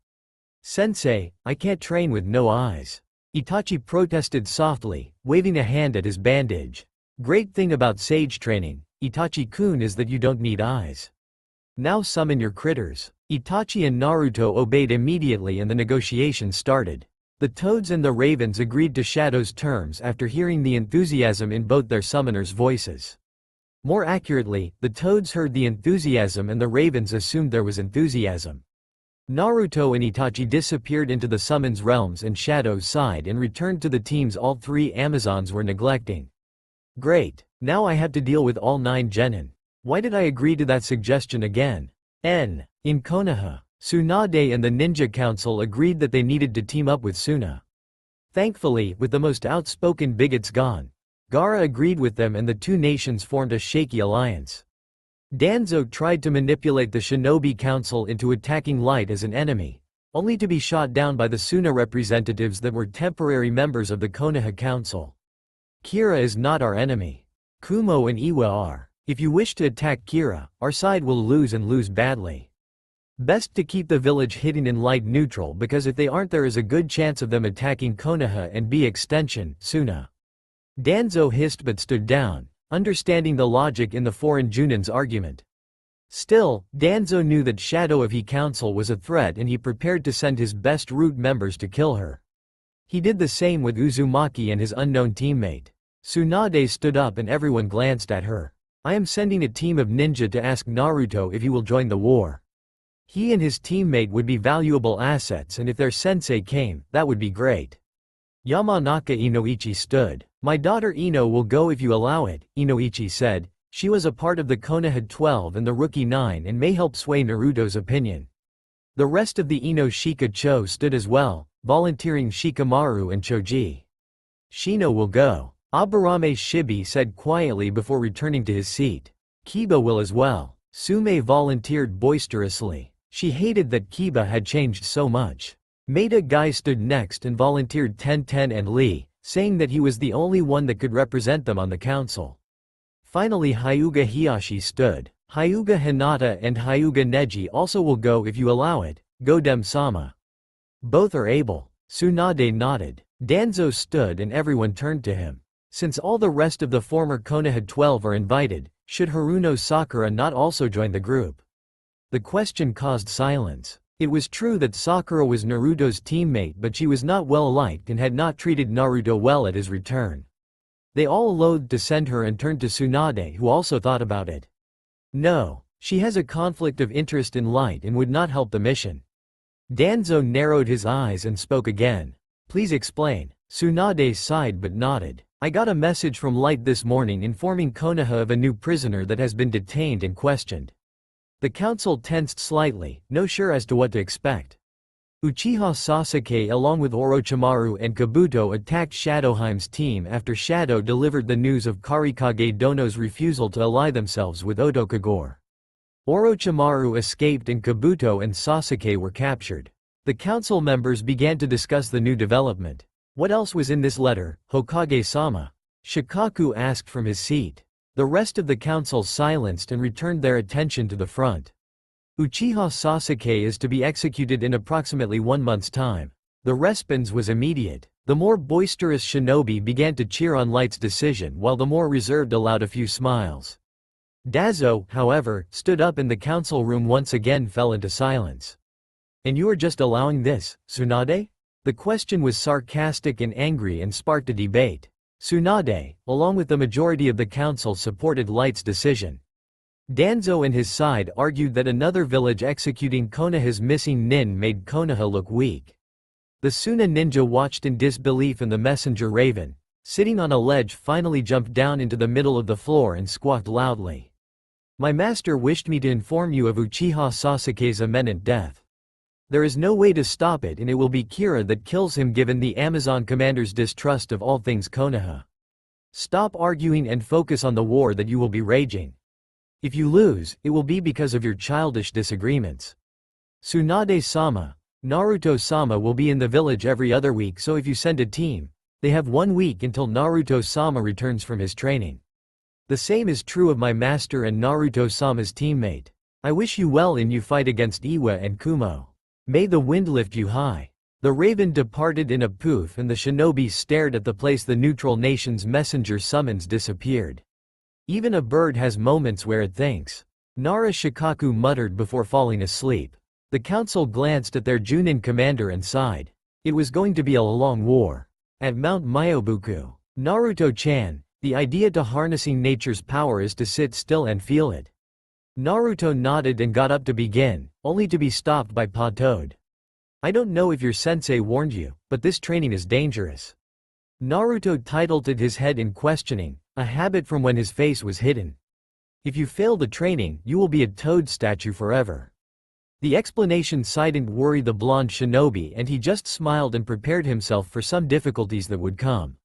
Sensei, I can't train with no eyes. Itachi protested softly, waving a hand at his bandage. Great thing about sage training, Itachi-kun, is that you don't need eyes. Now summon your critters. Itachi and Naruto obeyed immediately and the negotiations started. The Toads and the Ravens agreed to Shadow's terms after hearing the enthusiasm in both their summoners' voices. More accurately, the Toads heard the enthusiasm and the Ravens assumed there was enthusiasm. Naruto and Itachi disappeared into the Summons realms and Shadow's side and returned to the teams all three Amazons were neglecting. Great, now I have to deal with all 9 Genin. Why did I agree to that suggestion again? In Konoha, Tsunade and the Ninja Council agreed that they needed to team up with Suna. Thankfully, with the most outspoken bigots gone, Gaara agreed with them and the two nations formed a shaky alliance. Danzo tried to manipulate the Shinobi Council into attacking Light as an enemy, only to be shot down by the Suna representatives that were temporary members of the Konoha Council. Kira is not our enemy. Kumo and Iwa are. If you wish to attack Kira, our side will lose and lose badly. Best to keep the village hidden in light neutral because if they aren't there is a good chance of them attacking Konoha and by extension, Suna. Danzo hissed but stood down, understanding the logic in the foreign Junin's argument. Still, Danzo knew that Shadow of He Council was a threat and he prepared to send his best root members to kill her. He did the same with Uzumaki and his unknown teammate. Tsunade stood up and everyone glanced at her. I am sending a team of ninja to ask Naruto if he will join the war. He and his teammate would be valuable assets and if their sensei came, that would be great. Yamanaka Inoichi stood. My daughter Ino will go if you allow it, Inoichi said. She was a part of the Konoha 12 and the Rookie 9 and may help sway Naruto's opinion. The rest of the Ino Shikacho stood as well, volunteering Shikamaru and Choji. Shino will go. Aburame Shibi said quietly before returning to his seat. Kiba will as well. Sume volunteered boisterously. She hated that Kiba had changed so much. Maida Guy stood next and volunteered Ten and Lee, saying that he was the only one that could represent them on the council. Finally Hyuga Hiyashi stood. Hyuga Hinata and Hyuga Neji also will go if you allow it, Godem-sama. Both are able. Tsunade nodded. Danzo stood and everyone turned to him. Since all the rest of the former Konoha 12 are invited, should Haruno Sakura not also join the group? The question caused silence. It was true that Sakura was Naruto's teammate but she was not well liked and had not treated Naruto well at his return. They all loathed to send her and turned to Tsunade who also thought about it. No, she has a conflict of interest in Light and would not help the mission. Danzo narrowed his eyes and spoke again. Please explain. Tsunade sighed but nodded. I got a message from Light this morning informing Konoha of a new prisoner that has been detained and questioned. The council tensed slightly, no sure as to what to expect. Uchiha Sasuke along with Orochimaru and Kabuto attacked Shadowheim's team after Shadow delivered the news of Karikage Dono's refusal to ally themselves with Oto Kagure. Orochimaru escaped and Kabuto and Sasuke were captured. The council members began to discuss the new development. What else was in this letter, Hokage-sama? Shikaku asked from his seat. The rest of the council silenced and returned their attention to the front. Uchiha Sasuke is to be executed in approximately 1 month's time. The response was immediate. The more boisterous shinobi began to cheer on Light's decision while the more reserved allowed a few smiles. Dazo, however, stood up and the council room once again fell into silence. And you are just allowing this, Tsunade? The question was sarcastic and angry and sparked a debate. Tsunade, along with the majority of the council, supported Light's decision. Danzo and his side argued that another village executing Konoha's missing nin made Konoha look weak. The Suna ninja watched in disbelief and the messenger Raven, sitting on a ledge, finally jumped down into the middle of the floor and squawked loudly. My master wished me to inform you of Uchiha Sasuke's imminent death. There is no way to stop it and it will be Kira that kills him given the Amazon commander's distrust of all things Konoha. Stop arguing and focus on the war that you will be raging. If you lose, it will be because of your childish disagreements. Tsunade-sama, Naruto-sama will be in the village every other week, so if you send a team, they have 1 week until Naruto-sama returns from his training. The same is true of my master and Naruto-sama's teammate. I wish you well in your fight against Iwa and Kumo. May the wind lift you high. The raven departed in a poof and the shinobi stared at the place the neutral nation's messenger summons disappeared. Even a bird has moments where it thinks. Nara Shikaku muttered before falling asleep. The council glanced at their Junin commander and sighed. It was going to be a long war. At Mount Myobuku, Naruto-chan, the idea to harnessing nature's power is to sit still and feel it. Naruto nodded and got up to begin, only to be stopped by Pa-Toad. I don't know if your sensei warned you, but this training is dangerous. Naruto tilted his head in questioning, a habit from when his face was hidden. If you fail the training, you will be a toad statue forever. The explanation didn't worry the blonde shinobi and he just smiled and prepared himself for some difficulties that would come.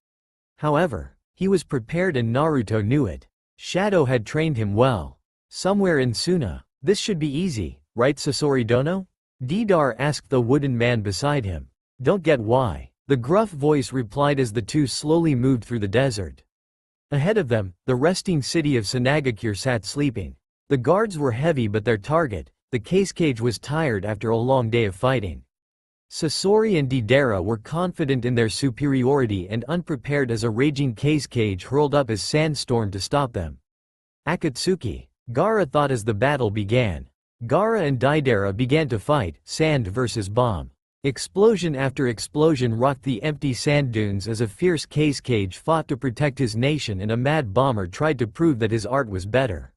However, he was prepared and Naruto knew it. Shadow had trained him well. Somewhere in Suna. This should be easy, right Sasori Dono? Deidara asked the wooden man beside him. Don't get why. The gruff voice replied as the two slowly moved through the desert. Ahead of them, the resting city of Sanagakure sat sleeping. The guards were heavy but their target, the cage was tired after a long day of fighting. Sasori and Deidara were confident in their superiority and unprepared as a raging cage hurled up as sandstorm to stop them. Akatsuki. Gaara thought as the battle began. Gaara and Deidara began to fight, sand versus bomb. Explosion after explosion rocked the empty sand dunes as a fierce cage fought to protect his nation and a mad bomber tried to prove that his art was better.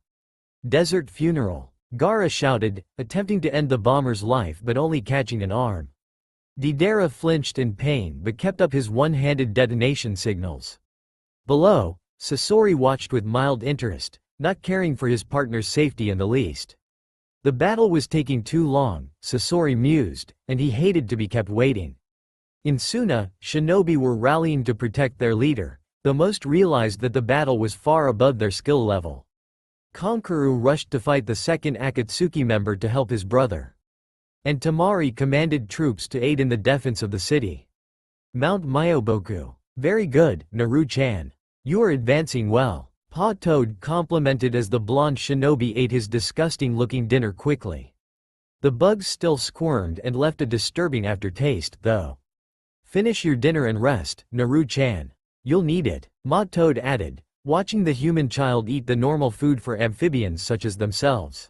Desert funeral. Gaara shouted, attempting to end the bomber's life but only catching an arm. Deidara flinched in pain but kept up his one-handed detonation signals. Below, Sasori watched with mild interest, not caring for his partner's safety in the least. The battle was taking too long, Sasori mused, and he hated to be kept waiting. In Suna, shinobi were rallying to protect their leader, though most realized that the battle was far above their skill level. Kankuro rushed to fight the second Akatsuki member to help his brother. And Tamari commanded troops to aid in the defense of the city. Mount Myoboku. Very good, Naru-chan. You are advancing well. Pa-Toad complimented as the blonde shinobi ate his disgusting-looking dinner quickly. The bugs still squirmed and left a disturbing aftertaste, though. Finish your dinner and rest, Naru-chan. You'll need it, Ma-Toad added, watching the human child eat the normal food for amphibians such as themselves.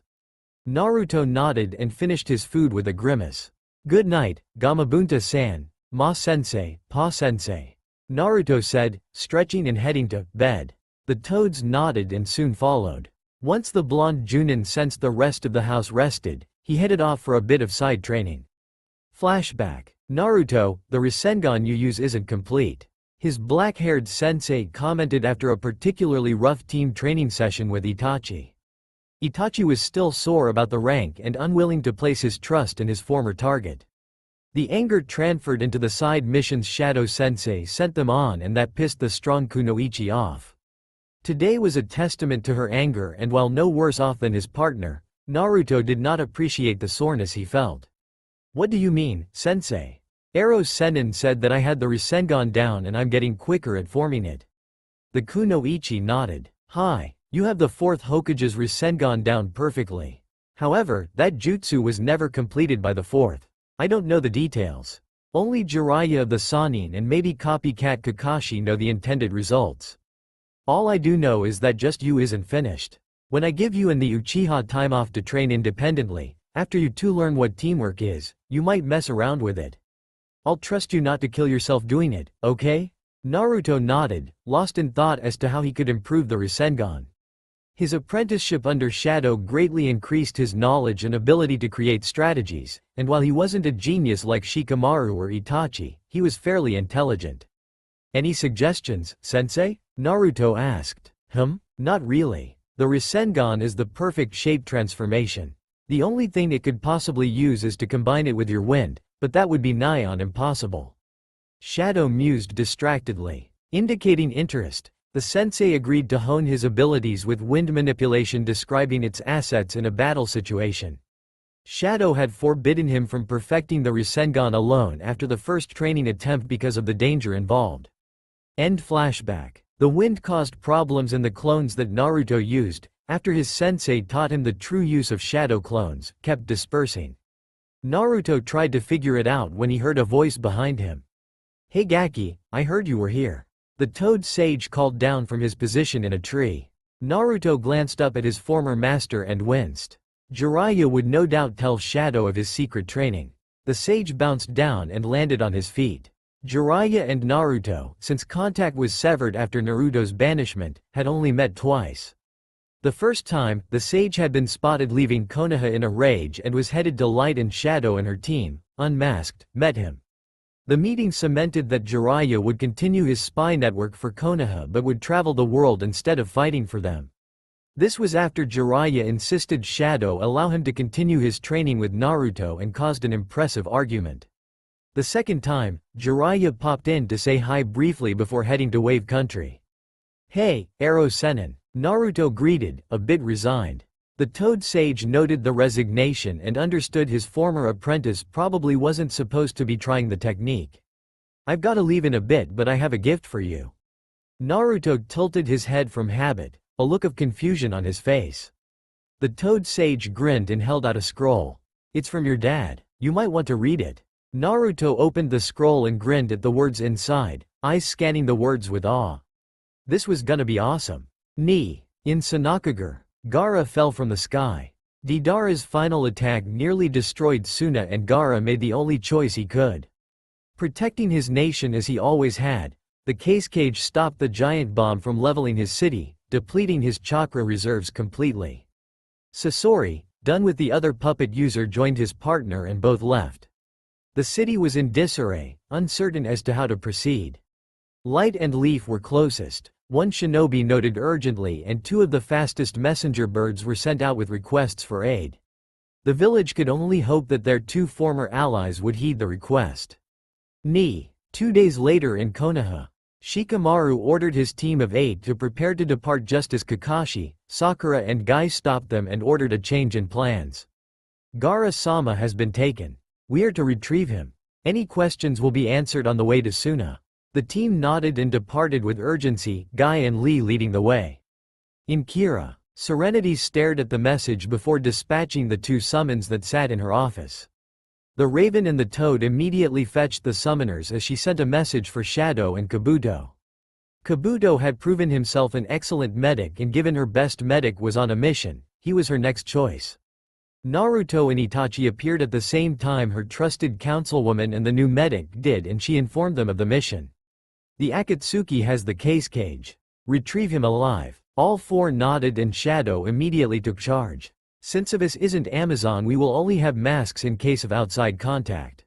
Naruto nodded and finished his food with a grimace. Good night, Gamabunta-san, Ma-sensei, Pa-sensei. Naruto said, stretching and heading to bed. The toads nodded and soon followed. Once the blonde Junin sensed the rest of the house rested, he headed off for a bit of side training. Flashback. Naruto, the Rasengan you use isn't complete. His black-haired sensei commented after a particularly rough team training session with Itachi. Itachi was still sore about the rank and unwilling to place his trust in his former target. The anger transferred into the side missions Shadow Sensei sent them on and that pissed the strong Kunoichi off. Today was a testament to her anger and while no worse off than his partner, Naruto did not appreciate the soreness he felt. What do you mean, sensei? Ero Sennin said that I had the Rasengan down and I'm getting quicker at forming it. The Kunoichi nodded. Hi, you have the fourth Hokage's Rasengan down perfectly. However, that jutsu was never completed by the fourth. I don't know the details. Only Jiraiya of the Sannin and maybe copycat Kakashi know the intended results. All I do know is that just you isn't finished. When I give you and the Uchiha time off to train independently, after you two learn what teamwork is, you might mess around with it. I'll trust you not to kill yourself doing it, okay? Naruto nodded, lost in thought as to how he could improve the Rasengan. His apprenticeship under Shadow greatly increased his knowledge and ability to create strategies, and while he wasn't a genius like Shikamaru or Itachi, he was fairly intelligent. Any suggestions, sensei? Naruto asked. Not really. The Rasengan is the perfect shape transformation. The only thing it could possibly use is to combine it with your wind, but that would be nigh on impossible. Shadow mused distractedly. Indicating interest, the sensei agreed to hone his abilities with wind manipulation, describing its assets in a battle situation. Shadow had forbidden him from perfecting the Rasengan alone after the first training attempt because of the danger involved. End flashback. The wind caused problems in the clones that Naruto used, after his sensei taught him the true use of shadow clones, kept dispersing. Naruto tried to figure it out when he heard a voice behind him. "Hey Gaki, I heard you were here." The toad sage called down from his position in a tree. Naruto glanced up at his former master and winced. Jiraiya would no doubt tell Shadow of his secret training. The sage bounced down and landed on his feet. Jiraiya and Naruto, since contact was severed after Naruto's banishment, had only met twice. The first time, the sage had been spotted leaving Konoha in a rage and was headed to Light, and Shadow and her team, unmasked, met him. The meeting cemented that Jiraiya would continue his spy network for Konoha but would travel the world instead of fighting for them. This was after Jiraiya insisted Shadow allow him to continue his training with Naruto and caused an impressive argument. The second time, Jiraiya popped in to say hi briefly before heading to Wave Country. "Hey, Arrow Sennin," Naruto greeted, a bit resigned. The Toad Sage noted the resignation and understood his former apprentice probably wasn't supposed to be trying the technique. "I've gotta leave in a bit, but I have a gift for you." Naruto tilted his head from habit, a look of confusion on his face. The Toad Sage grinned and held out a scroll. "It's from your dad. You might want to read it." Naruto opened the scroll and grinned at the words inside, eyes scanning the words with awe. This was gonna be awesome. In Sanakagur, Gaara fell from the sky. Deidara's final attack nearly destroyed Suna, and Gaara made the only choice he could. Protecting his nation as he always had, the case cage stopped the giant bomb from leveling his city, depleting his chakra reserves completely. Sasori, done with the other puppet user, joined his partner and both left. The city was in disarray, uncertain as to how to proceed. Light and Leaf were closest. One shinobi noted urgently, and two of the fastest messenger birds were sent out with requests for aid. The village could only hope that their two former allies would heed the request. 2 days later in Konoha, Shikamaru ordered his team of 8 to prepare to depart just as Kakashi, Sakura and Guy stopped them and ordered a change in plans. "Gaara-sama has been taken. We are to retrieve him. Any questions will be answered on the way to Suna." The team nodded and departed with urgency, Guy and Lee leading the way. In Kira, Serenity stared at the message before dispatching the 2 summons that sat in her office. The Raven and the Toad immediately fetched the summoners as she sent a message for Shadow and Kabuto. Kabuto had proven himself an excellent medic, and given her best medic was on a mission, he was her next choice. Naruto and Itachi appeared at the same time her trusted councilwoman and the new medic did, and she informed them of the mission. "The Akatsuki has the case cage. Retrieve him alive." All 4 nodded and Shadow immediately took charge. "Since Abyss isn't Amazon, we will only have masks in case of outside contact.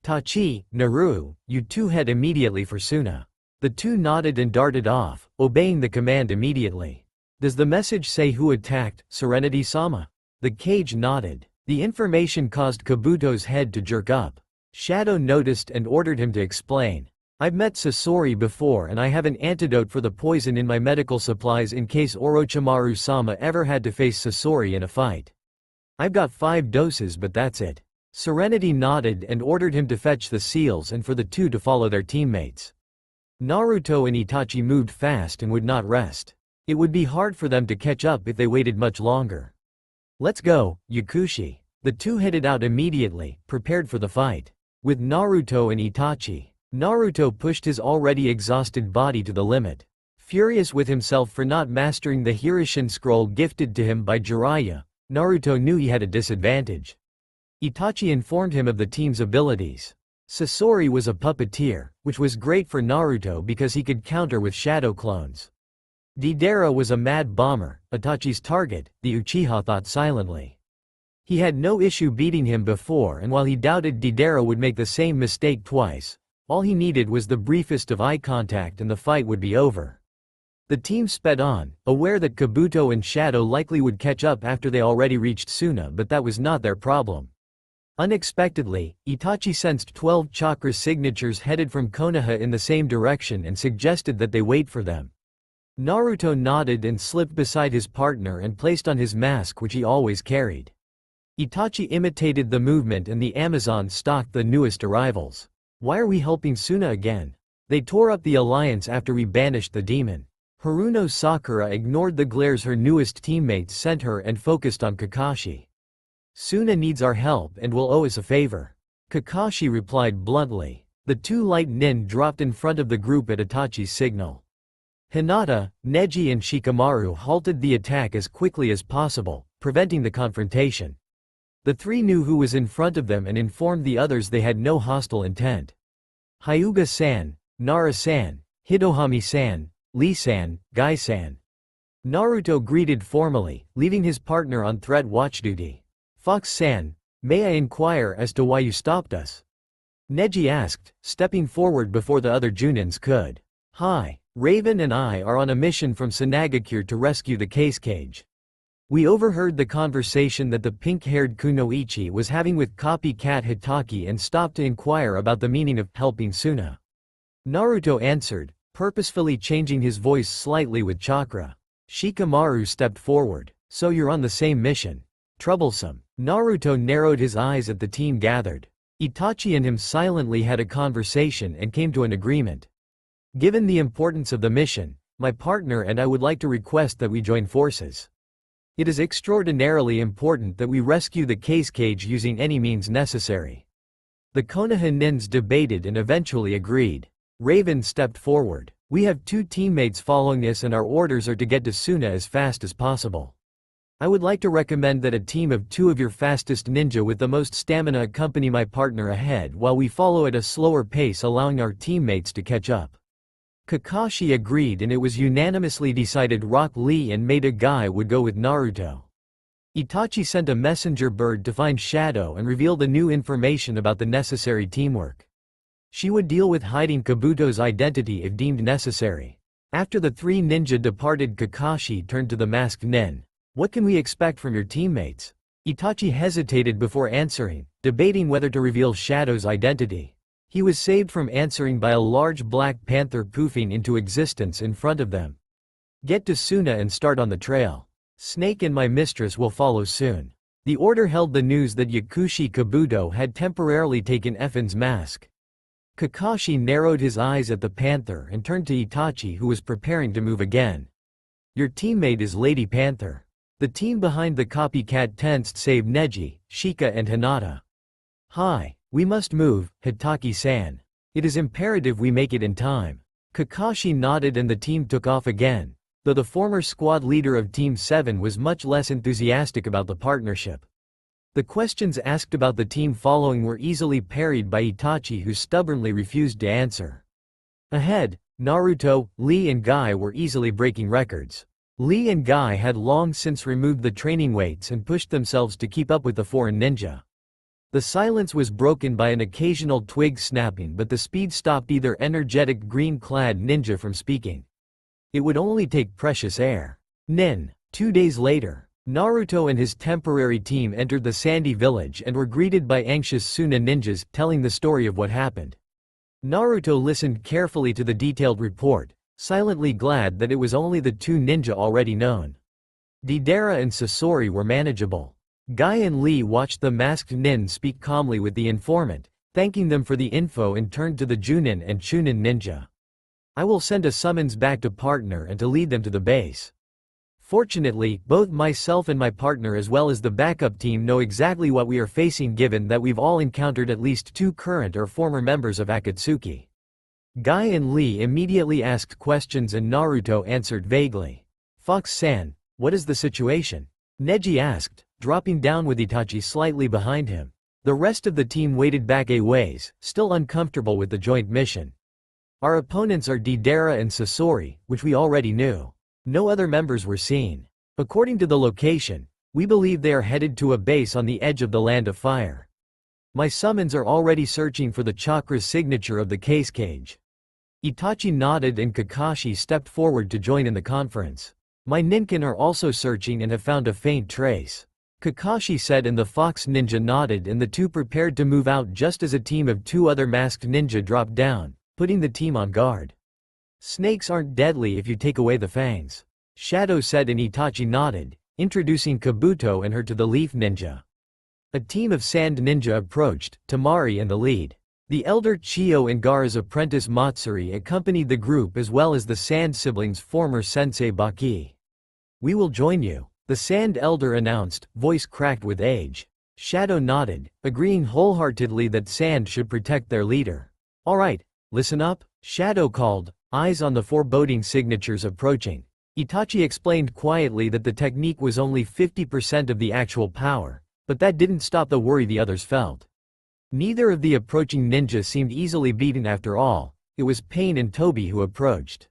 Tachi, Naru, you 2 head immediately for Suna." The 2 nodded and darted off, obeying the command immediately. "Does the message say who attacked, Serenity-sama?" The cage nodded. The information caused Kabuto's head to jerk up. Shadow noticed and ordered him to explain. "I've met Sasori before, and I have an antidote for the poison in my medical supplies in case Orochimaru-sama ever had to face Sasori in a fight. I've got 5 doses, but that's it." Serenity nodded and ordered him to fetch the seals and for the 2 to follow their teammates. Naruto and Itachi moved fast and would not rest. It would be hard for them to catch up if they waited much longer. "Let's go, Yakushi." The 2 headed out immediately, prepared for the fight. With Naruto and Itachi, Naruto pushed his already exhausted body to the limit. Furious with himself for not mastering the Hirishin scroll gifted to him by Jiraiya, Naruto knew he had a disadvantage. Itachi informed him of the team's abilities. Sasori was a puppeteer, which was great for Naruto because he could counter with shadow clones. Deidara was a mad bomber, Itachi's target, the Uchiha thought silently. He had no issue beating him before, and while he doubted Deidara would make the same mistake twice, all he needed was the briefest of eye contact and the fight would be over. The team sped on, aware that Kabuto and Shadow likely would catch up after they already reached Suna, but that was not their problem. Unexpectedly, Itachi sensed 12 chakra signatures headed from Konoha in the same direction and suggested that they wait for them. Naruto nodded and slipped beside his partner and placed on his mask, which he always carried. Itachi imitated the movement and the Amazon stalked the newest arrivals. "Why are we helping Suna again? They tore up the alliance after we banished the demon." Haruno Sakura ignored the glares her newest teammates sent her and focused on Kakashi. Suna needs our help and will owe us a favor. Kakashi replied bluntly. The two light nin dropped in front of the group at Itachi's signal. Hinata, Neji and Shikamaru halted the attack as quickly as possible, preventing the confrontation. The three knew who was in front of them and informed the others they had no hostile intent. Hyuga-san, Nara-san, Hitohami-san, Lee-san, Gai-san. Naruto greeted formally, leaving his partner on threat watch duty. Fox-san, may I inquire as to why you stopped us? Neji asked, stepping forward before the other Junins could. Hi, Raven and I are on a mission from Sanagakure to rescue the case cage. We overheard the conversation that the pink-haired Kunoichi was having with copycat Hitaki and stopped to inquire about the meaning of helping Suna. Naruto answered, purposefully changing his voice slightly with chakra. Shikamaru stepped forward. So you're on the same mission. Troublesome. Naruto narrowed his eyes at the team gathered. Itachi and him silently had a conversation and came to an agreement. Given the importance of the mission, my partner and I would like to request that we join forces. It is extraordinarily important that we rescue the case cage using any means necessary. The Konoha nins debated and eventually agreed. Raven stepped forward. We have two teammates following us and our orders are to get to Suna as fast as possible. I would like to recommend that a team of two of your fastest ninja with the most stamina accompany my partner ahead while we follow at a slower pace, allowing our teammates to catch up. Kakashi agreed and it was unanimously decided Rock Lee and Maida Guy would go with Naruto. Itachi sent a messenger bird to find Shadow and reveal the new information about the necessary teamwork. She would deal with hiding Kabuto's identity if deemed necessary. After the three ninja departed, Kakashi turned to the masked nin. What can we expect from your teammates? Itachi hesitated before answering, debating whether to reveal Shadow's identity. He was saved from answering by a large black panther poofing into existence in front of them. Get to Suna and start on the trail. Snake and my mistress will follow soon. The order held the news that Yakushi Kabuto had temporarily taken Effen's mask. Kakashi narrowed his eyes at the panther and turned to Itachi, who was preparing to move again. Your teammate is Lady Panther. The team behind the copycat tensed save Neji, Shika and Hinata. Hi, we must move, Hitaki-san. It is imperative we make it in time. Kakashi nodded and the team took off again, though the former squad leader of Team 7 was much less enthusiastic about the partnership. The questions asked about the team following were easily parried by Itachi, who stubbornly refused to answer. Ahead, Naruto, Lee and Guy were easily breaking records. Lee and Guy had long since removed the training weights and pushed themselves to keep up with the foreign ninja. The silence was broken by an occasional twig snapping, but the speed stopped either energetic green-clad ninja from speaking. It would only take precious air. Nin. 2 days later, Naruto and his temporary team entered the sandy village and were greeted by anxious Suna ninjas, telling the story of what happened. Naruto listened carefully to the detailed report, silently glad that it was only the two ninja already known. Deidara and Sasori were manageable. Guy and Lee watched the masked nin speak calmly with the informant, thanking them for the info, and turned to the Junin and Chunin ninja. I will send a summons back to partner and to lead them to the base. Fortunately, both myself and my partner as well as the backup team know exactly what we are facing, given that we've all encountered at least two current or former members of Akatsuki. Guy and Lee immediately asked questions and Naruto answered vaguely. Fox-san, what is the situation? Neji asked, dropping down with Itachi slightly behind him. The rest of the team waited back a ways, still uncomfortable with the joint mission. Our opponents are Deidara and Sasori, which we already knew. No other members were seen. According to the location, we believe they are headed to a base on the edge of the Land of Fire. My summons are already searching for the chakra's signature of the case cage. Itachi nodded and Kakashi stepped forward to join in the conference. My ninkin are also searching and have found a faint trace. Kakashi said, and the fox ninja nodded, and the two prepared to move out just as a team of two other masked ninja dropped down, putting the team on guard. Snakes aren't deadly if you take away the fangs, Shadow said, and Itachi nodded, introducing Kabuto and her to the leaf ninja. A team of sand ninja approached, Tamari in the lead. The elder Chiyo and Gaara's apprentice Matsuri accompanied the group, as well as the Sand siblings' former sensei Baki. We will join you, the Sand elder announced, voice cracked with age. Shadow nodded, agreeing wholeheartedly that Sand should protect their leader. Alright, listen up, Shadow called, eyes on the foreboding signatures approaching. Itachi explained quietly that the technique was only 50% of the actual power, but that didn't stop the worry the others felt. Neither of the approaching ninjas seemed easily beaten after all. It was Pain and Toby who approached.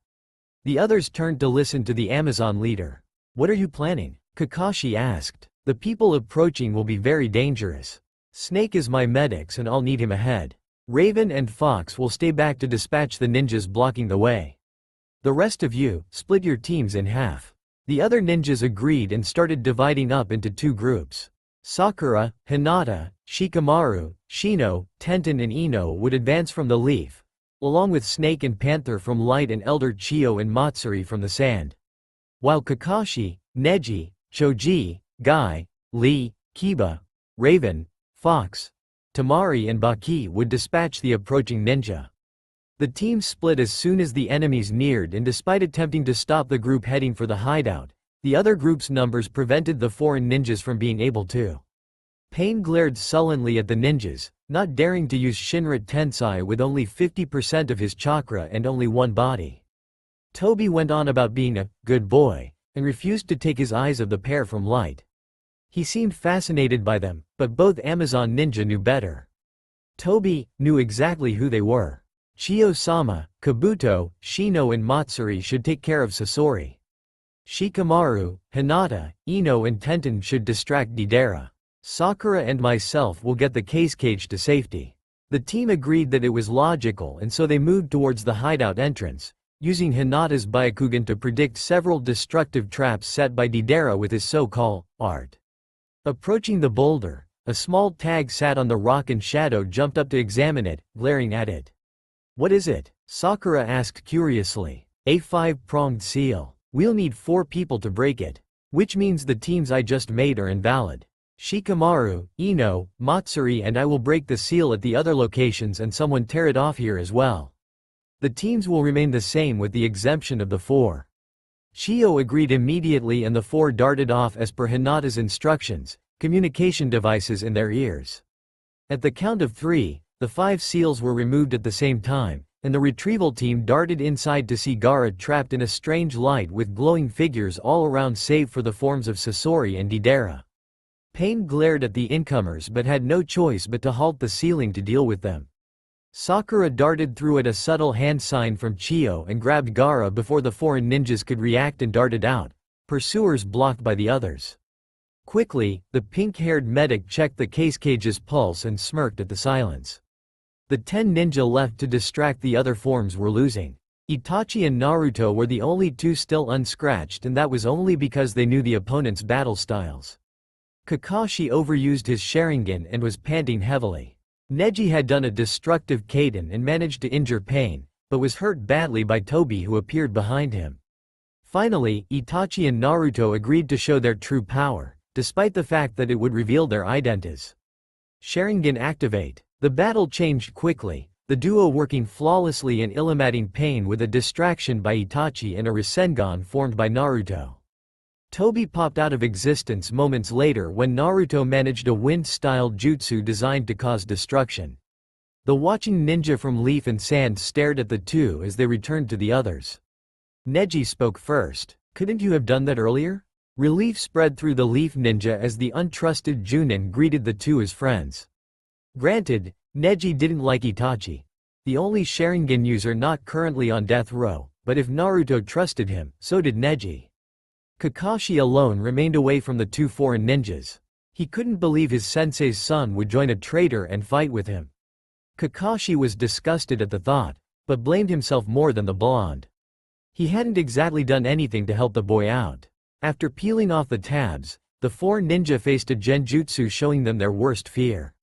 The others turned to listen to the Amazon leader. What are you planning? Kakashi asked. The people approaching will be very dangerous. Snake is my medics and I'll need him ahead. Raven and Fox will stay back to dispatch the ninjas blocking the way. The rest of you, split your teams in half. The other ninjas agreed and started dividing up into two groups. Sakura, Hinata, Shikamaru, Shino, Tenten and Ino would advance from the leaf, along with Snake and Panther from light and Elder Chiyo and Matsuri from the sand. While Kakashi, Neji, Choji, Guy, Lee, Kiba, Raven, Fox, Tamari and Baki would dispatch the approaching ninja. The team split as soon as the enemies neared, and despite attempting to stop the group heading for the hideout, the other group's numbers prevented the foreign ninjas from being able to. Pain glared sullenly at the ninjas, not daring to use Shinra Tensei with only 50% of his chakra and only one body. Toby went on about being a good boy, and refused to take his eyes of the pair from light. He seemed fascinated by them, but both Amazon ninja knew better. Toby knew exactly who they were. Chiyo-sama, Kabuto, Shino and Matsuri should take care of Sasori. Shikamaru, Hinata, Ino and Tenten should distract Deidara. Sakura and myself will get the case cage to safety. The team agreed that it was logical, and so they moved towards the hideout entrance, using Hinata's Byakugan to predict several destructive traps set by Deidara with his so-called art. Approaching the boulder, a small tag sat on the rock and Shadow jumped up to examine it, glaring at it. What is it? Sakura asked curiously. A 5-pronged seal. We'll need 4 people to break it. Which means the teams I just made are invalid. Shikamaru, Ino, Matsuri and I will break the seal at the other locations and someone tear it off here as well. The teams will remain the same with the exemption of the 4. Chiyo agreed immediately and the 4 darted off as per Hinata's instructions, communication devices in their ears. At the count of 3, the 5 seals were removed at the same time, and the retrieval team darted inside to see Gaara trapped in a strange light with glowing figures all around save for the forms of Sasori and Deidara. Pain glared at the incomers but had no choice but to halt the sealing to deal with them. Sakura darted through at a subtle hand sign from Chiyo and grabbed Gaara before the foreign ninjas could react and darted out, pursuers blocked by the others. Quickly, the pink-haired medic checked the case cage's pulse and smirked at the silence. The 10 ninja left to distract the other forms were losing. Itachi and Naruto were the only 2 still unscratched, and that was only because they knew the opponent's battle styles. Kakashi overused his Sharingan and was panting heavily. Neji had done a destructive Kaden and managed to injure Pain, but was hurt badly by Toby who appeared behind him. Finally, Itachi and Naruto agreed to show their true power, despite the fact that it would reveal their identities. Sharingan activate. The battle changed quickly, the duo working flawlessly and eliminating Pain with a distraction by Itachi and a Rasengan formed by Naruto. Toby popped out of existence moments later when Naruto managed a wind-style jutsu designed to cause destruction. The watching ninja from Leaf and Sand stared at the two as they returned to the others. Neji spoke first. Couldn't you have done that earlier? Relief spread through the Leaf ninja as the untrusted Junin greeted the two as friends. Granted, Neji didn't like Itachi, the only Sharingan user not currently on death row, but if Naruto trusted him, so did Neji. Kakashi alone remained away from the 2 foreign ninjas. He couldn't believe his sensei's son would join a traitor and fight with him. Kakashi was disgusted at the thought, but blamed himself more than the blonde. He hadn't exactly done anything to help the boy out. After peeling off the tabs, the 4 ninja faced a genjutsu showing them their worst fear.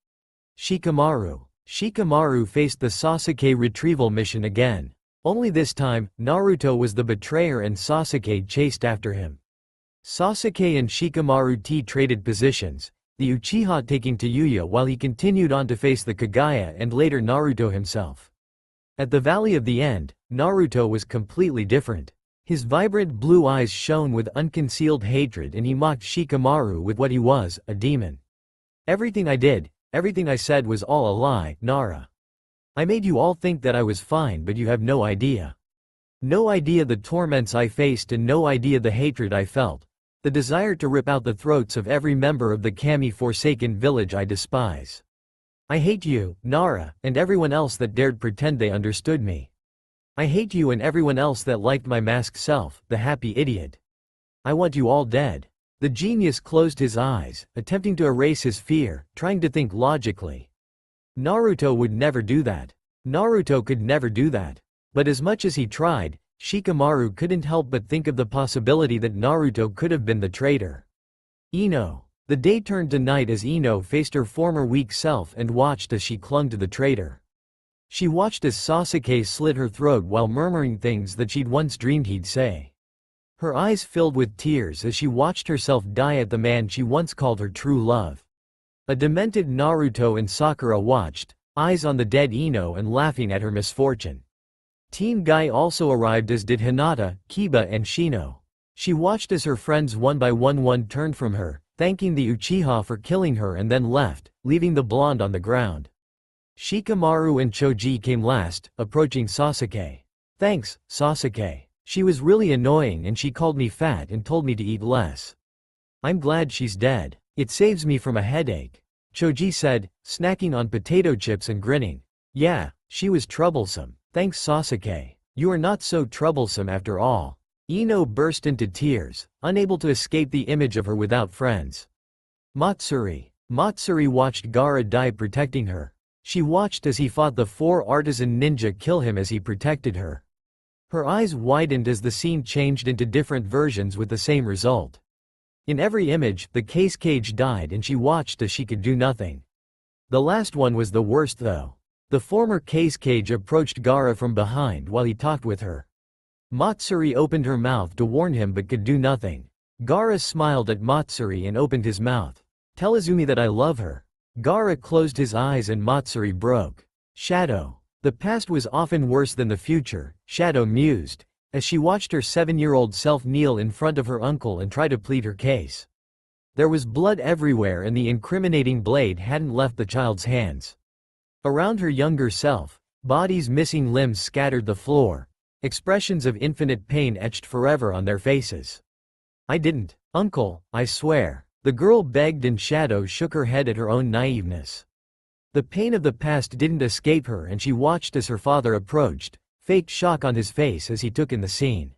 Shikamaru faced the Sasuke retrieval mission again. Only this time, Naruto was the betrayer and Sasuke chased after him. Sasuke and Shikamaru traded positions, the Uchiha taking to Yuya while he continued on to face the Kagaya and later Naruto himself. At the Valley of the End, Naruto was completely different. His vibrant blue eyes shone with unconcealed hatred and he mocked Shikamaru with what he was, a demon. Everything I did, everything I said was all a lie, Nara. I made you all think that I was fine, but you have no idea. No idea the torments I faced and no idea the hatred I felt. The desire to rip out the throats of every member of the Kami-forsaken village I despise. I hate you, Nara, and everyone else that dared pretend they understood me. I hate you and everyone else that liked my masked self, the happy idiot. I want you all dead. The genius closed his eyes, attempting to erase his fear, trying to think logically. Naruto would never do that. Naruto could never do that. But as much as he tried, Shikamaru couldn't help but think of the possibility that Naruto could have been the traitor. Ino. The day turned to night as Ino faced her former weak self and watched as she clung to the traitor. She watched as Sasuke slit her throat while murmuring things that she'd once dreamed he'd say. Her eyes filled with tears as she watched herself die at the man she once called her true love. A demented Naruto and Sakura watched, eyes on the dead Ino and laughing at her misfortune. Team Guy also arrived, as did Hinata, Kiba and Shino. She watched as her friends one by one turned from her, thanking the Uchiha for killing her, and then left, leaving the blonde on the ground. Shikamaru and Choji came last, approaching Sasuke. Thanks, Sasuke. She was really annoying and she called me fat and told me to eat less. I'm glad she's dead. It saves me from a headache. Choji said, snacking on potato chips and grinning. Yeah, she was troublesome. Thanks, Sasuke. You are not so troublesome after all. Ino burst into tears, unable to escape the image of her without friends. Matsuri. Matsuri watched Gaara die protecting her. She watched as he fought the 4 artisan ninja kill him as he protected her. Her eyes widened as the scene changed into different versions with the same result. In every image, the case cage died and she watched as she could do nothing. The last one was the worst though. The former case cage approached Gaara from behind while he talked with her. Matsuri opened her mouth to warn him but could do nothing. Gaara smiled at Matsuri and opened his mouth. Tell Izumi that I love her. Gaara closed his eyes and Matsuri broke. Shadow. The past was often worse than the future, Shadow mused, as she watched her 7-year-old self kneel in front of her uncle and try to plead her case. There was blood everywhere and the incriminating blade hadn't left the child's hands. Around her younger self, bodies missing limbs scattered the floor, expressions of infinite pain etched forever on their faces. I didn't, uncle, I swear. The girl begged and Shadow shook her head at her own naiveness. The pain of the past didn't escape her and she watched as her father approached, faked shock on his face as he took in the scene.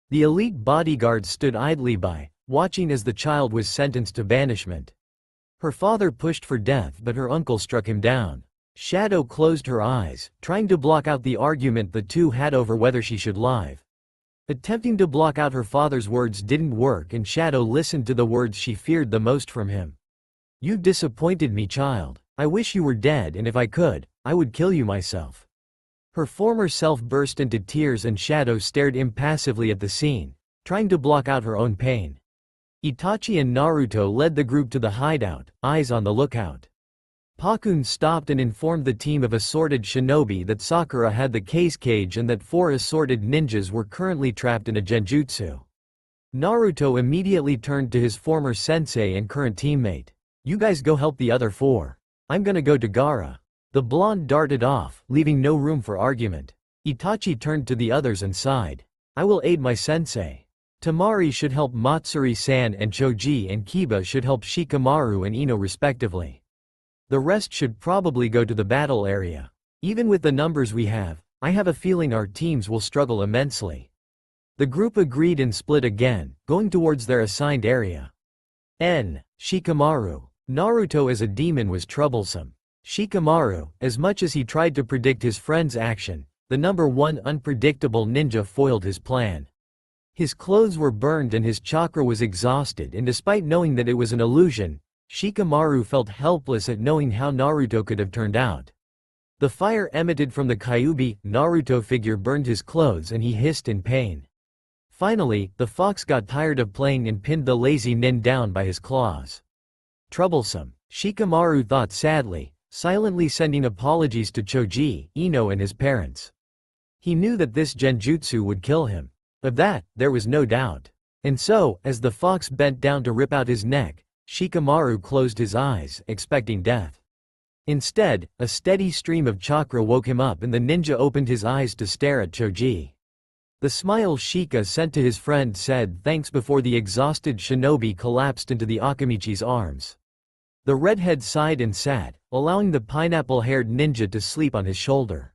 The elite bodyguards stood idly by, watching as the child was sentenced to banishment. Her father pushed for death but her uncle struck him down. Shadow closed her eyes, trying to block out the argument the two had over whether she should live. Attempting to block out her father's words didn't work and Shadow listened to the words she feared the most from him. You disappointed me, child. I wish you were dead and if I could, I would kill you myself. Her former self burst into tears and Shadow stared impassively at the scene, trying to block out her own pain. Itachi and Naruto led the group to the hideout, eyes on the lookout. Pakun stopped and informed the team of assorted shinobi that Sakura had the case cage and that 4 assorted ninjas were currently trapped in a genjutsu. Naruto immediately turned to his former sensei and current teammate. You guys go help the other 4. I'm gonna go to Gaara. The blonde darted off, leaving no room for argument. Itachi turned to the others and sighed. I will aid my sensei. Temari should help Matsuri-san and Choji and Kiba should help Shikamaru and Ino respectively. The rest should probably go to the battle area. Even with the numbers we have, I have a feeling our teams will struggle immensely. The group agreed and split again, going towards their assigned area. Shikamaru. Naruto as a demon was troublesome. Shikamaru, as much as he tried to predict his friend's action, the number 1 unpredictable ninja foiled his plan. His clothes were burned and his chakra was exhausted, and despite knowing that it was an illusion, Shikamaru felt helpless at knowing how Naruto could have turned out. The fire emitted from the Kyuubi Naruto figure burned his clothes and he hissed in pain. Finally, the fox got tired of playing and pinned the lazy nin down by his claws. Troublesome, Shikamaru thought sadly, silently sending apologies to Choji, Ino and his parents. He knew that this genjutsu would kill him. Of that, there was no doubt. And so, as the fox bent down to rip out his neck, Shikamaru closed his eyes, expecting death. Instead, a steady stream of chakra woke him up and the ninja opened his eyes to stare at Choji. The smile Shika sent to his friend said thanks before the exhausted shinobi collapsed into the Akamichi's arms. The redhead sighed and sat, allowing the pineapple-haired ninja to sleep on his shoulder.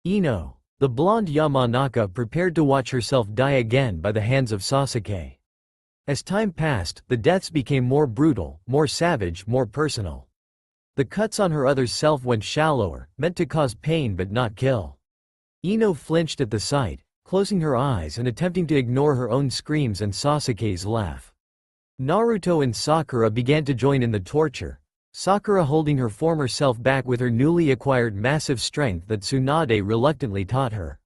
Ino, the blonde Yamanaka, prepared to watch herself die again by the hands of Sasuke. As time passed, the deaths became more brutal, more savage, more personal. The cuts on her other self went shallower, meant to cause pain but not kill. Ino flinched at the sight, closing her eyes and attempting to ignore her own screams and Sasuke's laugh. Naruto and Sakura began to join in the torture, Sakura holding her former self back with her newly acquired massive strength that Tsunade reluctantly taught her.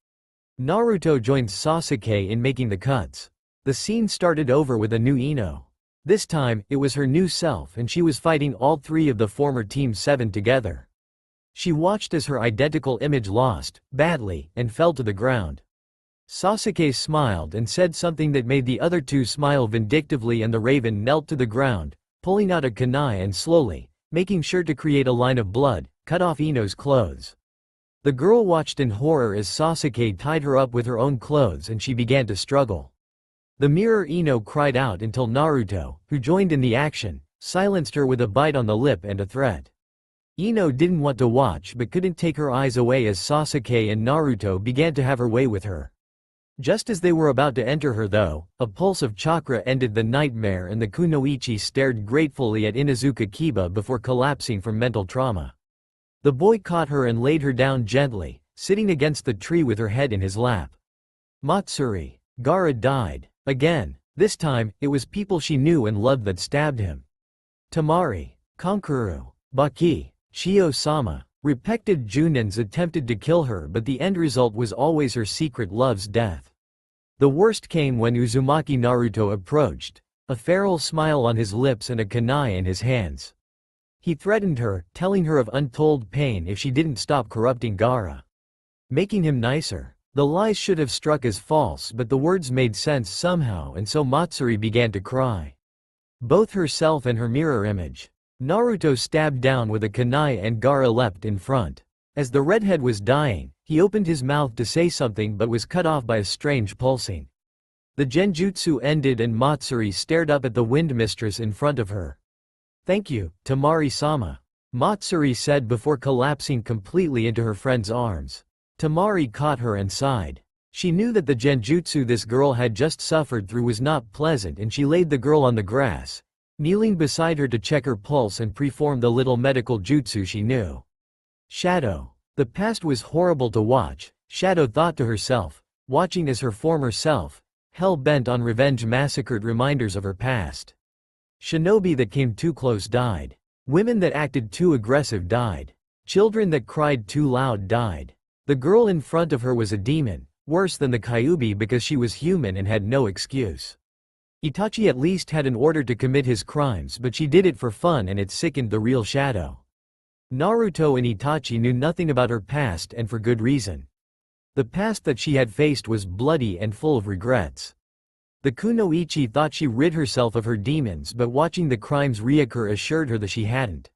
Naruto joined Sasuke in making the cuts. The scene started over with a new Ino. This time, it was her new self and she was fighting all three of the former Team 7 together. She watched as her identical image lost, badly, and fell to the ground. Sasuke smiled and said something that made the other two smile vindictively and the raven knelt to the ground, pulling out a kunai and slowly, making sure to create a line of blood, cut off Ino's clothes. The girl watched in horror as Sasuke tied her up with her own clothes and she began to struggle. The mirror Ino cried out until Naruto, who joined in the action, silenced her with a bite on the lip and a threat. Ino didn't want to watch but couldn't take her eyes away as Sasuke and Naruto began to have her way with her. Just as they were about to enter her though, a pulse of chakra ended the nightmare and the kunoichi stared gratefully at Inuzuka Kiba before collapsing from mental trauma. The boy caught her and laid her down gently, sitting against the tree with her head in his lap. Matsuri. Gaara died. Again. This time, it was people she knew and loved that stabbed him. Tamari. Kankuru. Baki. Shio-sama. Repected Junins attempted to kill her but the end result was always her secret love's death. The worst came when Uzumaki Naruto approached, a feral smile on his lips and a kunai in his hands. He threatened her, telling her of untold pain if she didn't stop corrupting Gaara. Making him nicer. The lies should have struck as false but the words made sense somehow and so Matsuri began to cry. Both herself and her mirror image. Naruto stabbed down with a kunai and Gaara leapt in front. As the redhead was dying, he opened his mouth to say something but was cut off by a strange pulsing. The genjutsu ended and Matsuri stared up at the wind mistress in front of her. "Thank you, Tamari-sama," Matsuri said before collapsing completely into her friend's arms. Tamari caught her and sighed. She knew that the genjutsu this girl had just suffered through was not pleasant and she laid the girl on the grass, kneeling beside her to check her pulse and perform the little medical jutsu she knew. Shadow. The past was horrible to watch, Shadow thought to herself, watching as her former self, hell-bent on revenge, massacred reminders of her past. Shinobi that came too close died. Women that acted too aggressive died. Children that cried too loud died. The girl in front of her was a demon, worse than the Kyuubi because she was human and had no excuse. Itachi at least had an order to commit his crimes but she did it for fun and it sickened the real Shadow. Naruto and Itachi knew nothing about her past and for good reason. The past that she had faced was bloody and full of regrets. The kunoichi thought she rid herself of her demons but watching the crimes reoccur assured her that she hadn't.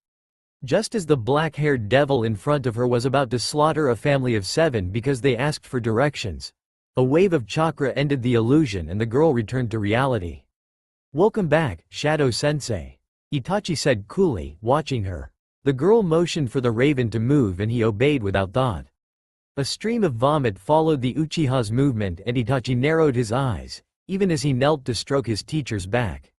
Just as the black-haired devil in front of her was about to slaughter a family of 7 because they asked for directions, a wave of chakra ended the illusion and the girl returned to reality. "Welcome back, Shadow-sensei," Itachi said coolly, watching her. The girl motioned for the raven to move and he obeyed without thought. A stream of vomit followed the Uchiha's movement and Itachi narrowed his eyes, even as he knelt to stroke his teacher's back.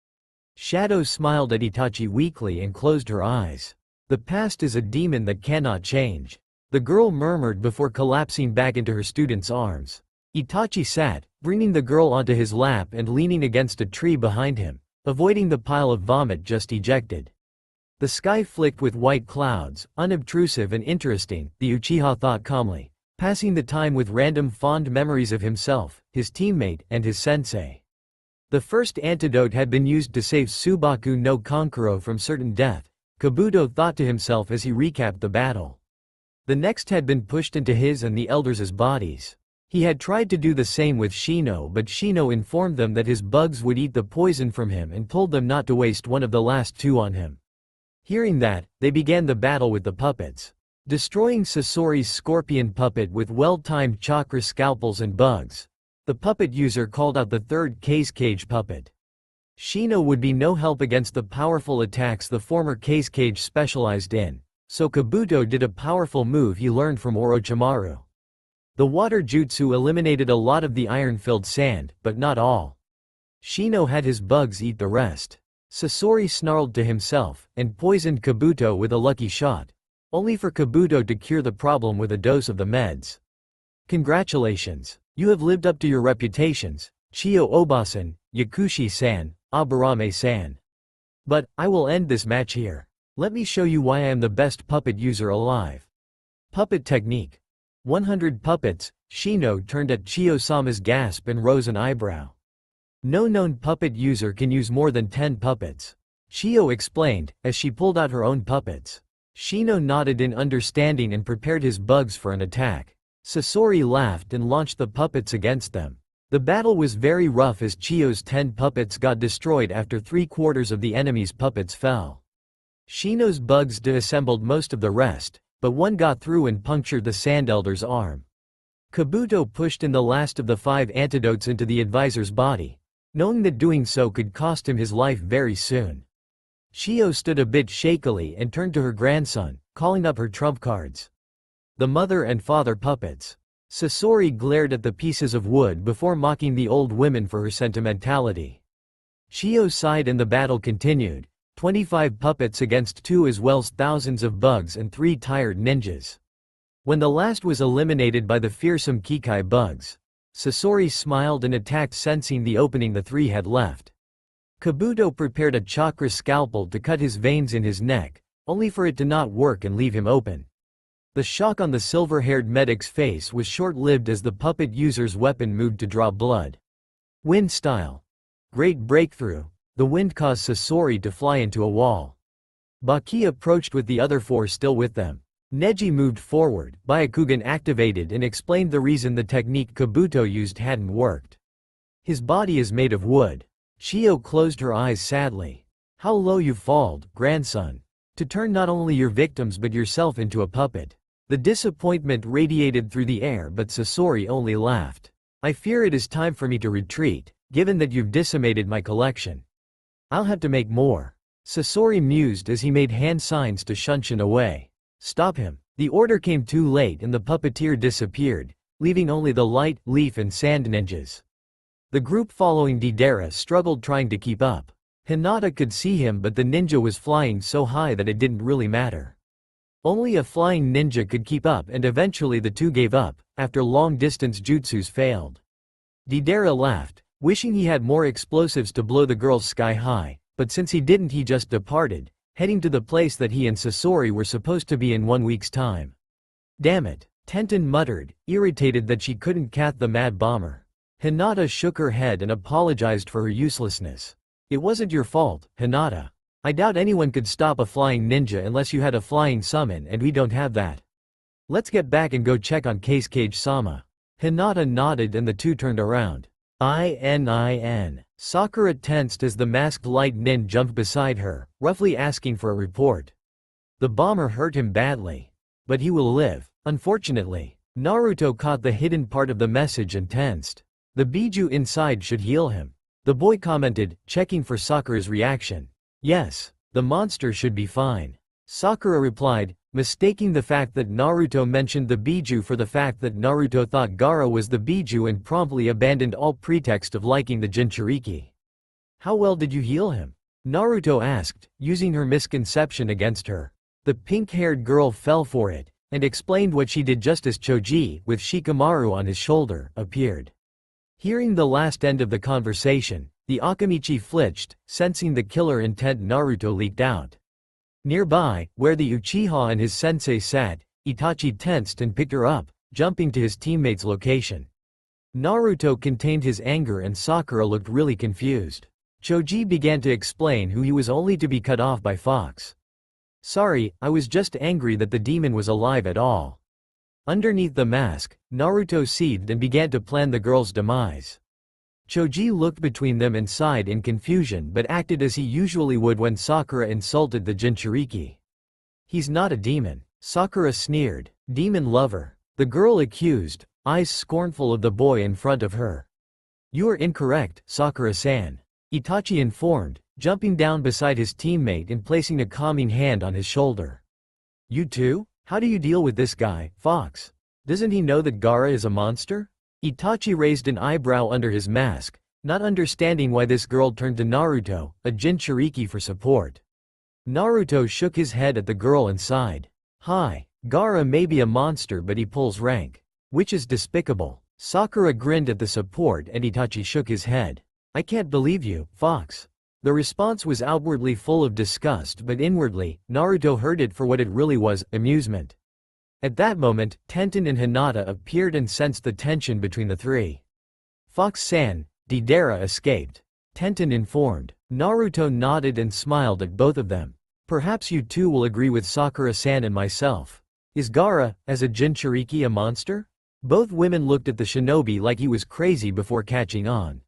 Shadow smiled at Itachi weakly and closed her eyes. "The past is a demon that cannot change," the girl murmured before collapsing back into her student's arms. Itachi sat, bringing the girl onto his lap and leaning against a tree behind him, avoiding the pile of vomit just ejected. The sky flicked with white clouds, unobtrusive and interesting, the Uchiha thought calmly, passing the time with random fond memories of himself, his teammate, and his sensei. The first antidote had been used to save Subaku no Kankuro from certain death, Kabuto thought to himself as he recapped the battle. The next had been pushed into his and the elders' bodies. He had tried to do the same with Shino, but Shino informed them that his bugs would eat the poison from him and told them not to waste one of the last two on him. Hearing that, they began the battle with the puppets. Destroying Sasori's scorpion puppet with well-timed chakra scalpels and bugs. The puppet user called out the third case cage puppet. Shino would be no help against the powerful attacks the former case cage specialized in, so Kabuto did a powerful move he learned from Orochimaru. The water jutsu eliminated a lot of the iron-filled sand, but not all. Shino had his bugs eat the rest. Sasori snarled to himself, and poisoned Kabuto with a lucky shot, only for Kabuto to cure the problem with a dose of the meds. Congratulations, you have lived up to your reputations, Chiyo Obasan, Yakushi-san, Aburame-san. But, I will end this match here. Let me show you why I am the best puppet user alive. Puppet technique. 100 puppets. Shino turned at Chiyo-sama's gasp and rose an eyebrow. No known puppet user can use more than 10 puppets. Chiyo explained, as she pulled out her own puppets. Shino nodded in understanding and prepared his bugs for an attack. Sasori laughed and launched the puppets against them. The battle was very rough as Chiyo's 10 puppets got destroyed after 3/4 of the enemy's puppets fell. Shino's bugs disassembled most of the rest, but one got through and punctured the Sand Elder's arm. Kabuto pushed in the last of the 5 antidotes into the advisor's body, knowing that doing so could cost him his life very soon. Chiyo stood a bit shakily and turned to her grandson, calling up her trump cards. The mother and father puppets. Sasori glared at the pieces of wood before mocking the old women for her sentimentality. Chiyo sighed and the battle continued, 25 puppets against 2 as well as thousands of bugs and 3 tired ninjas. When the last was eliminated by the fearsome Kikai bugs, Sasori smiled and attacked, sensing the opening the 3 had left. Kabuto prepared a chakra scalpel to cut his veins in his neck, only for it to not work and leave him open. The shock on the silver-haired medic's face was short-lived as the puppet user's weapon moved to draw blood. Wind style. Great breakthrough. The wind caused Sasori to fly into a wall. Baki approached with the other 4 still with them. Neji moved forward, Byakugan activated and explained the reason the technique Kabuto used hadn't worked. His body is made of wood. Chiyo closed her eyes sadly. How low you've fallen, grandson. To turn not only your victims but yourself into a puppet. The disappointment radiated through the air, but Sasori only laughed. I fear it is time for me to retreat, given that you've decimated my collection. I'll have to make more. Sasori mused as he made hand signs to Shunshin away. Stop him. The order came too late and the puppeteer disappeared, leaving only the light, leaf and sand ninjas. The group following Deidara struggled trying to keep up. Hinata could see him, but the ninja was flying so high that it didn't really matter. Only a flying ninja could keep up, and eventually the two gave up, after long-distance jutsus failed. Deidara laughed, wishing he had more explosives to blow the girls sky high, but since he didn't, he just departed, heading to the place that he and Sasori were supposed to be in 1 week's time. Damn it, Tenten muttered, irritated that she couldn't catch the mad bomber. Hinata shook her head and apologized for her uselessness. It wasn't your fault, Hinata. I doubt anyone could stop a flying ninja unless you had a flying summon, and we don't have that. Let's get back and go check on Case Cage-sama. Hinata nodded and the two turned around. ININ. Sakura tensed as the masked light nin jumped beside her, roughly asking for a report. The bomber hurt him badly. But he will live, unfortunately. Naruto caught the hidden part of the message and tensed. The biju inside should heal him. The boy commented, checking for Sakura's reaction. Yes, the monster should be fine. Sakura replied, mistaking the fact that Naruto mentioned the biju for the fact that Naruto thought Gaara was the biju and promptly abandoned all pretext of liking the Jinchuriki. How well did you heal him? Naruto asked, using her misconception against her. The pink-haired girl fell for it, and explained what she did just as Choji, with Shikamaru on his shoulder, appeared. Hearing the last end of the conversation, the Akamichi flinched, sensing the killer intent Naruto leaked out. Nearby, where the Uchiha and his sensei sat, Itachi tensed and picked her up, jumping to his teammate's location. Naruto contained his anger and Sakura looked really confused. Choji began to explain who he was, only to be cut off by Fox. Sorry, I was just angry that the demon was alive at all. Underneath the mask, Naruto seethed and began to plan the girl's demise. Choji looked between them and sighed in confusion but acted as he usually would when Sakura insulted the Jinchuriki. He's not a demon. Sakura sneered. Demon lover. The girl accused, eyes scornful of the boy in front of her. You are incorrect, Sakura-san. Itachi informed, jumping down beside his teammate and placing a calming hand on his shoulder. You too? How do you deal with this guy, Fox? Doesn't he know that Gaara is a monster? Itachi raised an eyebrow under his mask, not understanding why this girl turned to Naruto, a Jinchuriki, for support. Naruto shook his head at the girl and sighed. Hi, Gaara may be a monster but he pulls rank. Which is despicable. Sakura grinned at the support and Itachi shook his head. I can't believe you, Fox. The response was outwardly full of disgust but inwardly, Naruto heard it for what it really was, amusement. At that moment, Tenten and Hinata appeared and sensed the tension between the three. Fox-san, Deidara escaped. Tenten informed. Naruto nodded and smiled at both of them. Perhaps you two will agree with Sakura-san and myself. Is Gaara, as a Jinchuriki, a monster? Both women looked at the shinobi like he was crazy before catching on.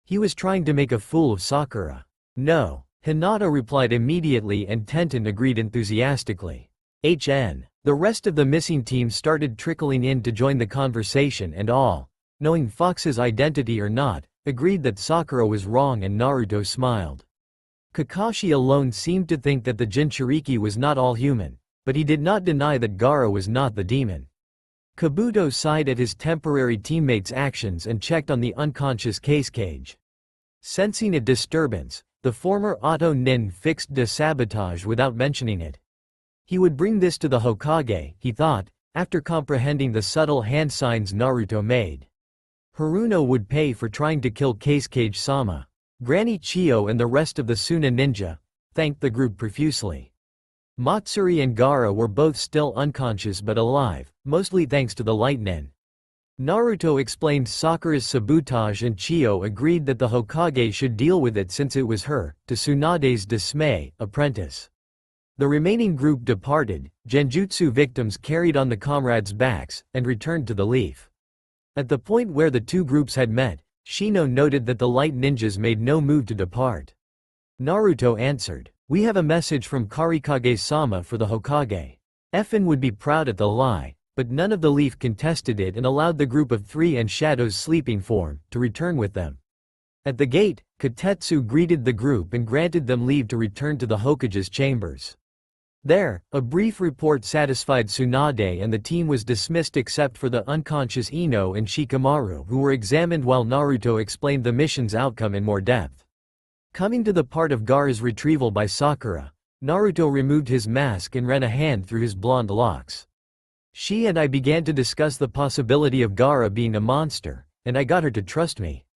He was trying to make a fool of Sakura. No, Hinata replied immediately and Tenten agreed enthusiastically. The rest of the missing team started trickling in to join the conversation and all, knowing Fox's identity or not, agreed that Sakura was wrong and Naruto smiled. Kakashi alone seemed to think that the Jinchuriki was not all human, but he did not deny that Gaara was not the demon. Kabuto sighed at his temporary teammate's actions and checked on the unconscious Cage. Sensing a disturbance, the former Auto Nin fixed de sabotage without mentioning it. He would bring this to the Hokage, he thought, after comprehending the subtle hand signs Naruto made. Haruno would pay for trying to kill Cage-sama. Granny Chiyo and the rest of the Suna ninja thanked the group profusely. Matsuri and Gaara were both still unconscious but alive, mostly thanks to the light nin. Naruto explained Sakura's sabotage and Chiyo agreed that the Hokage should deal with it since it was her, to Tsunade's dismay, apprentice. The remaining group departed, genjutsu victims carried on the comrades' backs, and returned to the leaf. At the point where the two groups had met, Shino noted that the light ninjas made no move to depart. Naruto answered, "We have a message from Karikage-sama for the Hokage." Effin would be proud at the lie, but none of the leaf contested it and allowed the group of three and Shadow's sleeping form to return with them. At the gate, Kotetsu greeted the group and granted them leave to return to the Hokage's chambers. There, a brief report satisfied Tsunade and the team was dismissed except for the unconscious Ino and Shikamaru who were examined while Naruto explained the mission's outcome in more depth. Coming to the part of Gaara's retrieval by Sakura, Naruto removed his mask and ran a hand through his blonde locks. She and I began to discuss the possibility of Gaara being a monster, and I got her to trust me.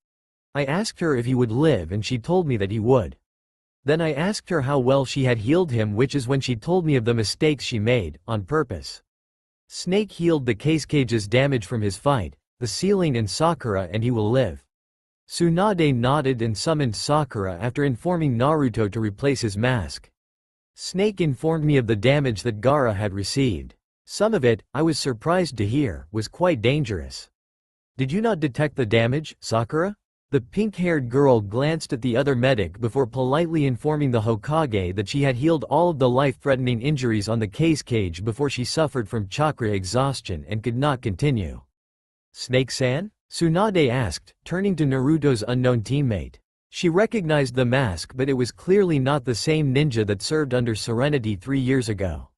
I asked her if he would live and she told me that he would. Then I asked her how well she had healed him, which is when she told me of the mistakes she made, on purpose. Snake healed the Cage's damage from his fight, the ceiling and Sakura, and he will live. Tsunade nodded and summoned Sakura after informing Naruto to replace his mask. Snake informed me of the damage that Gaara had received. Some of it, I was surprised to hear, was quite dangerous. Did you not detect the damage, Sakura? The pink-haired girl glanced at the other medic before politely informing the Hokage that she had healed all of the life-threatening injuries on the Cage before she suffered from chakra exhaustion and could not continue. Snake-san? Tsunade asked, turning to Naruto's unknown teammate. She recognized the mask but it was clearly not the same ninja that served under Serenity 3 years ago.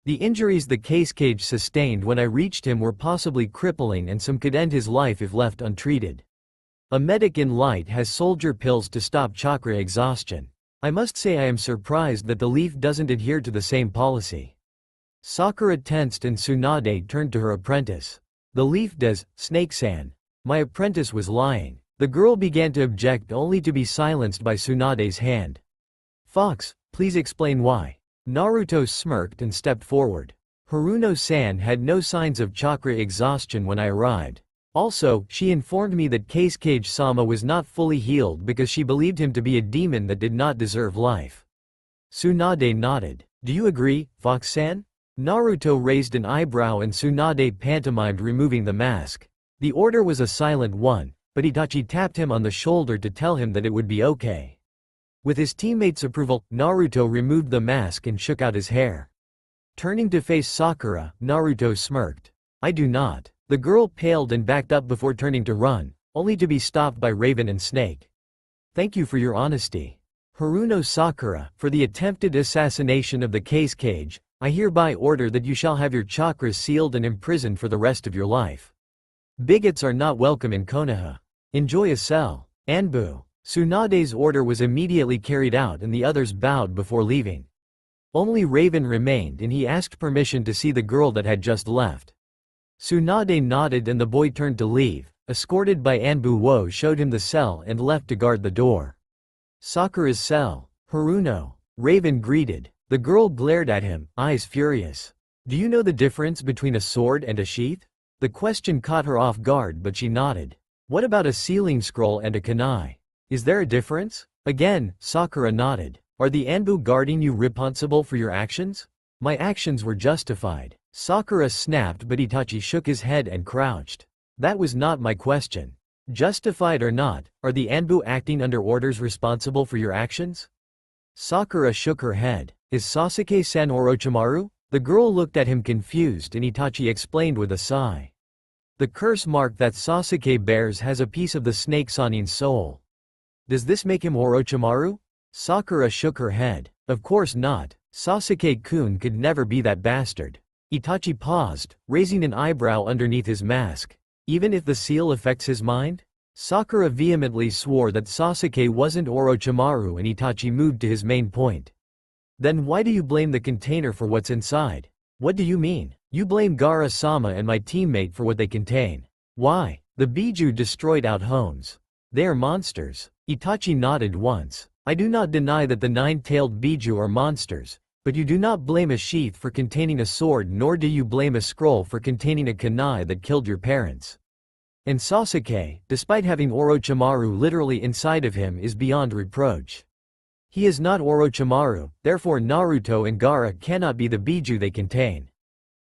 The injuries the Cage sustained when I reached him were possibly crippling and some could end his life if left untreated. A medic in light has soldier pills to stop chakra exhaustion. I must say I am surprised that the leaf doesn't adhere to the same policy. Sakura tensed and Tsunade turned to her apprentice. The leaf does, Snake-san. My apprentice was lying. The girl began to object only to be silenced by Tsunade's hand. Fox, please explain why. Naruto smirked and stepped forward. Haruno-san had no signs of chakra exhaustion when I arrived. Also, she informed me that Cage-sama was not fully healed because she believed him to be a demon that did not deserve life. Tsunade nodded. Do you agree, Fox-san? Naruto raised an eyebrow and Tsunade pantomimed removing the mask. The order was a silent one, but Itachi tapped him on the shoulder to tell him that it would be okay. With his teammates' approval, Naruto removed the mask and shook out his hair. Turning to face Sakura, Naruto smirked. "I do not." The girl paled and backed up before turning to run, only to be stopped by Raven and Snake. "Thank you for your honesty. Haruno Sakura, for the attempted assassination of the case cage, I hereby order that you shall have your chakras sealed and imprisoned for the rest of your life. Bigots are not welcome in Konoha. Enjoy a cell." Anbu. Tsunade's order was immediately carried out and the others bowed before leaving. Only Raven remained and he asked permission to see the girl that had just left. Tsunade nodded and the boy turned to leave, escorted by Anbu. Wo showed him the cell and left to guard the door. "Sakura's cell, Haruno," Raven greeted. The girl glared at him, eyes furious. "Do you know the difference between a sword and a sheath?" The question caught her off guard but she nodded. "What about a sealing scroll and a kunai? Is there a difference?" Again, Sakura nodded. "Are the Anbu guarding you responsible for your actions?" "My actions were justified." Sakura snapped but Itachi shook his head and crouched. "That was not my question. Justified or not, are the Anbu acting under orders responsible for your actions?" Sakura shook her head. "Is Sasuke-san Orochimaru?" The girl looked at him confused and Itachi explained with a sigh. "The curse mark that Sasuke bears has a piece of the snake Sanin's soul. Does this make him Orochimaru?" Sakura shook her head. "Of course not. Sasuke-kun could never be that bastard." Itachi paused, raising an eyebrow underneath his mask. "Even if the seal affects his mind?" Sakura vehemently swore that Sasuke wasn't Orochimaru and Itachi moved to his main point. "Then why do you blame the container for what's inside?" "What do you mean? You blame Gaara-sama and my teammate for what they contain. Why? The Biju destroyed out homes. They are monsters." Itachi nodded once. "I do not deny that the nine-tailed Biju are monsters, but you do not blame a sheath for containing a sword nor do you blame a scroll for containing a kunai that killed your parents. And Sasuke, despite having Orochimaru literally inside of him, is beyond reproach. He is not Orochimaru, therefore Naruto and Gaara cannot be the Biju they contain."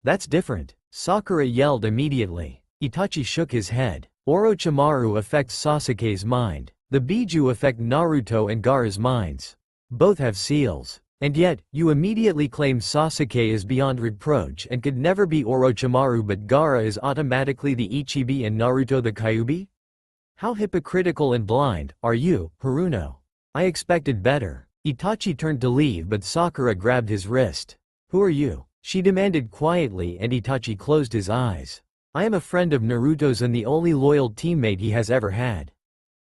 "That's different," Sakura yelled immediately. Itachi shook his head. "Orochimaru affects Sasuke's mind. The Biju affect Naruto and Gaara's minds. Both have seals. And yet, you immediately claim Sasuke is beyond reproach and could never be Orochimaru but Gaara is automatically the Ichibi and Naruto the Kyuubi? How hypocritical and blind are you, Haruno? I expected better." Itachi turned to leave but Sakura grabbed his wrist. "Who are you?" she demanded quietly and Itachi closed his eyes. "I am a friend of Naruto's and the only loyal teammate he has ever had.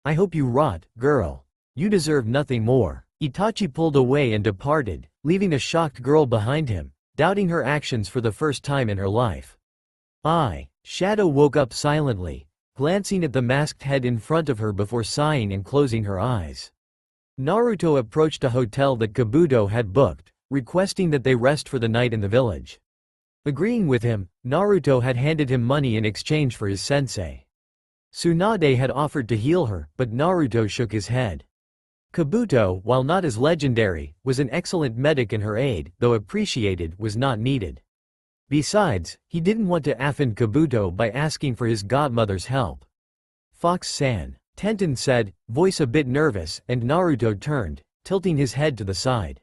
I hope you rot, girl. You deserve nothing more." Itachi pulled away and departed, leaving a shocked girl behind him, doubting her actions for the first time in her life. Shadow woke up silently, glancing at the masked head in front of her before sighing and closing her eyes. Naruto approached a hotel that Kabuto had booked, requesting that they rest for the night in the village. Agreeing with him, Naruto had handed him money in exchange for his sensei. Tsunade had offered to heal her, but Naruto shook his head. Kabuto, while not as legendary, was an excellent medic and her aid, though appreciated, was not needed. Besides, he didn't want to offend Kabuto by asking for his godmother's help. "Fox-san," Tenten said, voice a bit nervous, and Naruto turned, tilting his head to the side.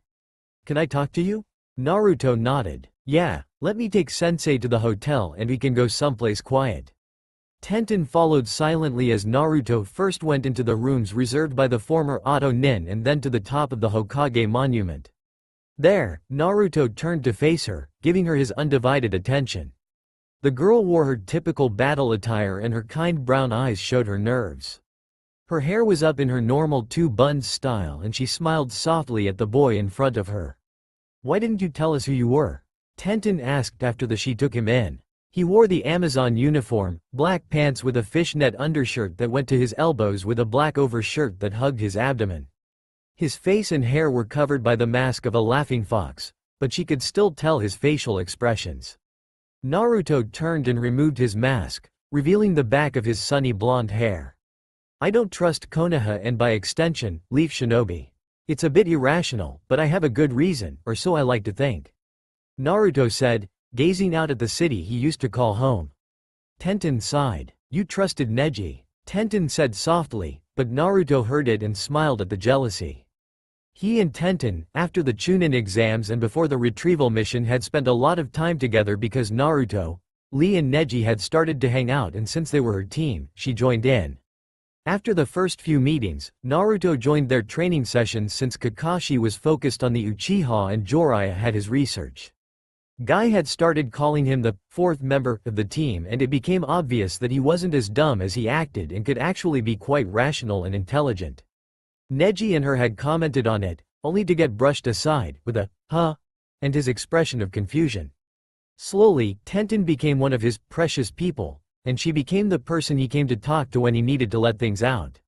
"Can I talk to you?" Naruto nodded. "Yeah, let me take sensei to the hotel and we can go someplace quiet." Tenten followed silently as Naruto first went into the rooms reserved by the former Oto Nin and then to the top of the Hokage monument. There, Naruto turned to face her, giving her his undivided attention. The girl wore her typical battle attire and her kind brown eyes showed her nerves. Her hair was up in her normal two-buns style and she smiled softly at the boy in front of her. "Why didn't you tell us who you were?" Tenten asked after she took him in. He wore the Amazon uniform, black pants with a fishnet undershirt that went to his elbows with a black overshirt that hugged his abdomen. His face and hair were covered by the mask of a laughing fox, but she could still tell his facial expressions. Naruto turned and removed his mask, revealing the back of his sunny blonde hair. "I don't trust Konoha and by extension, Leaf Shinobi. It's a bit irrational, but I have a good reason, or so I like to think." Naruto said, gazing out at the city he used to call home. Tenten sighed. You trusted Neji. Tenten said softly, but Naruto heard it and smiled at the jealousy. He and Tenten, after the Chunin exams and before the Retrieval mission, had spent a lot of time together because Naruto, Lee and Neji had started to hang out, and since they were her team, she joined in. After the first few meetings, Naruto joined their training sessions since Kakashi was focused on the Uchiha and Jiraiya had his research. Guy had started calling him the fourth member of the team, and it became obvious that he wasn't as dumb as he acted and could actually be quite rational and intelligent. Neji and her had commented on it, only to get brushed aside, with a, huh, and his expression of confusion. Slowly, Tenten became one of his precious people, and she became the person he came to talk to when he needed to let things out.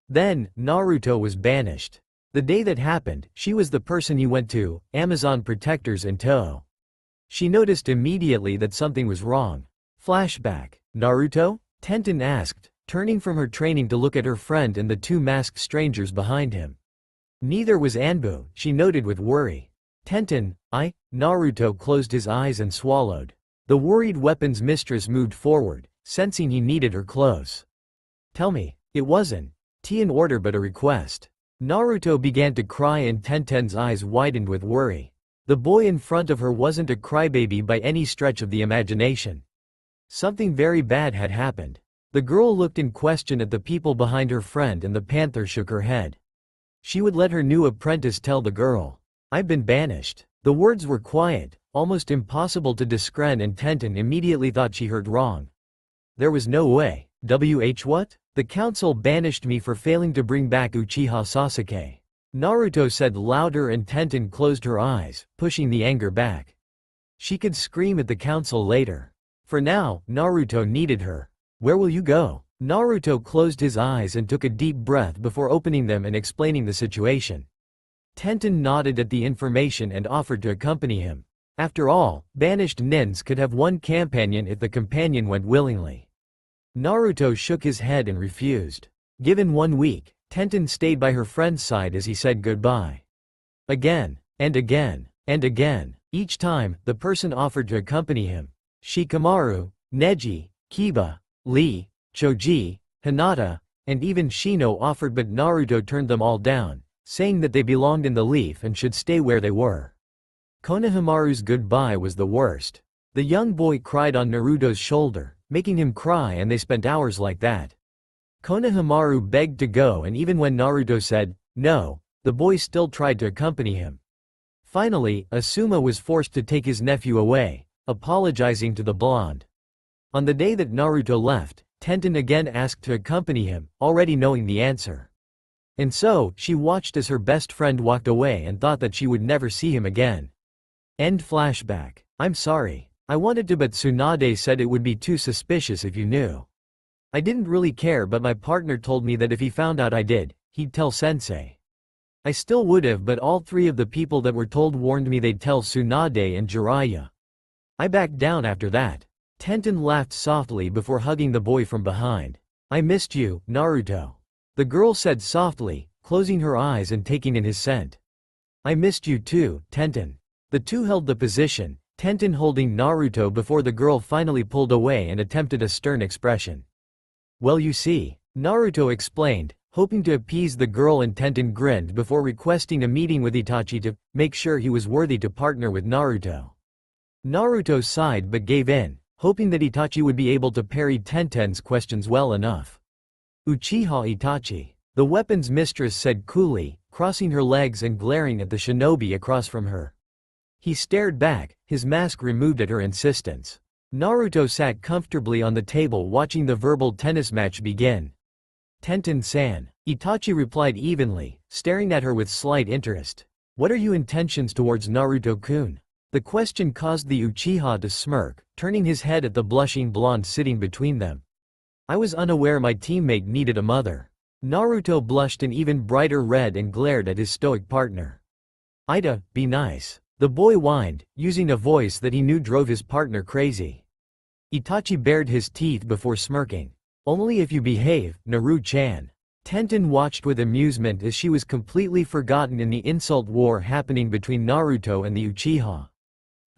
Then, Naruto was banished. The day that happened, she was the person he went to, Amazon protectors in tow. She noticed immediately that something was wrong. Flashback. Naruto? Tenten asked, turning from her training to look at her friend and the two masked strangers behind him. Neither was Anbu, she noted with worry. Tenten, Naruto closed his eyes and swallowed. The worried weapons mistress moved forward, sensing he needed her close. Tell me, it wasn't an order but a request. Naruto began to cry and Tenten's eyes widened with worry. The boy in front of her wasn't a crybaby by any stretch of the imagination. Something very bad had happened. The girl looked in question at the people behind her friend and the panther shook her head. She would let her new apprentice tell the girl. I've been banished. The words were quiet, almost impossible to discern, and Tenten immediately thought she heard wrong. There was no way. What? The council banished me for failing to bring back Uchiha Sasuke. Naruto said louder and Tenten closed her eyes, pushing the anger back. She could scream at the council later. For now, Naruto needed her. Where will you go? Naruto closed his eyes and took a deep breath before opening them and explaining the situation. Tenten nodded at the information and offered to accompany him. After all, banished nins could have one companion if the companion went willingly. Naruto shook his head and refused. Given 1 week, Tenten stayed by her friend's side as he said goodbye. Again, and again, and again. Each time, the person offered to accompany him. Shikamaru, Neji, Kiba, Lee, Choji, Hinata, and even Shino offered, but Naruto turned them all down, saying that they belonged in the leaf and should stay where they were. Konohamaru's goodbye was the worst. The young boy cried on Naruto's shoulder, making him cry, and they spent hours like that. Konohamaru begged to go, and even when Naruto said no, the boy still tried to accompany him. Finally, Asuma was forced to take his nephew away, apologizing to the blonde. On the day that Naruto left, Tenten again asked to accompany him, already knowing the answer. And so, she watched as her best friend walked away and thought that she would never see him again. End flashback. I'm sorry. I wanted to, but Tsunade said it would be too suspicious if you knew. I didn't really care, but my partner told me that if he found out I did, he'd tell sensei. I still would have, but all three of the people that were told warned me they'd tell Tsunade and Jiraiya. I backed down after that. Tenten laughed softly before hugging the boy from behind. I missed you, Naruto. The girl said softly, closing her eyes and taking in his scent. I missed you too, Tenten. The two held the position, Tenten holding Naruto before the girl finally pulled away and attempted a stern expression. Well, you see, Naruto explained, hoping to appease the girl, and Tenten grinned before requesting a meeting with Itachi to make sure he was worthy to partner with Naruto. Naruto sighed but gave in, hoping that Itachi would be able to parry Tenten's questions well enough. Uchiha Itachi, the weapons mistress said coolly, crossing her legs and glaring at the shinobi across from her. He stared back, his mask removed at her insistence. Naruto sat comfortably on the table watching the verbal tennis match begin. Tenten-san, Itachi replied evenly, staring at her with slight interest. What are your intentions towards Naruto-kun? The question caused the Uchiha to smirk, turning his head at the blushing blonde sitting between them. I was unaware my teammate needed a mother. Naruto blushed an even brighter red and glared at his stoic partner. Ida, be nice. The boy whined, using a voice that he knew drove his partner crazy. Itachi bared his teeth before smirking. Only if you behave, Naru-chan. Tenten watched with amusement as she was completely forgotten in the insult war happening between Naruto and the Uchiha.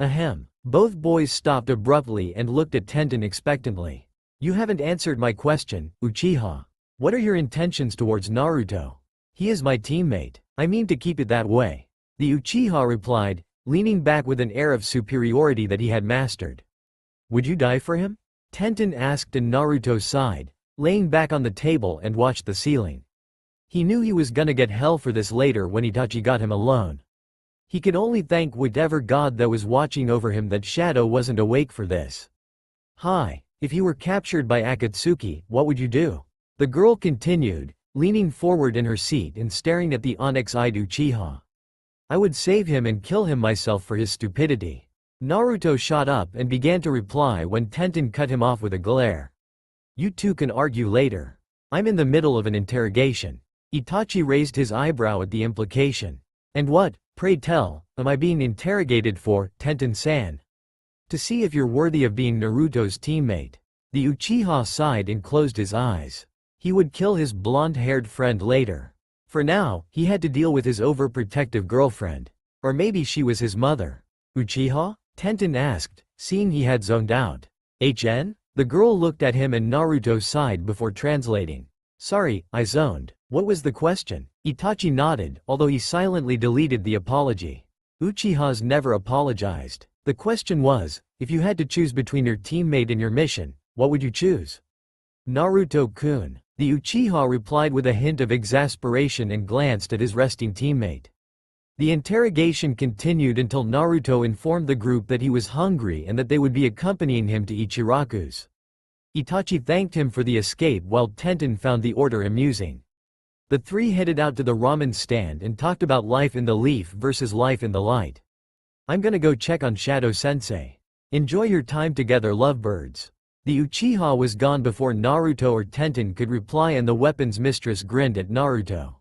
Ahem. Both boys stopped abruptly and looked at Tenten expectantly. You haven't answered my question, Uchiha. What are your intentions towards Naruto? He is my teammate. I mean to keep it that way. The Uchiha replied, leaning back with an air of superiority that he had mastered. Would you die for him? Tenten asked, and Naruto sighed, laying back on the table and watched the ceiling. He knew he was gonna get hell for this later when Itachi got him alone. He could only thank whatever god that was watching over him that Shadow wasn't awake for this. Hi, if you were captured by Akatsuki, what would you do? The girl continued, leaning forward in her seat and staring at the onyx-eyed Uchiha. I would save him and kill him myself for his stupidity. Naruto shot up and began to reply when Tenten cut him off with a glare. You two can argue later. I'm in the middle of an interrogation. Itachi raised his eyebrow at the implication. And what, pray tell, am I being interrogated for, Tenten-san? To see if you're worthy of being Naruto's teammate. The Uchiha sighed and closed his eyes. He would kill his blonde-haired friend later. For now, he had to deal with his overprotective girlfriend. Or maybe she was his mother. Uchiha? Tenten asked, seeing he had zoned out. HN? The girl looked at him and Naruto sighed before translating. Sorry, I zoned. What was the question? Itachi nodded, although he silently deleted the apology. Uchihas never apologized. The question was, if you had to choose between your teammate and your mission, what would you choose? Naruto-kun. The Uchiha replied with a hint of exasperation and glanced at his resting teammate. The interrogation continued until Naruto informed the group that he was hungry and that they would be accompanying him to Ichiraku's. Itachi thanked him for the escape while Tenten found the order amusing. The three headed out to the ramen stand and talked about life in the leaf versus life in the light. I'm gonna go check on Shadow-sensei. Enjoy your time together, lovebirds. The Uchiha was gone before Naruto or Tenten could reply, and the weapons mistress grinned at Naruto.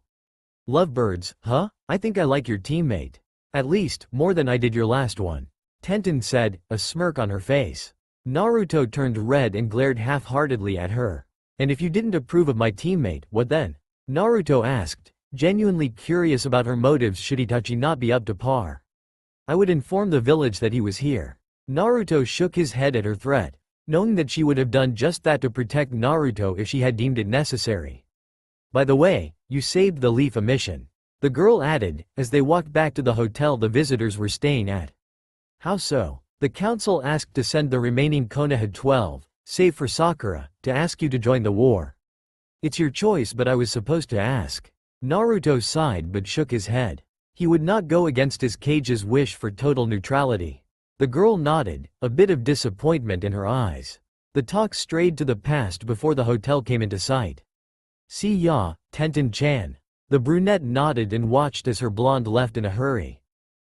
Lovebirds, huh? I think I like your teammate. At least, more than I did your last one. Tenten said, a smirk on her face. Naruto turned red and glared half-heartedly at her. And if you didn't approve of my teammate, what then? Naruto asked, genuinely curious about her motives should Itachi not be up to par. I would inform the village that he was here. Naruto shook his head at her threat, knowing that she would have done just that to protect Naruto if she had deemed it necessary. By the way, you saved the leaf a mission. The girl added, as they walked back to the hotel the visitors were staying at. How so? The council asked to send the remaining Konoha 12, save for Sakura, to ask you to join the war. It's your choice, but I was supposed to ask. Naruto sighed but shook his head. He would not go against his Kage's wish for total neutrality. The girl nodded, a bit of disappointment in her eyes. The talk strayed to the past before the hotel came into sight. See ya, Tenten-chan. The brunette nodded and watched as her blonde left in a hurry.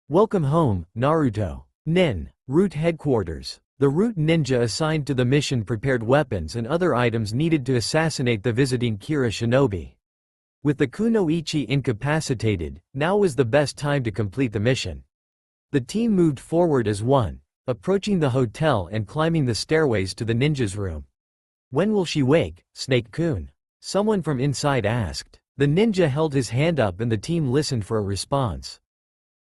Welcome home, Naruto. Nin. Root headquarters. The Root ninja assigned to the mission prepared weapons and other items needed to assassinate the visiting Kira shinobi. With the kunoichi incapacitated, now was the best time to complete the mission. The team moved forward as one, approaching the hotel and climbing the stairways to the ninja's room. When will she wake, Snake-kun? Someone from inside asked. The ninja held his hand up and the team listened for a response.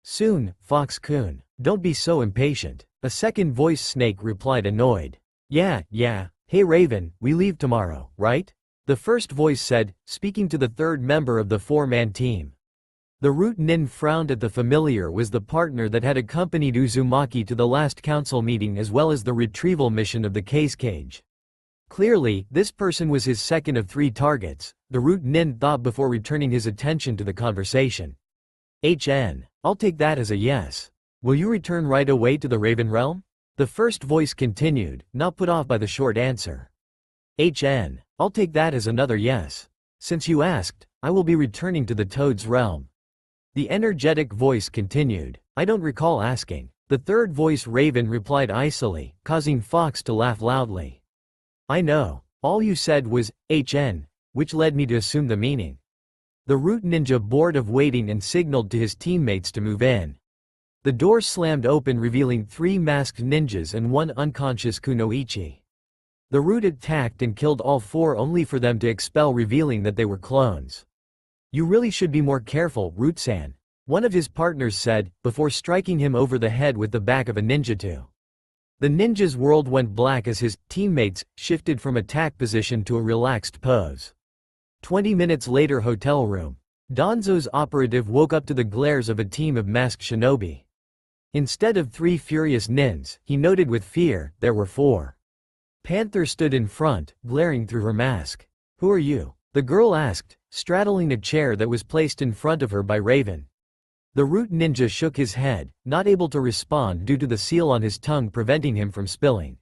Soon, Fox-kun. Don't be so impatient. A second voice Snake replied, annoyed. Yeah, hey Raven, we leave tomorrow, right? The first voice said, speaking to the third member of the four-man team. The Root Nin frowned at the familiar was the partner that had accompanied Uzumaki to the last council meeting as well as the retrieval mission of the case cage. Clearly, this person was his second of 3 targets, the Root Nin thought before returning his attention to the conversation. I'll take that as a yes. Will you return right away to the Raven Realm? The first voice continued, not put off by the short answer. I'll take that as another yes. Since you asked, I will be returning to the Toad's Realm. The energetic voice continued, I don't recall asking. The third voice Raven replied icily, causing Fox to laugh loudly. I know. All you said was, which led me to assume the meaning. The Root Ninja bored of waiting and signaled to his teammates to move in. The door slammed open revealing 3 masked ninjas and 1 unconscious kunoichi. The Root attacked and killed all 4 only for them to expel revealing that they were clones. You really should be more careful, Root-san. one of his partners said, before striking him over the head with the back of a ninjutsu. The ninja's world went black as his teammates shifted from attack position to a relaxed pose. 20 minutes later, hotel room. Danzo's operative woke up to the glares of a team of masked shinobi. Instead of 3 furious nins, he noted with fear, there were 4. Panther stood in front, glaring through her mask. "Who are you?" the girl asked, straddling a chair that was placed in front of her by Raven. The root ninja shook his head, not able to respond due to the seal on his tongue preventing him from spilling.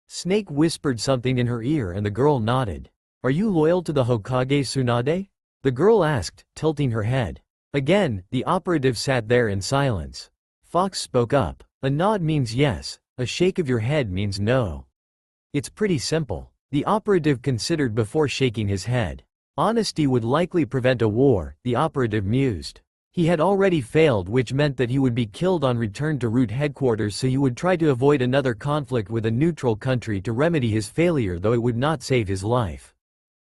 Snake whispered something in her ear and the girl nodded. "Are you loyal to the Hokage Tsunade?" the girl asked, tilting her head. Again, the operative sat there in silence. Fox spoke up. "A nod means yes, a shake of your head means no. It's pretty simple." The operative considered before shaking his head. Honesty would likely prevent a war, the operative mused. He had already failed, which meant that he would be killed on return to root headquarters, so he would try to avoid another conflict with a neutral country to remedy his failure, though it would not save his life.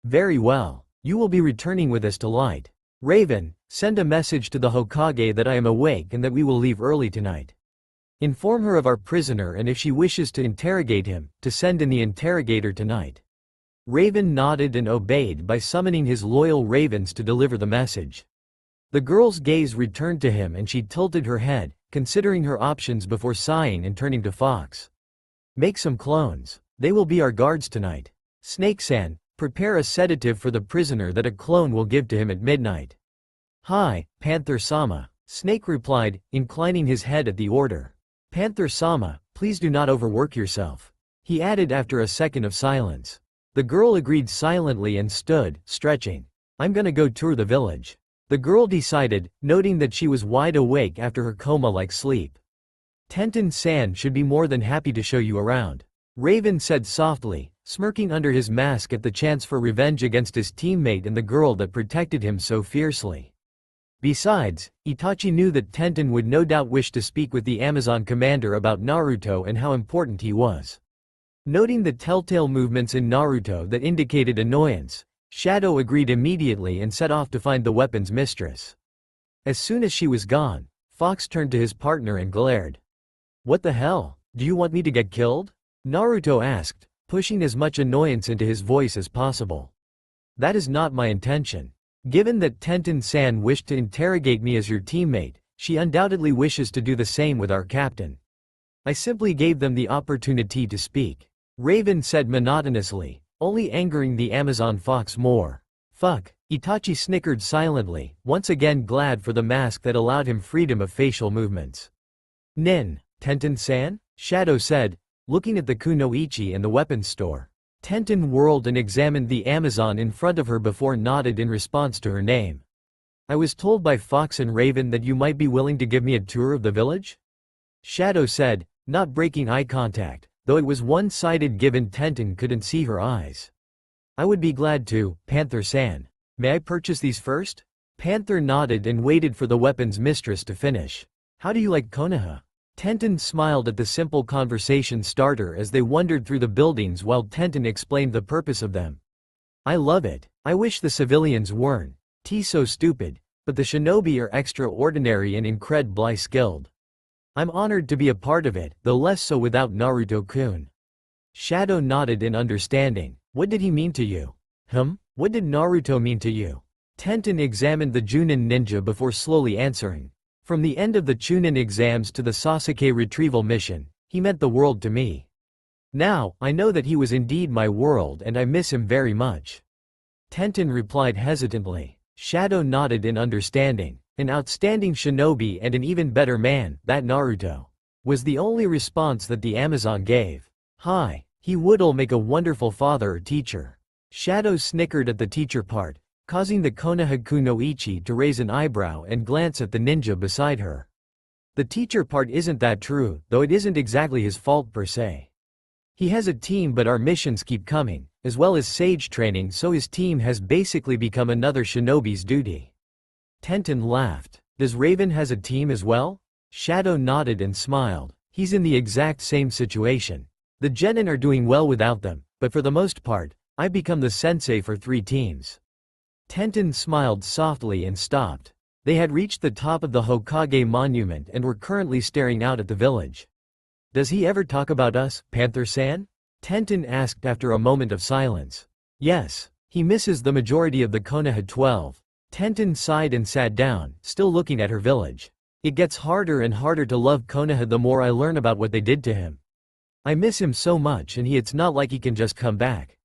"Very well. You will be returning with us to Light. Raven, send a message to the Hokage that I am awake and that we will leave early tonight. Inform her of our prisoner and if she wishes to interrogate him, to send in the interrogator tonight." Raven nodded and obeyed by summoning his loyal ravens to deliver the message. The girl's gaze returned to him and she tilted her head, considering her options before sighing and turning to Fox. "Make some clones. They will be our guards tonight. Snake-san, prepare a sedative for the prisoner that a clone will give to him at midnight." "Hi, Panther-sama," Snake replied, inclining his head at the order. "Panther-sama, please do not overwork yourself," he added after a second of silence. The girl agreed silently and stood, stretching. "I'm gonna go tour the village," the girl decided, noting that she was wide awake after her coma-like sleep. "Tenten-san should be more than happy to show you around," Raven said softly, smirking under his mask at the chance for revenge against his teammate and the girl that protected him so fiercely. Besides, Itachi knew that Tenten would no doubt wish to speak with the Amazon commander about Naruto and how important he was. Noting the telltale movements in Naruto that indicated annoyance, Shadow agreed immediately and set off to find the weapon's mistress. As soon as she was gone, Fox turned to his partner and glared. "What the hell? Do you want me to get killed?" Naruto asked, pushing as much annoyance into his voice as possible. "That is not my intention. Given that Tenten-san wished to interrogate me as your teammate, she undoubtedly wishes to do the same with our captain. I simply gave them the opportunity to speak," Raven said monotonously, only angering the Amazon Fox more. "Fuck," Itachi snickered silently, once again glad for the mask that allowed him freedom of facial movements. "Nin, Tenten-san?" Shadow said, looking at the kunoichi and the weapons store. Tenten whirled and examined the Amazon in front of her before nodded in response to her name. "I was told by Fox and Raven that you might be willing to give me a tour of the village?" Shadow said, not breaking eye contact, though it was one-sided given Tenten couldn't see her eyes. "I would be glad to, Panther-san. May I purchase these first?" Panther nodded and waited for the weapon's mistress to finish. "How do you like Konoha?" Tenten smiled at the simple conversation starter as they wandered through the buildings while Tenten explained the purpose of them. "I love it. I wish the civilians weren't so stupid, but the shinobi are extraordinary and incredibly skilled. I'm honored to be a part of it, though less so without Naruto-kun." Shadow nodded in understanding. "What did he mean to you?" What did Naruto mean to you?" Tenten examined the Junin ninja before slowly answering. "From the end of the Chunin exams to the Sasuke retrieval mission, he meant the world to me. Now, I know that he was indeed my world and I miss him very much." Tenten replied hesitantly. Shadow nodded in understanding. "An outstanding shinobi and an even better man, that Naruto," was the only response that the Amazon gave. "Hi, he would make a wonderful father or teacher." Shadow snickered at the teacher part, causing the Konoha kunoichi to raise an eyebrow and glance at the ninja beside her. The teacher part isn't that true, though it isn't exactly his fault per se. He has a team, but our missions keep coming, as well as sage training, so his team has basically become another shinobi's duty. Tenten laughed. "Does Raven has a team as well?" Shadow nodded and smiled. "He's in the exact same situation. The Genin are doing well without them, but for the most part, I've become the sensei for 3 teams." Tenten smiled softly and stopped. They had reached the top of the Hokage monument and were currently staring out at the village. "Does he ever talk about us, Panther-san?" Tenten asked after a moment of silence. "Yes. He misses the majority of the Konoha 12. Tenten sighed and sat down, still looking at her village. "It gets harder and harder to love Konoha the more I learn about what they did to him. I miss him so much, and it's not like he can just come back.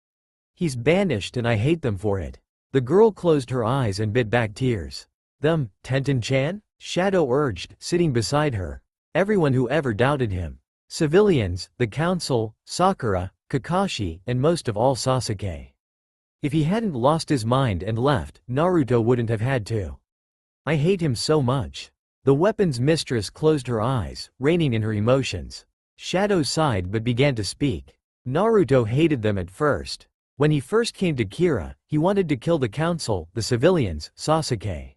He's banished and I hate them for it." The girl closed her eyes and bit back tears. "Them, Tenten-chan?" Shadow urged, sitting beside her. "Everyone who ever doubted him. Civilians, the council, Sakura, Kakashi, and most of all Sasuke. If he hadn't lost his mind and left, Naruto wouldn't have had to. I hate him so much." The weapons mistress closed her eyes, reining in her emotions. Shadow sighed but began to speak. "Naruto hated them at first. When he first came to Kira, he wanted to kill the council, the civilians, Sasuke.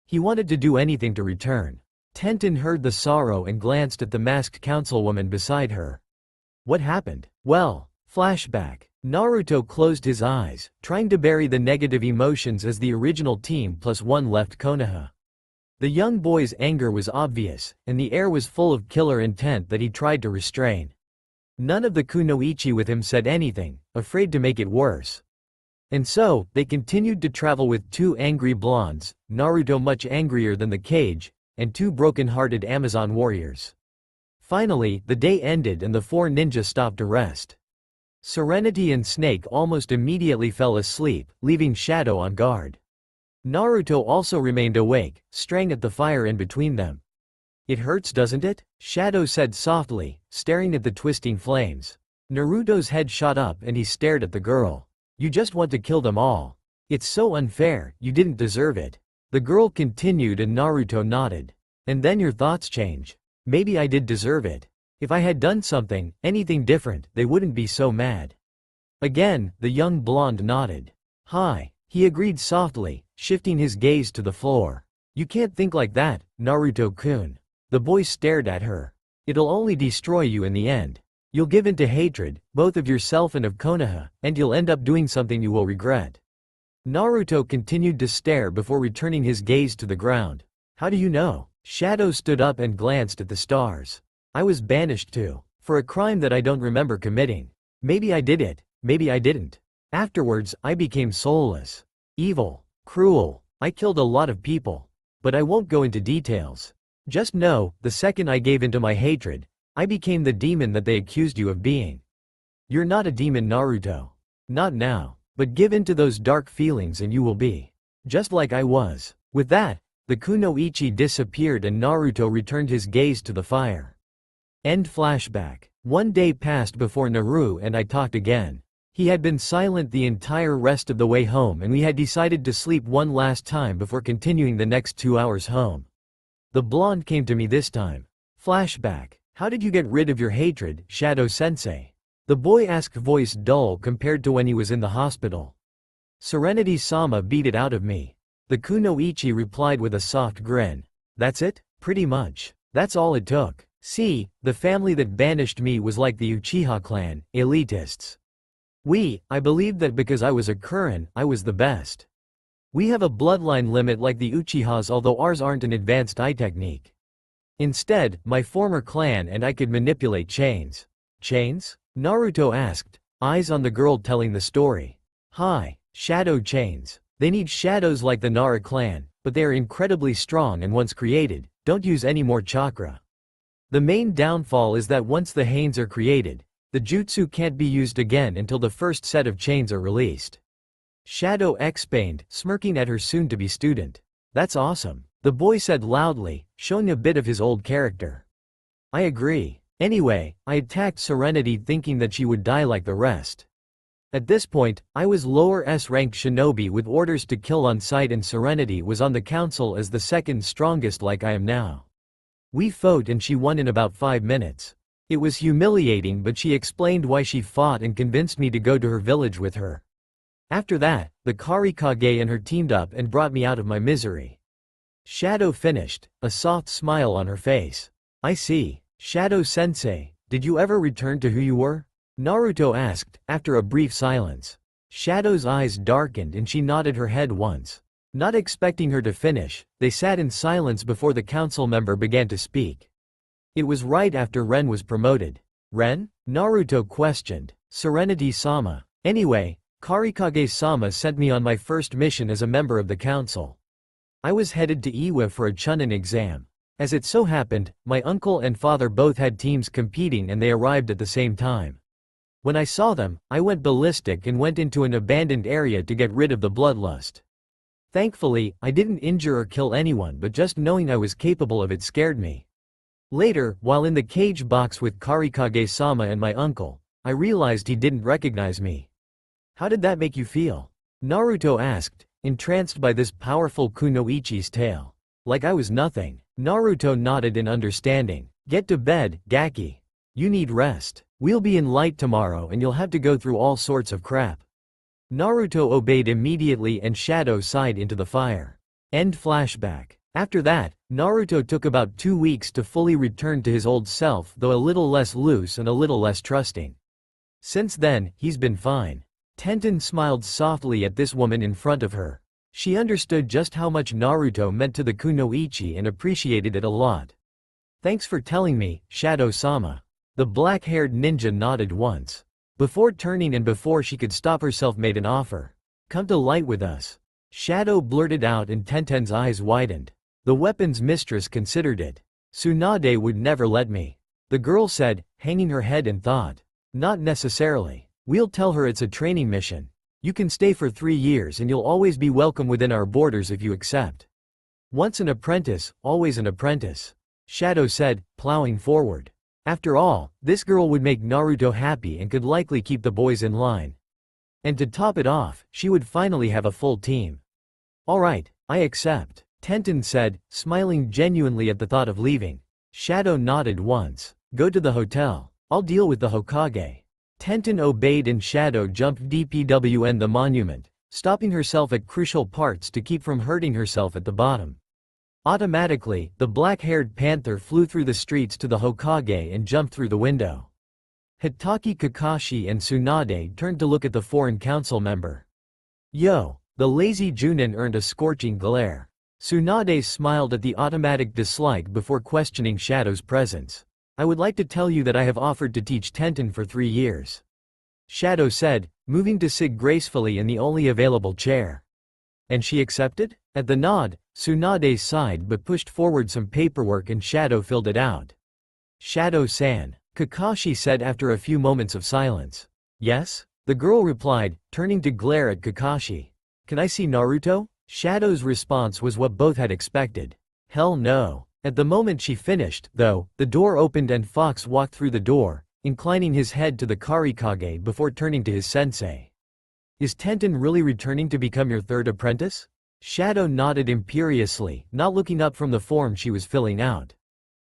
He wanted to do anything to return." Tenten heard the sorrow and glanced at the masked councilwoman beside her. "What happened?" "Well." Flashback. Naruto closed his eyes, trying to bury the negative emotions as the original team plus one left Konoha. The young boy's anger was obvious, and the air was full of killer intent that he tried to restrain. None of the kunoichi with him said anything, afraid to make it worse. And so, they continued to travel with two angry blondes, Naruto much angrier than the cage, and two broken-hearted Amazon warriors. Finally, the day ended and the four ninjas stopped to rest. Serenity and Snake almost immediately fell asleep, leaving Shadow on guard. Naruto also remained awake, staring at the fire in between them. "It hurts, doesn't it?" Shadow said softly, staring at the twisting flames. Naruto's head shot up and he stared at the girl. "You just want to kill them all. It's so unfair, you didn't deserve it." The girl continued and Naruto nodded. "And then your thoughts change. Maybe I did deserve it. If I had done something, anything different, they wouldn't be so mad." Again, the young blonde nodded. "Hi," he agreed softly, shifting his gaze to the floor. "You can't think like that, Naruto-kun." The boy stared at her. "It'll only destroy you in the end. You'll give in to hatred, both of yourself and of Konoha, and you'll end up doing something you will regret." Naruto continued to stare before returning his gaze to the ground. "How do you know?" Shadow stood up and glanced at the stars. "I was banished too, for a crime that I don't remember committing. Maybe I did it, maybe I didn't. Afterwards, I became soulless. Evil. Cruel. I killed a lot of people. But I won't go into details. Just know, the second I gave into my hatred, I became the demon that they accused you of being. You're not a demon, Naruto. Not now. But give in to those dark feelings and you will be. Just like I was." With that, the kunoichi disappeared and Naruto returned his gaze to the fire. End flashback. One day passed before Naru and I talked again. He had been silent the entire rest of the way home and we had decided to sleep one last time before continuing the next 2 hours home. The blonde came to me this time. Flashback. "How did you get rid of your hatred, Shadow-sensei?" The boy asked, voice dull compared to when he was in the hospital. "Serenity-sama beat it out of me." The kunoichi replied with a soft grin. "That's it? Pretty much. That's all it took. See, the family that banished me was like the Uchiha clan, elitists. I believed that because I was a Kurin, I was the best. We have a bloodline limit like the Uchihas, although ours aren't an advanced eye technique. Instead, my former clan and I could manipulate chains." "Chains?" Naruto asked, eyes on the girl telling the story. "Hi, shadow chains. They need shadows like the Nara clan, but they are incredibly strong and once created, don't use any more chakra. The main downfall is that once the Hanes are created, the jutsu can't be used again until the first set of chains are released." Shadow explained, smirking at her soon-to-be student. "That's awesome," the boy said loudly, showing a bit of his old character. "I agree. Anyway, I attacked Serenity thinking that she would die like the rest. At this point, I was lower S-ranked shinobi with orders to kill on sight and Serenity was on the council as the second strongest like I am now. We fought and she won in about 5 minutes. It was humiliating, but she explained why she fought and convinced me to go to her village with her. After that, the Karikage and her teamed up and brought me out of my misery." Shadow finished, a soft smile on her face. "I see. Shadow-sensei, did you ever return to who you were?" Naruto asked, after a brief silence. Shadow's eyes darkened and she nodded her head once. Not expecting her to finish, they sat in silence before the council member began to speak. It was right after Ren was promoted. Ren? Naruto questioned. Serenity-sama. Anyway, Karikage-sama sent me on my first mission as a member of the council. I was headed to Iwa for a Chunin exam. As it so happened, my uncle and father both had teams competing and they arrived at the same time. When I saw them, I went ballistic and went into an abandoned area to get rid of the bloodlust. Thankfully, I didn't injure or kill anyone, but just knowing I was capable of it scared me. Later, while in the cage box with Karikage-sama and my uncle, I realized he didn't recognize me. How did that make you feel? Naruto asked, entranced by this powerful kunoichi's tale. Like I was nothing. Naruto nodded in understanding. Get to bed, Gaki. You need rest. We'll be in light tomorrow and you'll have to go through all sorts of crap. Naruto obeyed immediately and Shadow sighed into the fire. End flashback. After that, Naruto took about 2 weeks to fully return to his old self, though a little less loose and a little less trusting. Since then, he's been fine. Tenten smiled softly at this woman in front of her. She understood just how much Naruto meant to the kunoichi and appreciated it a lot. Thanks for telling me, Shadow-sama. The black-haired ninja nodded once. Before turning and before she could stop herself made an offer. Come to light with us. Shadow blurted out and Tenten's eyes widened. The weapon's mistress considered it. Tsunade would never let me. The girl said, hanging her head and thought. Not necessarily. We'll tell her it's a training mission. You can stay for 3 years and you'll always be welcome within our borders if you accept. Once an apprentice, always an apprentice. Shadow said, plowing forward. After all, this girl would make Naruto happy and could likely keep the boys in line. And to top it off, she would finally have a full team. Alright, I accept, Tenten said, smiling genuinely at the thought of leaving. Shadow nodded once. Go to the hotel. I'll deal with the Hokage. Tenten obeyed and Shadow jumped DPWN the monument, stopping herself at crucial parts to keep from hurting herself at the bottom. Automatically, the black-haired panther flew through the streets to the Hokage and jumped through the window. Hitaki Kakashi and Tsunade turned to look at the foreign council member. Yo! The lazy Junin earned a scorching glare. Tsunade smiled at the automatic dislike before questioning Shadow's presence. I would like to tell you that I have offered to teach Tenten for 3 years. Shadow said, moving to sit gracefully in the only available chair. And she accepted? At the nod, Tsunade sighed but pushed forward some paperwork and Shadow filled it out. Shadow-san, Kakashi said after a few moments of silence. Yes? The girl replied, turning to glare at Kakashi. Can I see Naruto? Shadow's response was what both had expected. Hell no. At the moment she finished, though, the door opened and Fox walked through the door, inclining his head to the Karikage before turning to his sensei. Is Tenten really returning to become your third apprentice? Shadow nodded imperiously, not looking up from the form she was filling out.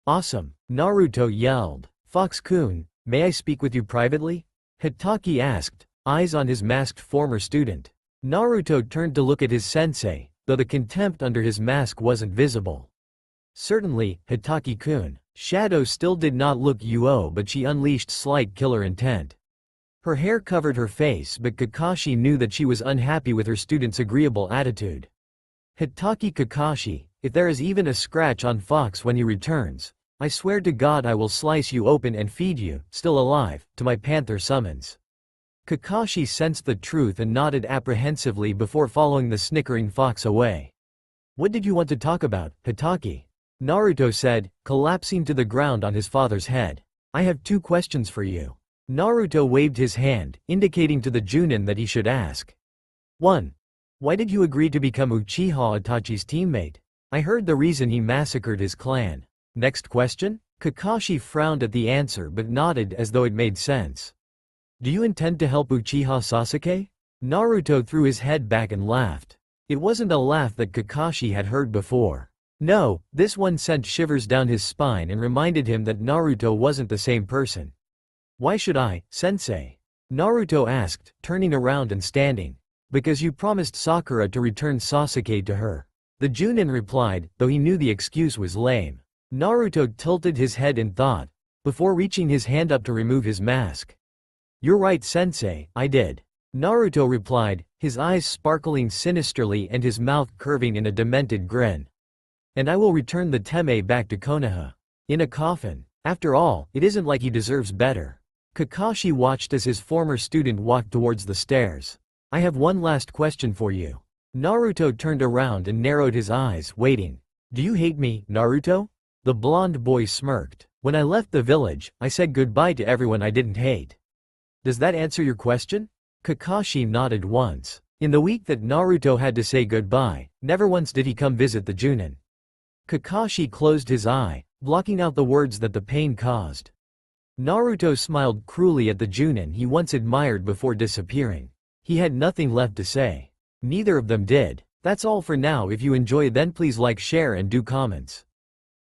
Awesome, Naruto yelled. Fox-kun, may I speak with you privately? Hitaki asked, eyes on his masked former student. Naruto turned to look at his sensei, though the contempt under his mask wasn't visible. Certainly, Hitaki-kun. Shadow still did not look UO, but she unleashed slight killer intent. Her hair covered her face, but Kakashi knew that she was unhappy with her student's agreeable attitude. Hitaki Kakashi, if there is even a scratch on Fox when he returns, I swear to God I will slice you open and feed you, still alive, to my panther summons. Kakashi sensed the truth and nodded apprehensively before following the snickering Fox away. What did you want to talk about, Hitaki? Naruto said, collapsing to the ground on his father's head. I have 2 questions for you. Naruto waved his hand, indicating to the Junin that he should ask. 1. Why did you agree to become Uchiha Itachi's teammate? I heard the reason he massacred his clan. Next question? Kakashi frowned at the answer but nodded as though it made sense. Do you intend to help Uchiha Sasuke? Naruto threw his head back and laughed. It wasn't a laugh that Kakashi had heard before. No, this one sent shivers down his spine and reminded him that Naruto wasn't the same person. Why should I, sensei? Naruto asked, turning around and standing. Because you promised Sakura to return Sasuke to her. The Junin replied, though he knew the excuse was lame. Naruto tilted his head in thought, before reaching his hand up to remove his mask. You're right, sensei, I did. Naruto replied, his eyes sparkling sinisterly and his mouth curving in a demented grin. And I will return the Teme back to Konoha. In a coffin. After all, it isn't like he deserves better. Kakashi watched as his former student walked towards the stairs. I have one last question for you. Naruto turned around and narrowed his eyes, waiting. Do you hate me, Naruto? The blonde boy smirked. When I left the village, I said goodbye to everyone I didn't hate. Does that answer your question? Kakashi nodded once. In the week that Naruto had to say goodbye, never once did he come visit the Genin. Kakashi closed his eye, blocking out the words that the pain caused. Naruto smiled cruelly at the Genin he once admired before disappearing. He had nothing left to say. Neither of them did. That's all for now. If you enjoy, then please like, share and do comments.